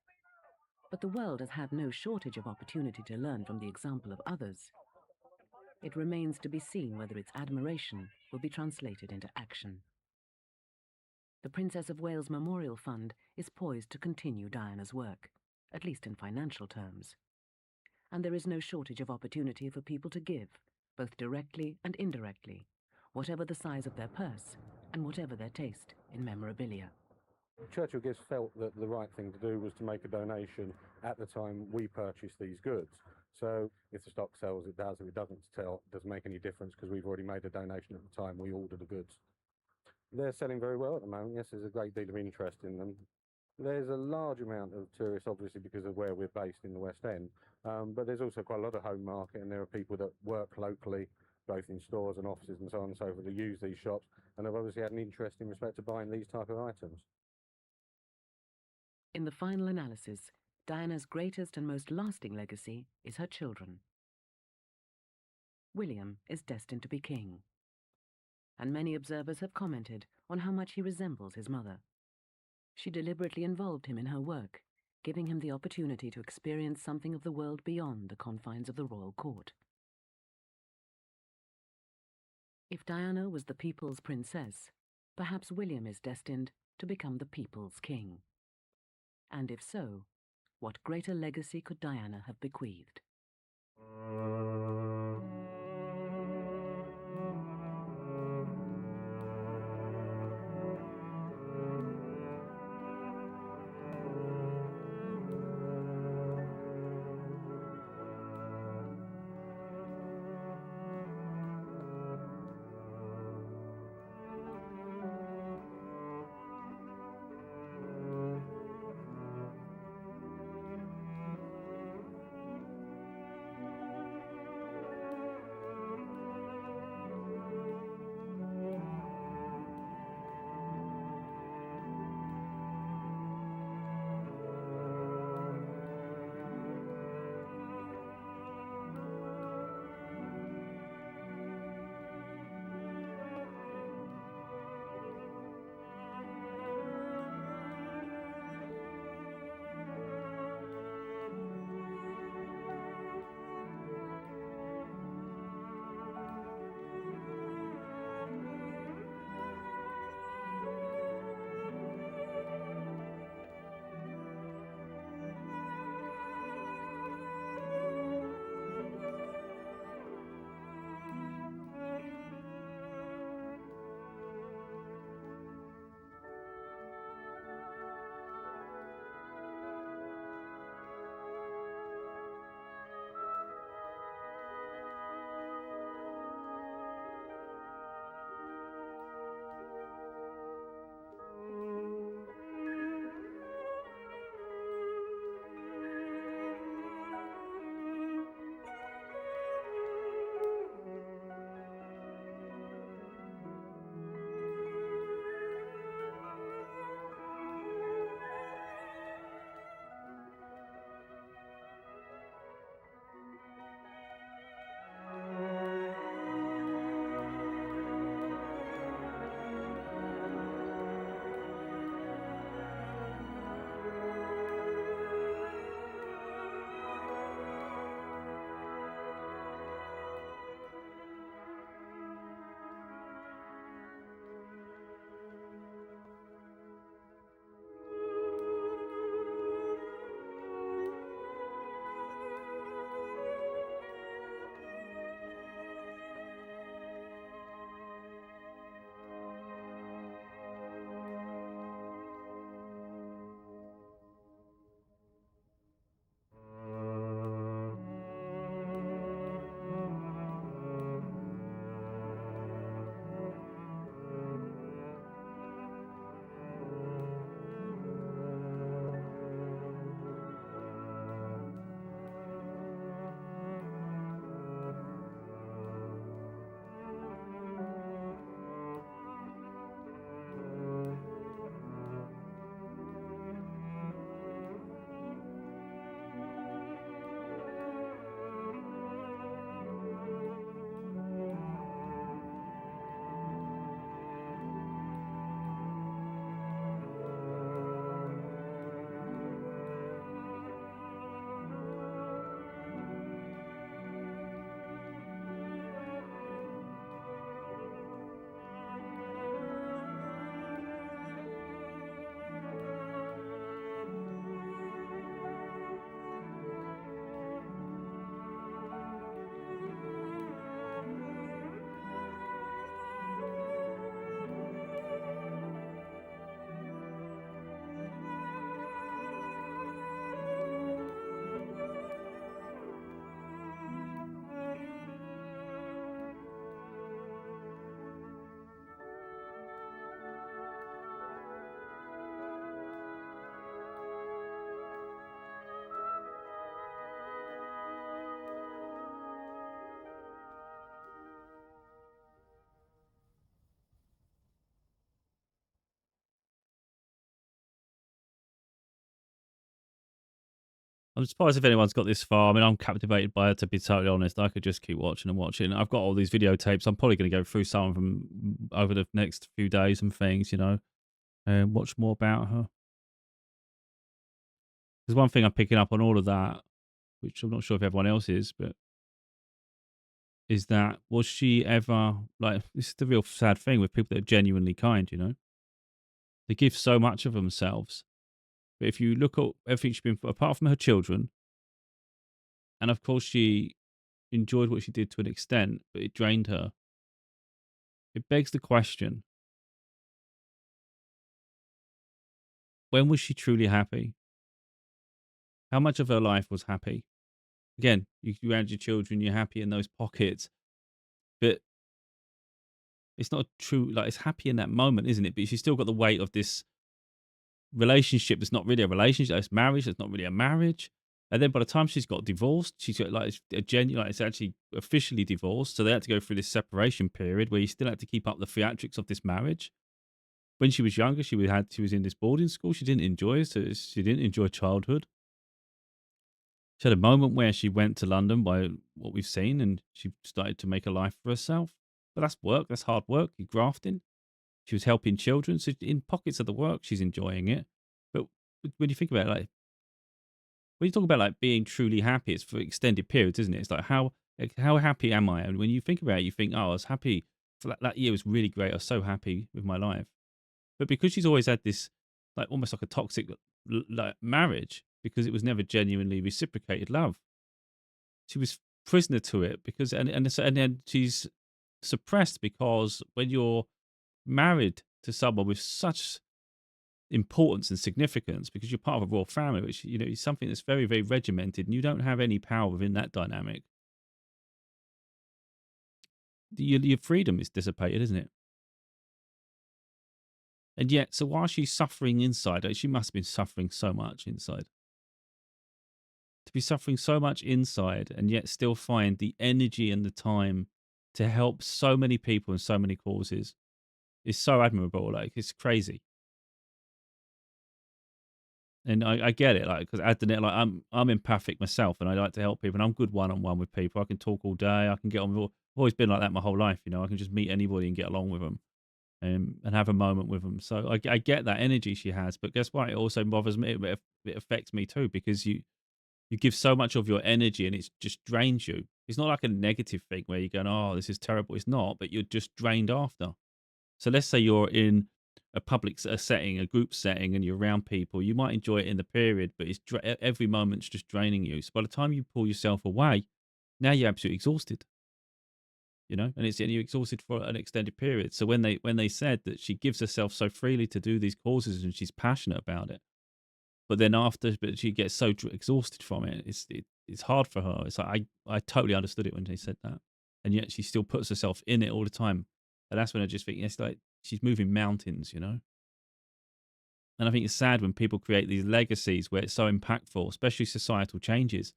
But the world has had no shortage of opportunity to learn from the example of others. It remains to be seen whether its admiration will be translated into action. The Princess of Wales Memorial Fund is poised to continue Diana's work, at least in financial terms. And there is no shortage of opportunity for people to give, both directly and indirectly, whatever the size of their purse and whatever their taste in memorabilia. Churchill Gifts felt that the right thing to do was to make a donation at the time we purchased these goods. So if the stock sells, it does. If it doesn't sell, it doesn't make any difference, because we've already made a donation at the time we ordered the goods. They're selling very well at the moment. Yes, there's a great deal of interest in them. There's a large amount of tourists, obviously, because of where we're based in the West End. But there's also quite a lot of home market, and there are people that work locally, both in stores and offices and so on and so forth, that use these shops, and have obviously had an interest in respect to buying these type of items. In the final analysis, Diana's greatest and most lasting legacy is her children. William is destined to be king, and many observers have commented on how much he resembles his mother. She deliberately involved him in her work, giving him the opportunity to experience something of the world beyond the confines of the royal court. If Diana was the people's princess, perhaps William is destined to become the people's king. And if so, what greater legacy could Diana have bequeathed? I'm surprised if anyone's got this far. I mean, I'm captivated by her, to be totally honest. I could just keep watching and watching. I've got all these videotapes. I'm probably going to go through some of them over the next few days and things, and watch more about her. There's one thing I'm picking up on all of that, which I'm not sure if everyone else is, but is that, was she ever, like, this is the real sad thing with people that are genuinely kind, They give so much of themselves. But if you look at everything she's been, apart from her children, and of course she enjoyed what she did to an extent, but it drained her. It begs the question, when was she truly happy? How much of her life was happy? Again, you had your children, you're happy in those pockets, but it's not true. Like, it's happy in that moment, isn't it? But she's still got the weight of this relationship that's not really a relationship. It's marriage that's not really a marriage. And then by the time she's got divorced, she's got like a genuine, like, it's actually officially divorced. So they had to go through this separation period where you still had to keep up the theatrics of this marriage. When she was younger, she was in this boarding school. She didn't enjoy it. So she didn't enjoy childhood. She had a moment where she went to London, by what we've seen, and she started to make a life for herself. But that's work. That's hard work. You're grafting. She was helping children. So in pockets of the work, she's enjoying it. But when you think about it, like, when you talk about like being truly happy, it's for extended periods, isn't it? It's like, how happy am I? And when you think about it, you think, oh, I was happy. For that year was really great. I was so happy with my life. But because she's always had this, like, almost like a toxic like marriage, because it was never genuinely reciprocated love, she was prisoner to it. Because and then she's suppressed, because when you're married to someone with such importance and significance, because you're part of a royal family, which is something that's very, very regimented, and you don't have any power within that dynamic, your freedom is dissipated, isn't it? And yet, so while she's suffering inside, she must have been suffering so much inside. To be suffering so much inside and yet still find the energy and the time to help so many people and so many causes is so admirable. Like, it's crazy. And I get it, like, because I'm empathic myself, and I like to help people, and I'm good one-on-one with people. I can talk all day. I can get on with. I've always been like that my whole life. I can just meet anybody and get along with them, and have a moment with them. So I get that energy she has, but guess what? It also bothers me. It affects me too, because you give so much of your energy and it just drains you. It's not like a negative thing where you're going, oh, this is terrible. It's not, but you're just drained after. So let's say you're in a public setting, a group setting, and you're around people. You might enjoy it in the period, but it's every moment's just draining you. So by the time you pull yourself away, now you're absolutely exhausted. And you're exhausted for an extended period. So when they said that she gives herself so freely to do these causes and she's passionate about it, but then but she gets so exhausted from it, it's hard for her. It's like I totally understood it when they said that, and yet she still puts herself in it all the time. And that's when I just think, it's like she's moving mountains, And I think it's sad when people create these legacies where it's so impactful, especially societal changes,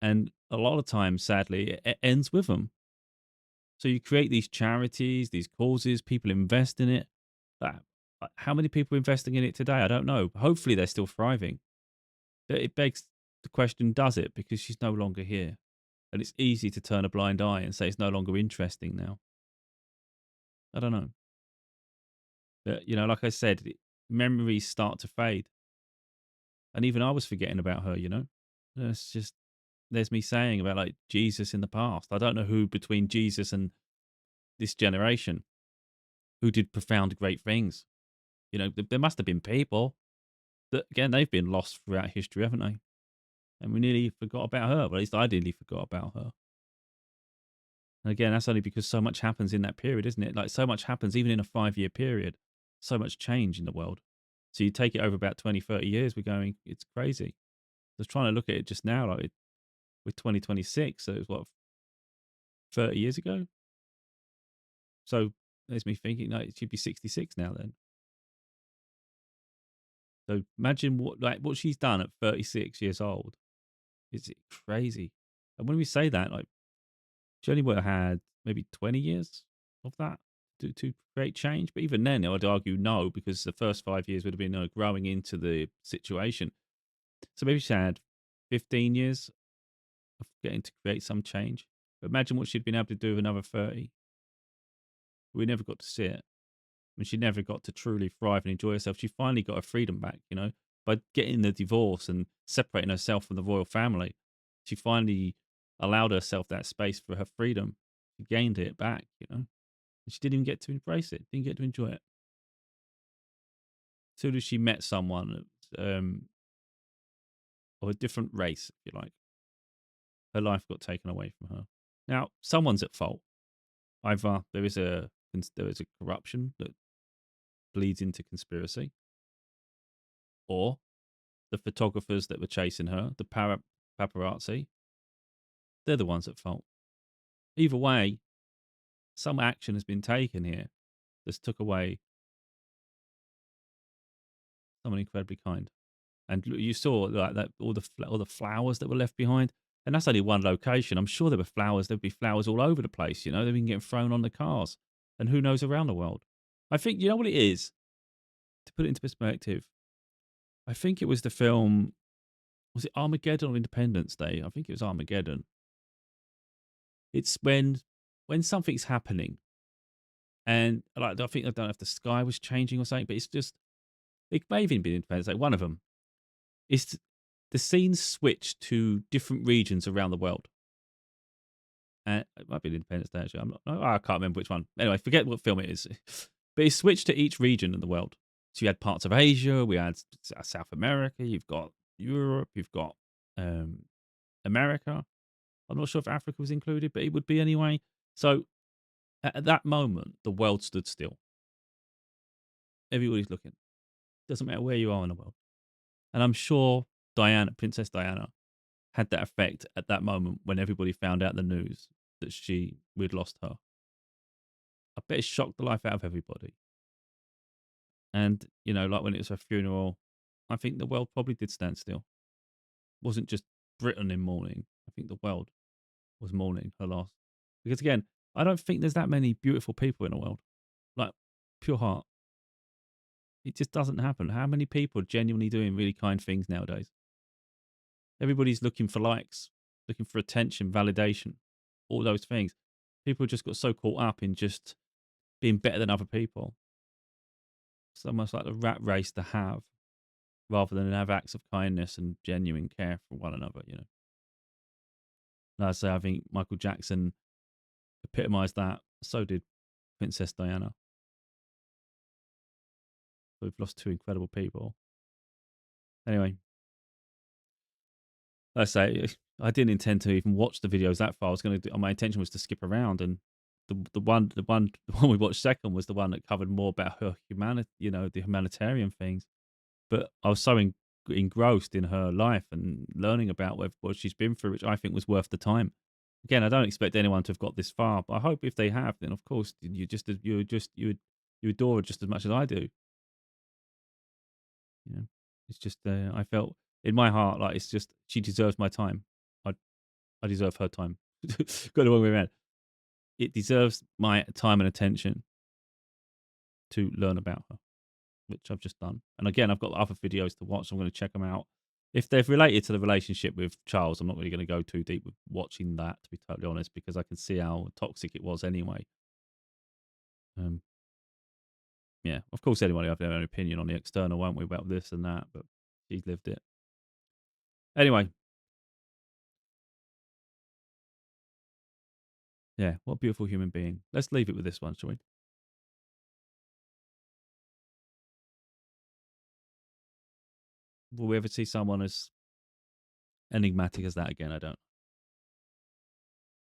and a lot of times, sadly, it ends with them. So you create these charities, these causes, people invest in it. How many people are investing in it today? I don't know. Hopefully they're still thriving. But it begs the question, does it? Because she's no longer here. And it's easy to turn a blind eye and say it's no longer interesting now. I don't know. But, like I said, memories start to fade. And even I was forgetting about her, It's just, there's me saying about, like, Jesus in the past. I don't know who between Jesus and this generation who did profound, great things. There must have been people that, again, they've been lost throughout history, haven't they? And we nearly forgot about her. Well, at least I nearly forgot about her. And again, that's only because so much happens in that period, isn't it? Like, so much happens even in a 5-year period. So much change in the world. So you take it over about 20, 30 years, we're going, it's crazy. I was trying to look at it just now, like, with 2026, so it was, what, 30 years ago? So there's me thinking, no, it should be 66 now then. So imagine what she's done at 36 years old. It's crazy. And when we say that, like, she only would have had maybe 20 years of that to create change. But even then, I'd argue no, because the first 5 years would have been growing into the situation. So maybe she had 15 years of getting to create some change. But imagine what she'd been able to do with another 30. We never got to see it. I mean, she never got to truly thrive and enjoy herself. She finally got her freedom back, you know, by getting the divorce and separating herself from the royal family. She finally allowed herself that space for her freedom. She gained it back, you know. And she didn't even get to embrace it, didn't get to enjoy it. As soon as she met someone of a different race, if you like, her life got taken away from her. Now, someone's at fault. Either there is a corruption that bleeds into conspiracy, or the photographers that were chasing her, the paparazzi, they're the ones at fault. Either way, some action has been taken here that's took away someone incredibly kind. And you saw like that all the flowers that were left behind, and that's only one location. I'm sure there were flowers. There'd be flowers all over the place. You know, they've been getting thrown on the cars, and who knows around the world. I think you know what it is. To put it into perspective, I think it was the film. Was it Armageddon or Independence Day? I think it was Armageddon. It's when something's happening, and like I think I don't know if the sky was changing or something, but it's just it may have even been Independence Day. One of them. It's the scenes switch to different regions around the world. And it might be Independence Day actually. I can't remember which one. Anyway, forget what film it is. But it switched to each region in the world. So you had parts of Asia, we had South America, you've got Europe, you've got America. I'm not sure if Africa was included, but it would be anyway. So at that moment, the world stood still. Everybody's looking. Doesn't matter where you are in the world. And I'm sure Princess Diana, had that effect at that moment when everybody found out the news that we'd lost her. I bet it shocked the life out of everybody. And, you know, like when it was her funeral, I think the world probably did stand still. It wasn't just Britain in mourning. I think the world was mourning her loss. Because again, I don't think there's that many beautiful people in the world. Like, pure heart. It just doesn't happen. How many people are genuinely doing really kind things nowadays? Everybody's looking for likes, looking for attention, validation, all those things. People just got so caught up in just being better than other people. It's almost like the rat race to have, rather than have acts of kindness and genuine care for one another, you know. Like I say, I think Michael Jackson epitomised that. So did Princess Diana. So we've lost two incredible people. Anyway, like I say, I didn't intend to even watch the videos that far. I was going to. My intention was to skip around, and the one we watched second was the one that covered more about her humanity, you know, the humanitarian things. But I was so engrossed in her life and learning about what she's been through, which I think was worth the time. Again, I don't expect anyone to have got this far, but I hope if they have, then of course you adore her just as much as I do. You know, it's just I felt in my heart like it's just she deserves my time. I deserve her time. Got the wrong way around. It deserves my time and attention to learn about her, which I've just done. And again, I've got other videos to watch. So I'm going to check them out. If they've related to the relationship with Charles, I'm not really going to go too deep with watching that, to be totally honest, because I can see how toxic it was anyway. Yeah, of course, anybody have their own opinion on the external, won't we, about this and that, but she's lived it. Anyway. Yeah, what a beautiful human being. Let's leave it with this one, shall we? Will we ever see someone as enigmatic as that again? I don't.